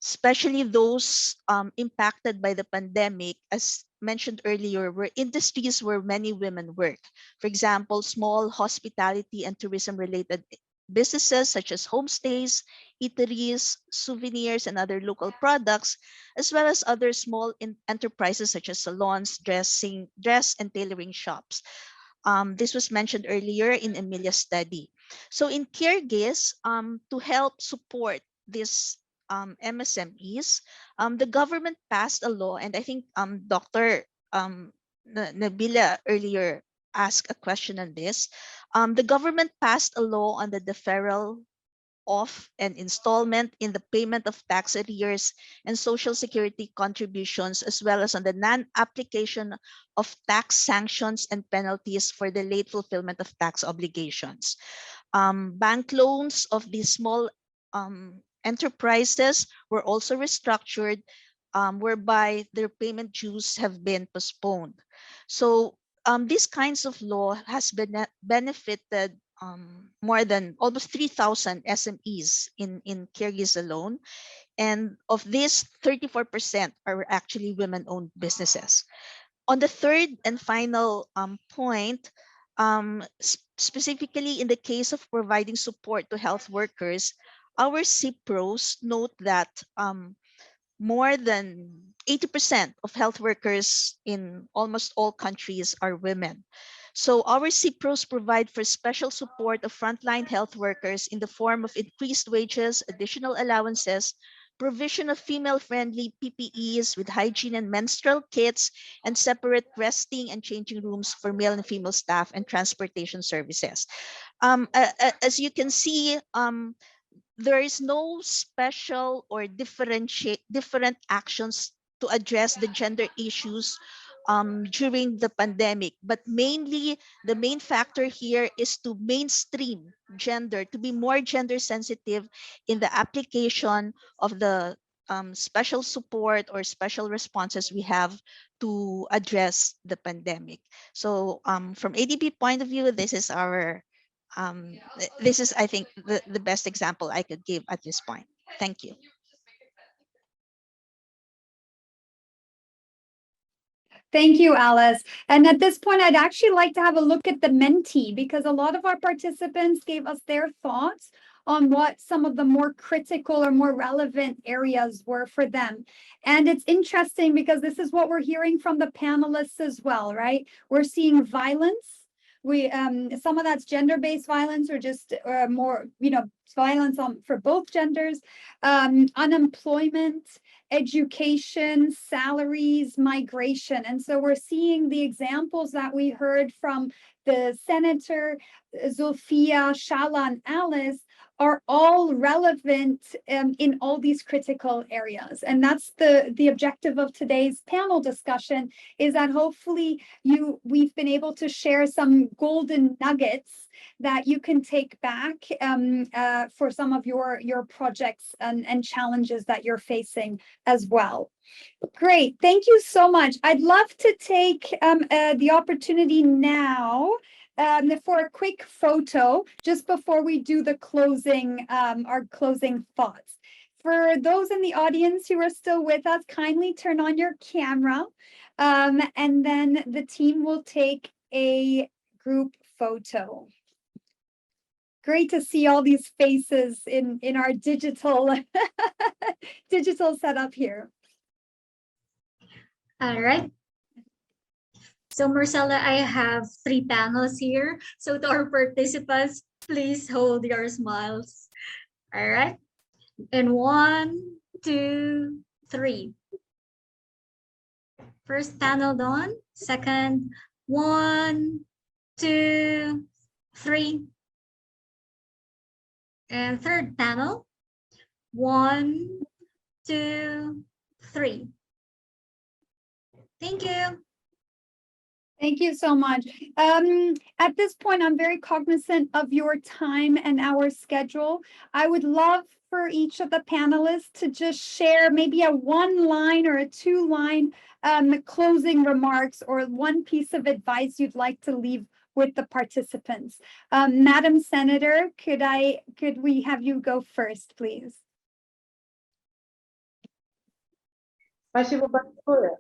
especially those impacted by the pandemic, as mentioned earlier, were industries where many women work. For example, small hospitality and tourism related businesses such as homestays, eateries, souvenirs, and other local products, as well as other small enterprises such as salons, dress and tailoring shops. This was mentioned earlier in Emilia's study. So in Kyrgyz, to help support this MSMEs, the government passed a law, and I think Dr. Nabila earlier asked a question on this. The government passed a law on the deferral of an installment in the payment of tax arrears and social security contributions, as well as on the non-application of tax sanctions and penalties for the late fulfillment of tax obligations. Bank loans of these small enterprises were also restructured, whereby their payment dues have been postponed. So these kinds of law has been benefited more than almost 3,000 SMEs in Kyrgyz alone. And of this, 34% are actually women-owned businesses. On the third and final point, specifically in the case of providing support to health workers, our CPROs note that more than 80% of health workers in almost all countries are women. So our CPROs provide for special support of frontline health workers in the form of increased wages, additional allowances, provision of female-friendly PPEs with hygiene and menstrual kits, and separate resting and changing rooms for male and female staff, and transportation services. As you can see, there is no special or different actions to address the gender issues during the pandemic, but mainly the main factor here is to mainstream gender, to be more gender sensitive in the application of the special support or special responses we have to address the pandemic. So from ADB point of view, this is our this is, I think, the best example I could give at this point. Thank you. Thank you, Alice. And at this point, I'd actually like to have a look at the Menti, because a lot of our participants gave us their thoughts on what some of the more critical or more relevant areas were for them. And it's interesting because this is what we're hearing from the panelists as well, right? We're seeing violence. Some of that's gender-based violence, or just more, violence for both genders, unemployment, education, salaries, migration. And so we're seeing the examples that we heard from the Senator, Zulfia, Shala, and Alice are all relevant in all these critical areas. And that's the objective of today's panel discussion, is that hopefully we've been able to share some golden nuggets that you can take back for some of your projects and challenges that you're facing as well. Great, thank you so much. I'd love to take the opportunity now for a quick photo just before we do the closing, our closing thoughts. For those in the audience who are still with us, kindly turn on your camera, and then the team will take a group photo. Great to see all these faces in our digital digital setup here. All right. So Marcella, I have 3 panels here. So to our participants, please hold your smiles. All right. And 1, 2, 3. First panel done. Second, 1, 2, 3. And third panel, 1, 2, 3. Thank you. Thank you so much. At this point, I'm very cognizant of your time and our schedule. I would love for each of the panelists to just share maybe a one-line or a two-line closing remarks or one piece of advice you'd like to leave with the participants. Madam Senator, could we have you go first, please? Спасибо большое.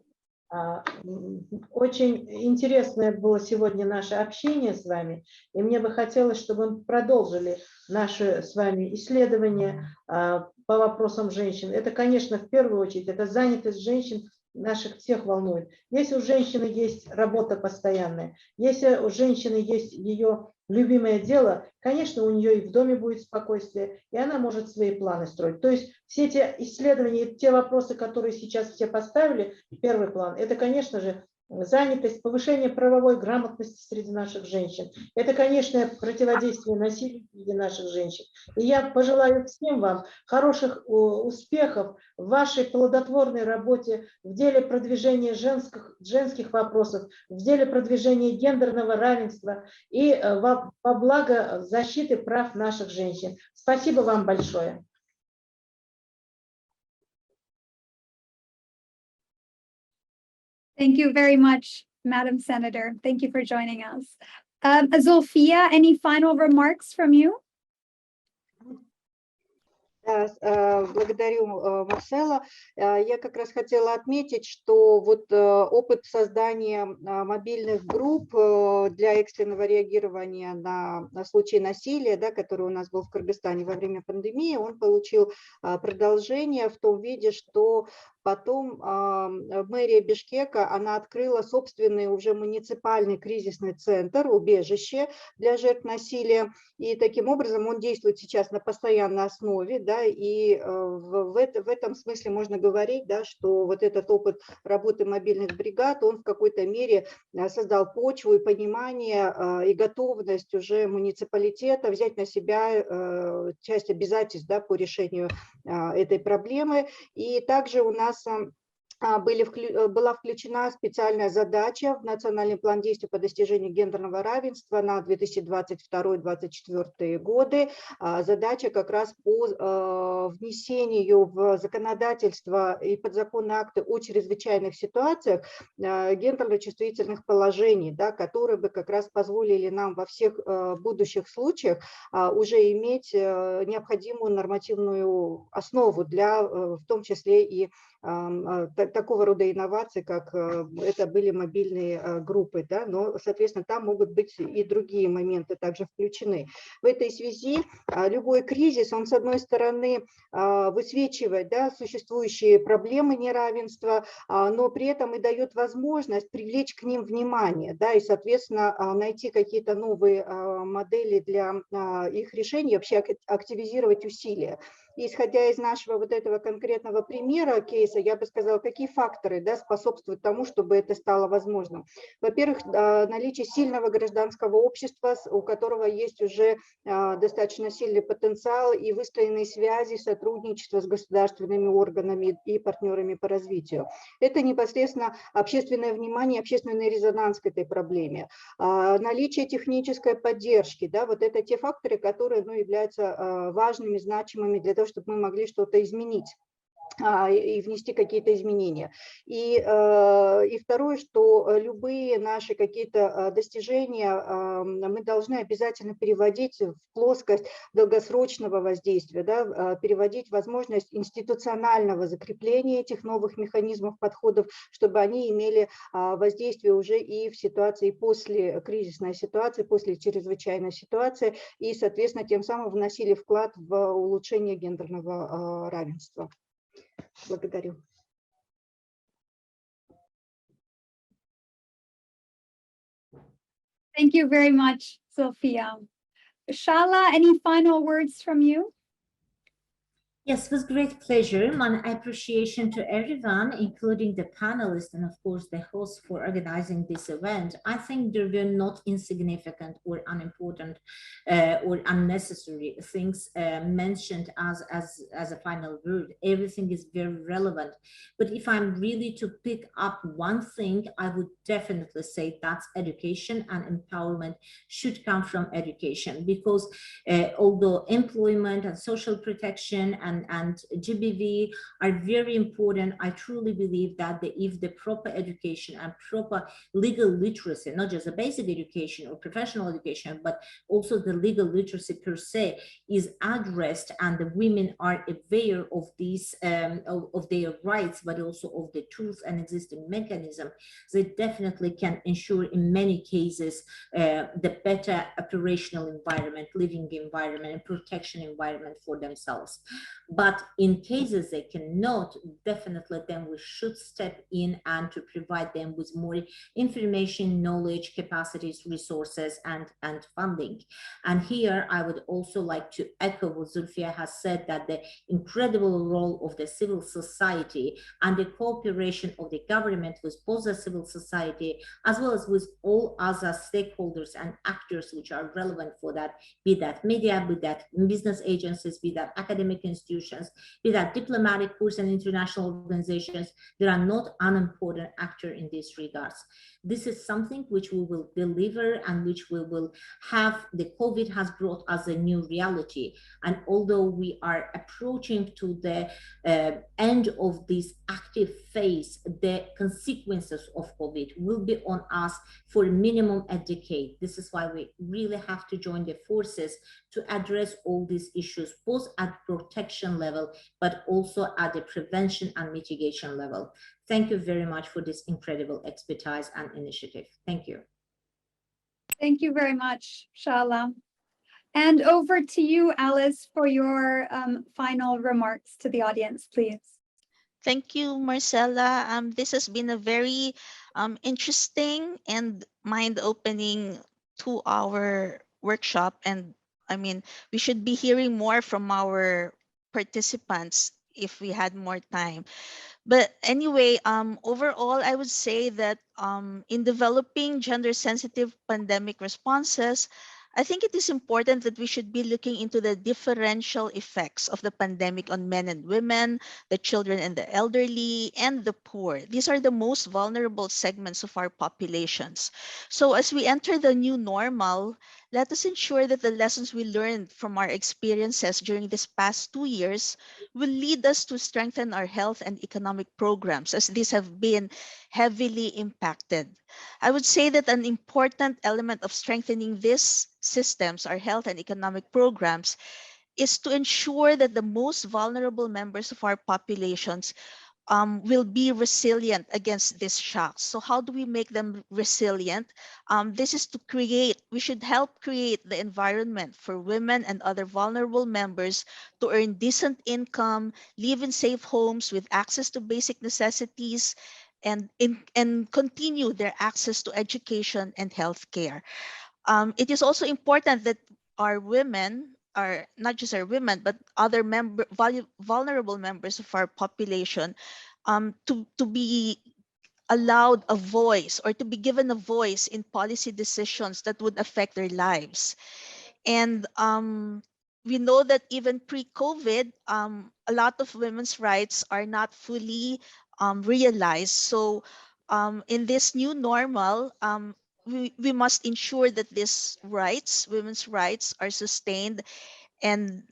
Очень интересное было сегодня наше общение с вами, и мне бы хотелось, чтобы мы продолжили наши с вами исследования по вопросам женщин. Это, конечно, в первую очередь, это занятость женщин наших всех волнует. Если у женщины есть работа постоянная, если у женщины есть ее любимое дело, конечно, у нее и в доме будет спокойствие, и она может свои планы строить. То есть все эти исследования, те вопросы, которые сейчас все поставили, первый план, это, конечно же, занятость, повышение правовой грамотности среди наших женщин. Это, конечно, противодействие насилию среди наших женщин. И я пожелаю всем вам хороших успехов в вашей плодотворной работе в деле продвижения женских вопросов, в деле продвижения гендерного равенства и во благо защиты прав наших женщин. Спасибо вам большое. Thank you very much, Madam Senator. Thank you for joining us. Zulfiya, any final remarks from you? Благодарю, Марсела. Я как раз хотела отметить, что вот опыт создания мобильных групп для экстренного реагирования на случаи насилия, да, который у нас был в Кыргызстане во время пандемии, он получил продолжение в том виде, что потом мэрия Бишкека, она открыла собственный уже муниципальный кризисный центр, убежище для жертв насилия, и таким образом он действует сейчас на постоянной основе, да, и в этом смысле можно говорить, да, что вот этот опыт работы мобильных бригад, он в какой-то мере создал почву и понимание, и готовность уже муниципалитета взять на себя часть обязательств, да, по решению этой проблемы. И также у нас была включена специальная задача в национальный план действий по достижению гендерного равенства на 2022-2024 годы. Задача как раз по внесению в законодательство и подзаконные акты о чрезвычайных ситуациях гендерно-чувствительных положений, да, которые бы как раз позволили нам во всех будущих случаях уже иметь необходимую нормативную основу для, в том числе и такого рода инноваций, как это были мобильные группы, да, но, соответственно, там могут быть и другие моменты также включены. В этой связи любой кризис, он, с одной стороны, высвечивает, да, существующие проблемы неравенства, но при этом и дает возможность привлечь к ним внимание, да, и, соответственно, найти какие-то новые модели для их решения, вообще активизировать усилия. Исходя из нашего вот этого конкретного примера, кейса, я бы сказала, какие факторы, да, способствуют тому, чтобы это стало возможным. Во-первых, наличие сильного гражданского общества, у которого есть уже достаточно сильный потенциал и выстроенные связи, сотрудничество с государственными органами и партнерами по развитию. Это непосредственно общественное внимание, общественный резонанс к этой проблеме. Наличие технической поддержки, да, вот это те факторы, которые, ну, являются важными, значимыми для того, чтобы мы могли что-то изменить и внести какие-то изменения. И второе, что любые наши какие-то достижения мы должны обязательно переводить в плоскость долгосрочного воздействия, да, переводить в возможность институционального закрепления этих новых механизмов, подходов, чтобы они имели воздействие уже и в ситуации после кризисной ситуации, после чрезвычайной ситуации, и, соответственно, тем самым вносили вклад в улучшение гендерного равенства. Благодарю. Thank you very much, Zulfiya. Shala, any final words from you? Yes, with great pleasure. My appreciation to everyone, including the panelists and of course the host for organizing this event. I think there were not insignificant or unimportant or unnecessary things mentioned as a final word. Everything is very relevant. But if I'm really to pick up one thing, I would definitely say that's education, and empowerment should come from education, because although employment and social protection and GBV are very important, I truly believe that if the proper education and proper legal literacy, not just a basic education or professional education, but also the legal literacy per se is addressed, and the women are aware of these of their rights, but also of the tools and existing mechanism, they definitely can ensure in many cases the better operational environment, living environment, and protection environment for themselves. But in cases they cannot, definitely then we should step in and to provide them with more information, knowledge, capacities, resources, and funding. And here I would also like to echo what Zulfia has said, that the incredible role of the civil society and the cooperation of the government with both the civil society as well as with all other stakeholders and actors which are relevant for that, be that media, be that business agencies, be that academic institutions, be that diplomatic corps and international organizations, they are not unimportant actor in these regards. This is something which we will deliver and which we will have. The COVID has brought us a new reality. And although we are approaching to the end of this active phase, the consequences of COVID will be on us for a minimum a decade. This is why we really have to join the forces to address all these issues, both at protection level, but also at the prevention and mitigation level. Thank you very much for this incredible expertise and initiative. Thank you. Thank you very much, Shala. And over to you, Alice, for your final remarks to the audience, please. Thank you, Marcella. This has been a very interesting and mind-opening 2-hour workshop. And I mean, we should be hearing more from our participants if we had more time. But anyway, overall, I would say that in developing gender-sensitive pandemic responses, I think it is important that we should be looking into the differential effects of the pandemic on men and women, the children and the elderly, and the poor. These are the most vulnerable segments of our populations. So as we enter the new normal, let us ensure that the lessons we learned from our experiences during this past 2 years will lead us to strengthen our health and economic programs, as these have been heavily impacted. I would say that an important element of strengthening these systems, our health and economic programs, is to ensure that the most vulnerable members of our populations will be resilient against these shocks. So how do we make them resilient? This is to create, we should help create the environment for women and other vulnerable members to earn decent income, live in safe homes with access to basic necessities, and continue their access to education and healthcare. It is also important that our women, are not just our women, but other vulnerable members of our population, to be allowed a voice, or to be given a voice in policy decisions that would affect their lives. And we know that even pre-COVID, a lot of women's rights are not fully realized. So in this new normal, we must ensure that these rights, women's rights, are sustained. And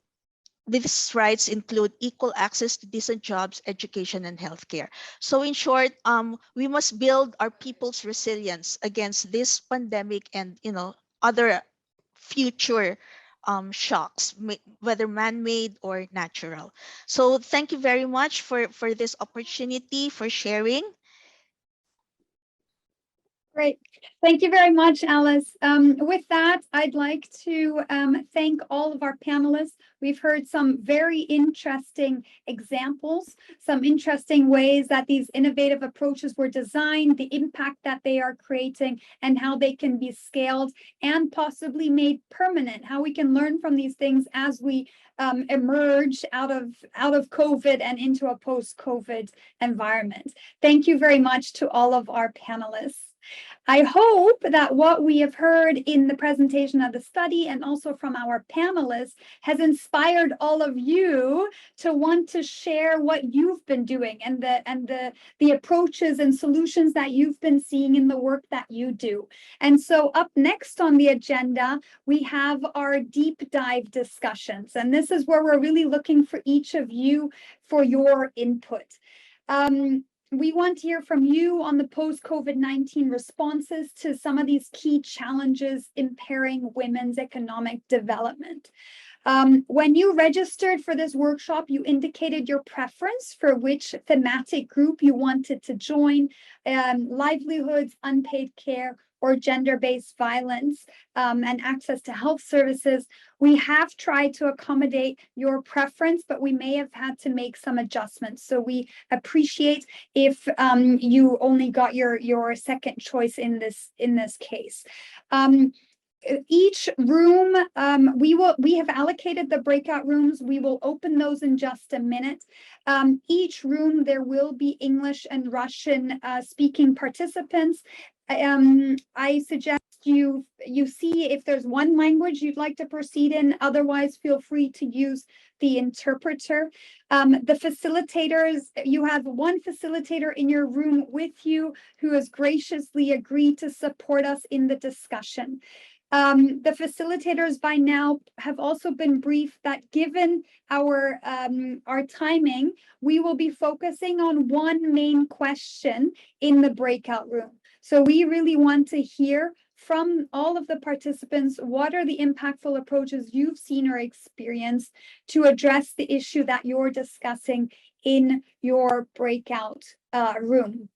these rights include equal access to decent jobs, education, and healthcare. So in short, we must build our people's resilience against this pandemic and other future shocks, whether man-made or natural. So thank you very much for this opportunity, for sharing. Great. Thank you very much, Alice. With that, I'd like to thank all of our panelists. We've heard some very interesting examples, some interesting ways that these innovative approaches were designed, the impact that they are creating, and how they can be scaled and possibly made permanent, how we can learn from these things as we emerge out of COVID and into a post-COVID environment. Thank you very much to all of our panelists. I hope that what we have heard in the presentation of the study and also from our panelists has inspired all of you to want to share what you've been doing and the approaches and solutions that you've been seeing in the work that you do. And so up next on the agenda, we have our deep dive discussions. And this is where we're really looking for each of you for your input. We want to hear from you on the post-COVID-19 responses to some of these key challenges impairing women's economic development. When you registered for this workshop, you indicated your preference for which thematic group you wanted to join, livelihoods, unpaid care, or gender-based violence and access to health services. We have tried to accommodate your preference, but we may have had to make some adjustments. So we appreciate if you only got your second choice in this case. Each room, we have allocated the breakout rooms. We will open those in just a minute. Each room, there will be English and Russian speaking participants. I suggest you see if there's one language you'd like to proceed in. Otherwise, feel free to use the interpreter. The facilitators, you have one facilitator in your room with you who has graciously agreed to support us in the discussion. The facilitators by now have also been briefed that given our timing, we will be focusing on one main question in the breakout room. So we really want to hear from all of the participants, what are the impactful approaches you've seen or experienced to address the issue that you're discussing in your breakout room.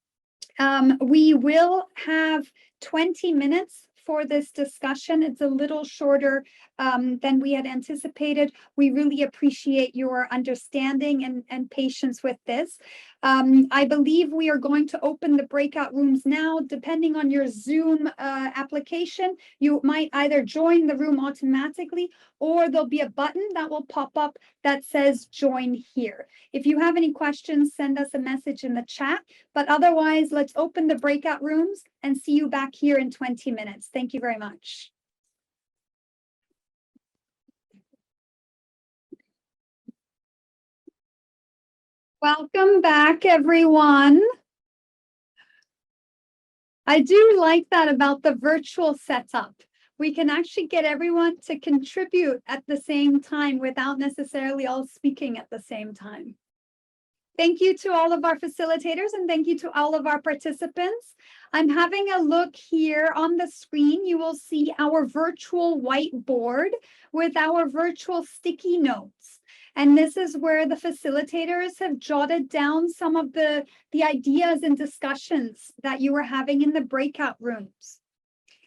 We will have 20 minutes for this discussion. It's a little shorter than we had anticipated. We really appreciate your understanding and patience with this. I believe we are going to open the breakout rooms now. Depending on your Zoom application, you might either join the room automatically or there'll be a button that will pop up that says join here. If you have any questions, send us a message in the chat. But otherwise, let's open the breakout rooms and see you back here in 20 minutes. Thank you very much. Welcome back, everyone. I do like that about the virtual setup. We can actually get everyone to contribute at the same time without necessarily all speaking at the same time. Thank you to all of our facilitators and thank you to all of our participants. I'm having a look here on the screen. You will see our virtual whiteboard with our virtual sticky notes. And this is where the facilitators have jotted down some of the ideas and discussions that you were having in the breakout rooms.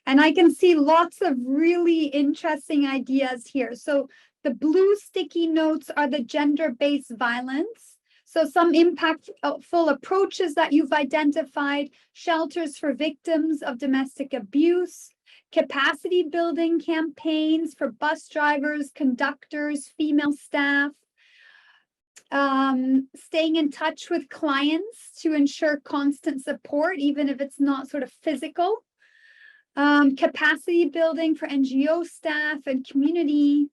And I can see lots of really interesting ideas here. So the blue sticky notes are the gender-based violence. So some impactful approaches that you've identified, shelters for victims of domestic abuse, capacity building campaigns for bus drivers, conductors, female staff, staying in touch with clients to ensure constant support, even if it's not sort of physical, capacity building for NGO staff and community,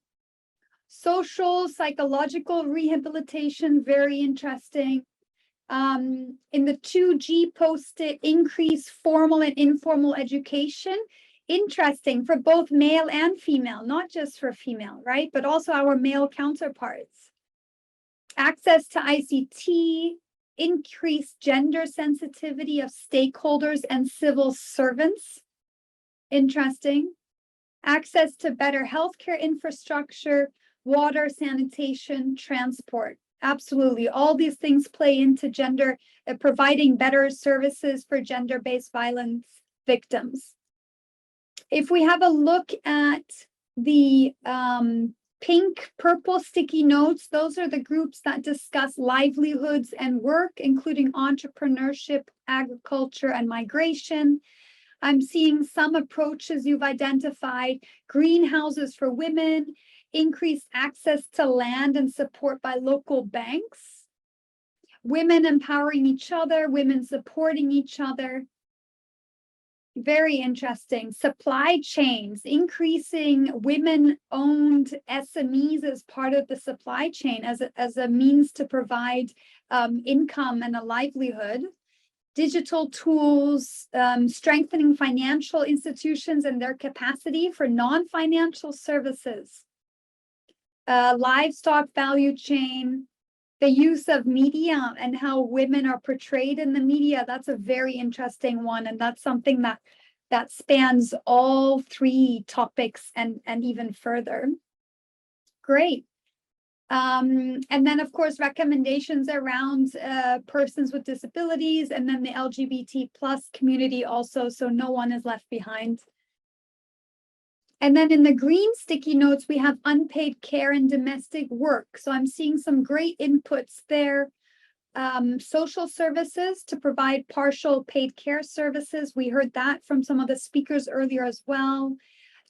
social, psychological rehabilitation, very interesting. In the 2G post-it, increase formal and informal education. Interesting for both male and female, not just for female, right? But also our male counterparts. Access to ICT, increased gender sensitivity of stakeholders and civil servants. Interesting. Access to better healthcare infrastructure, water, sanitation, transport. Absolutely. All these things play into gender, providing better services for gender-based violence victims. If we have a look at the pink, purple sticky notes, those are the groups that discuss livelihoods and work, including entrepreneurship, agriculture, and migration. I'm seeing some approaches you've identified: greenhouses for women, increased access to land and support by local banks, women empowering each other, women supporting each other. Very interesting. Supply chains, increasing women-owned SMEs as part of the supply chain as a means to provide income and a livelihood. Digital tools, strengthening financial institutions and their capacity for non-financial services. Livestock value chain, the use of media and how women are portrayed in the media. That's a very interesting one. And that's something that spans all three topics and even further. Great. And then, of course, recommendations around persons with disabilities, and then the LGBT plus community also, so no one is left behind. And then in the green sticky notes, we have unpaid care and domestic work. So I'm seeing some great inputs there. Social services to provide partial paid care services. We heard that from some of the speakers earlier as well.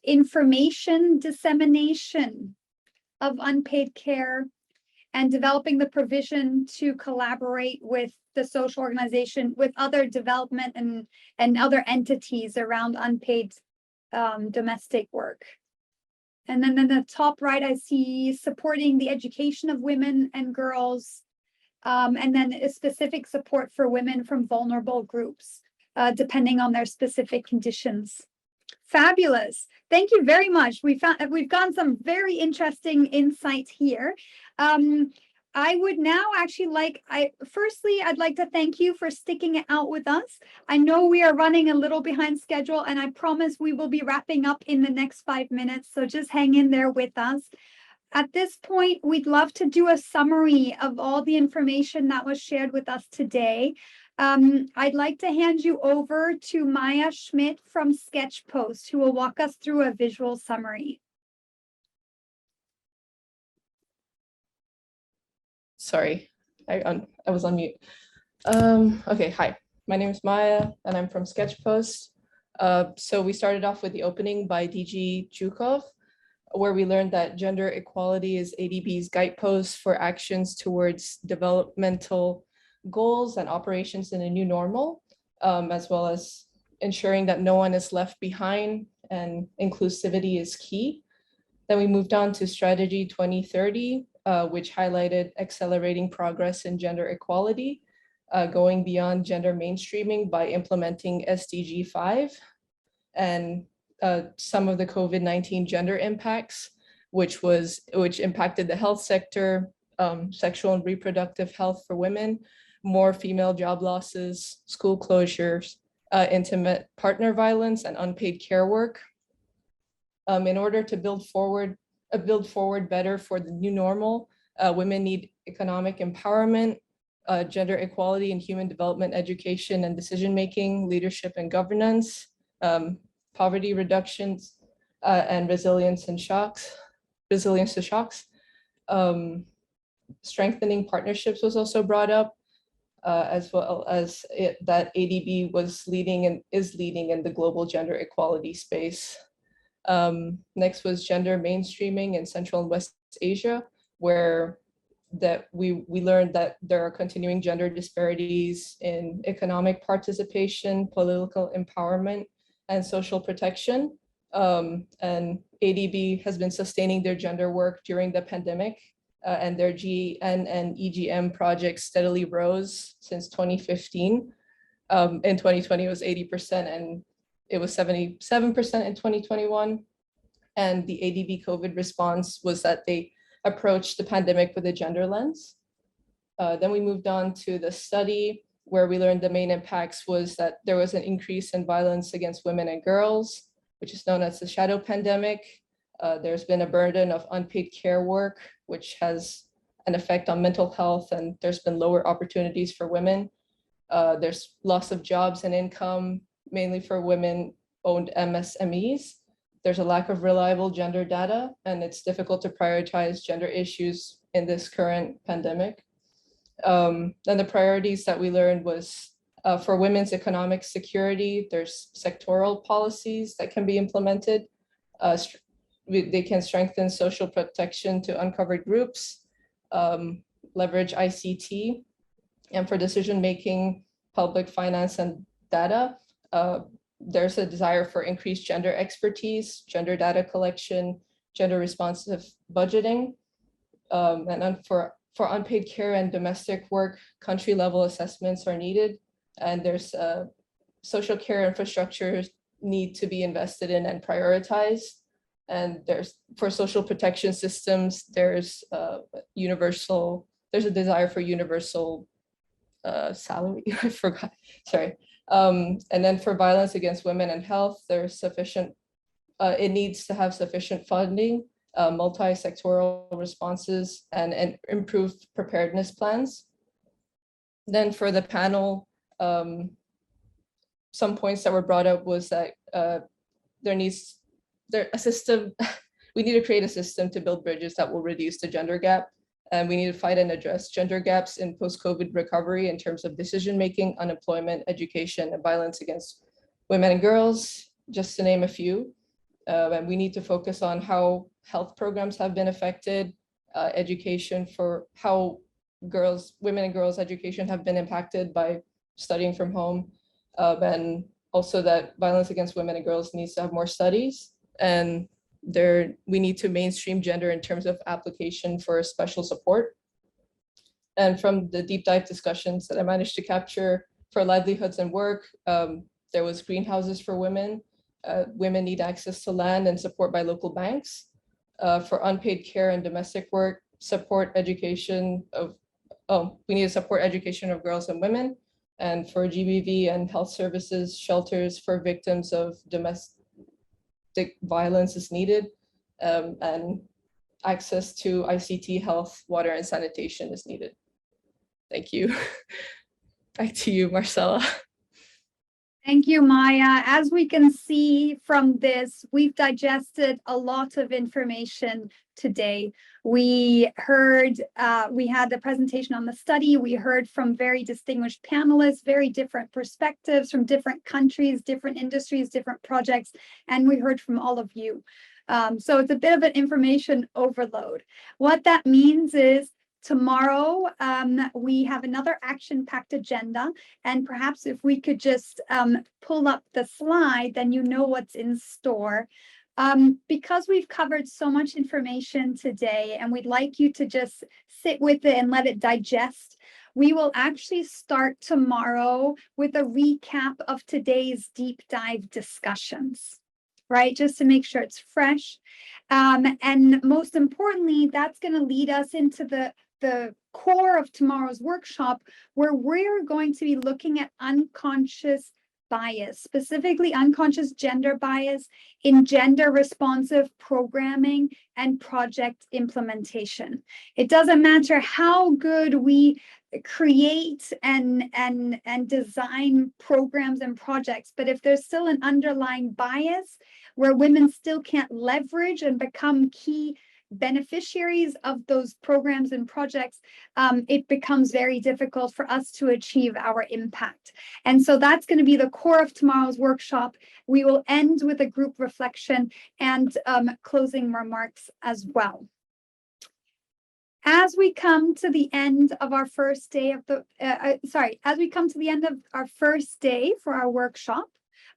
Information dissemination of unpaid care, and developing the provision to collaborate with the social organization, with other development and other entities around unpaid domestic work. And then in the top right, I see supporting the education of women and girls, and then a specific support for women from vulnerable groups, depending on their specific conditions. Fabulous. Thank you very much. We've gotten some very interesting insights here. I would now actually firstly, I'd like to thank you for sticking it out with us. I know we are running a little behind schedule, and I promise we will be wrapping up in the next 5 minutes. So just hang in there with us. At this point, we'd love to do a summary of all the information that was shared with us today. I'd like to hand you over to Maya Schmidt from Sketchpost, who will walk us through a visual summary. Sorry, I was on mute. Okay, hi, my name is Maya and I'm from Sketchpost. So we started off with the opening by DG Zhukov, where we learned that gender equality is ADB's guidepost for actions towards developmental goals and operations in a new normal, as well as ensuring that no one is left behind and inclusivity is key. Then we moved on to Strategy 2030, which highlighted accelerating progress in gender equality, going beyond gender mainstreaming by implementing SDG 5 and some of the COVID-19 gender impacts, which impacted the health sector, sexual and reproductive health for women, more female job losses, school closures, intimate partner violence, and unpaid care work. In order to build forward better for the new normal, women need economic empowerment, gender equality and human development education and decision-making, leadership and governance, poverty reductions, and resilience to shocks. Strengthening partnerships was also brought up, as well as that ADB was leading and is leading in the global gender equality space. Next was gender mainstreaming in Central and West Asia, where we learned that there are continuing gender disparities in economic participation, political empowerment, and social protection. And ADB has been sustaining their gender work during the pandemic, and their GN and EGM projects steadily rose since 2015. In 2020, it was 80%, and it was 77% in 2021. And the ADB COVID response was that they approached the pandemic with a gender lens. Then we moved on to the study, where we learned the main impacts was that there was an increase in violence against women and girls, which is known as the shadow pandemic. There's been a burden of unpaid care work, which has an effect on mental health, and there's been lower opportunities for women. There's loss of jobs and income, mainly for women-owned MSMEs. There's a lack of reliable gender data, and it's difficult to prioritize gender issues in this current pandemic. And the priorities that we learned was for women's economic security, there's sectoral policies that can be implemented. They can strengthen social protection to uncovered groups, leverage ICT, and for decision-making, public finance and data, there's a desire for increased gender expertise, gender data collection, gender responsive budgeting, and for unpaid care and domestic work, country level assessments are needed. And there's social care infrastructures need to be invested in and prioritized. And there's for social protection systems, there's a desire for universal salary, I forgot, sorry. And then for violence against women and health, there's sufficient, it needs to have sufficient funding, multi-sectoral responses, and improved preparedness plans. Then for the panel, some points that were brought up was that we need to create a system to build bridges that will reduce the gender gap. And we need to fight and address gender gaps in post-COVID recovery in terms of decision-making, unemployment, education, and violence against women and girls, just to name a few. And we need to focus on how health programs have been affected, education for how women and girls' education have been impacted by studying from home, and also that violence against women and girls needs to have more studies, and we need to mainstream gender in terms of application for special support. And from the deep dive discussions that I managed to capture for livelihoods and work, there was greenhouses for women. Women need access to land and support by local banks. For unpaid care and domestic work, we need to support education of girls and women. And for GBV and health services, shelters for victims of domestic violence is needed, and access to ICT, health, water, and sanitation is needed. Thank you. Back to you, Marcella. Thank you, Maya. As we can see from this, we've digested a lot of information today. We heard, we had the presentation on the study. We heard from very distinguished panelists, very different perspectives from different countries, different industries, different projects, and we heard from all of you. So it's a bit of an information overload. What that means is tomorrow, we have another action-packed agenda, and perhaps if we could just pull up the slide, then you know what's in store. Because we've covered so much information today, and we'd like you to just sit with it and let it digest, we will actually start tomorrow with a recap of today's deep dive discussions, right? Just to make sure it's fresh. And most importantly, that's going to lead us into the core of tomorrow's workshop, where we're going to be looking at unconscious bias, specifically unconscious gender bias in gender responsive programming and project implementation. It doesn't matter how good we create and design programs and projects, but if there's still an underlying bias where women still can't leverage and become key beneficiaries of those programs and projects, it becomes very difficult for us to achieve our impact. And so that's going to be the core of tomorrow's workshop. We will end with a group reflection and closing remarks as well. As we come to the end of our first day of the, as we come to the end of our first day for our workshop,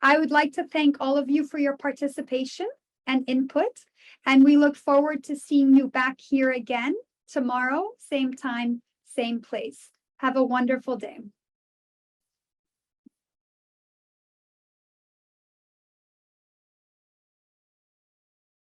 I would like to thank all of you for your participation and input. And we look forward to seeing you back here again tomorrow, same time, same place. Have a wonderful day.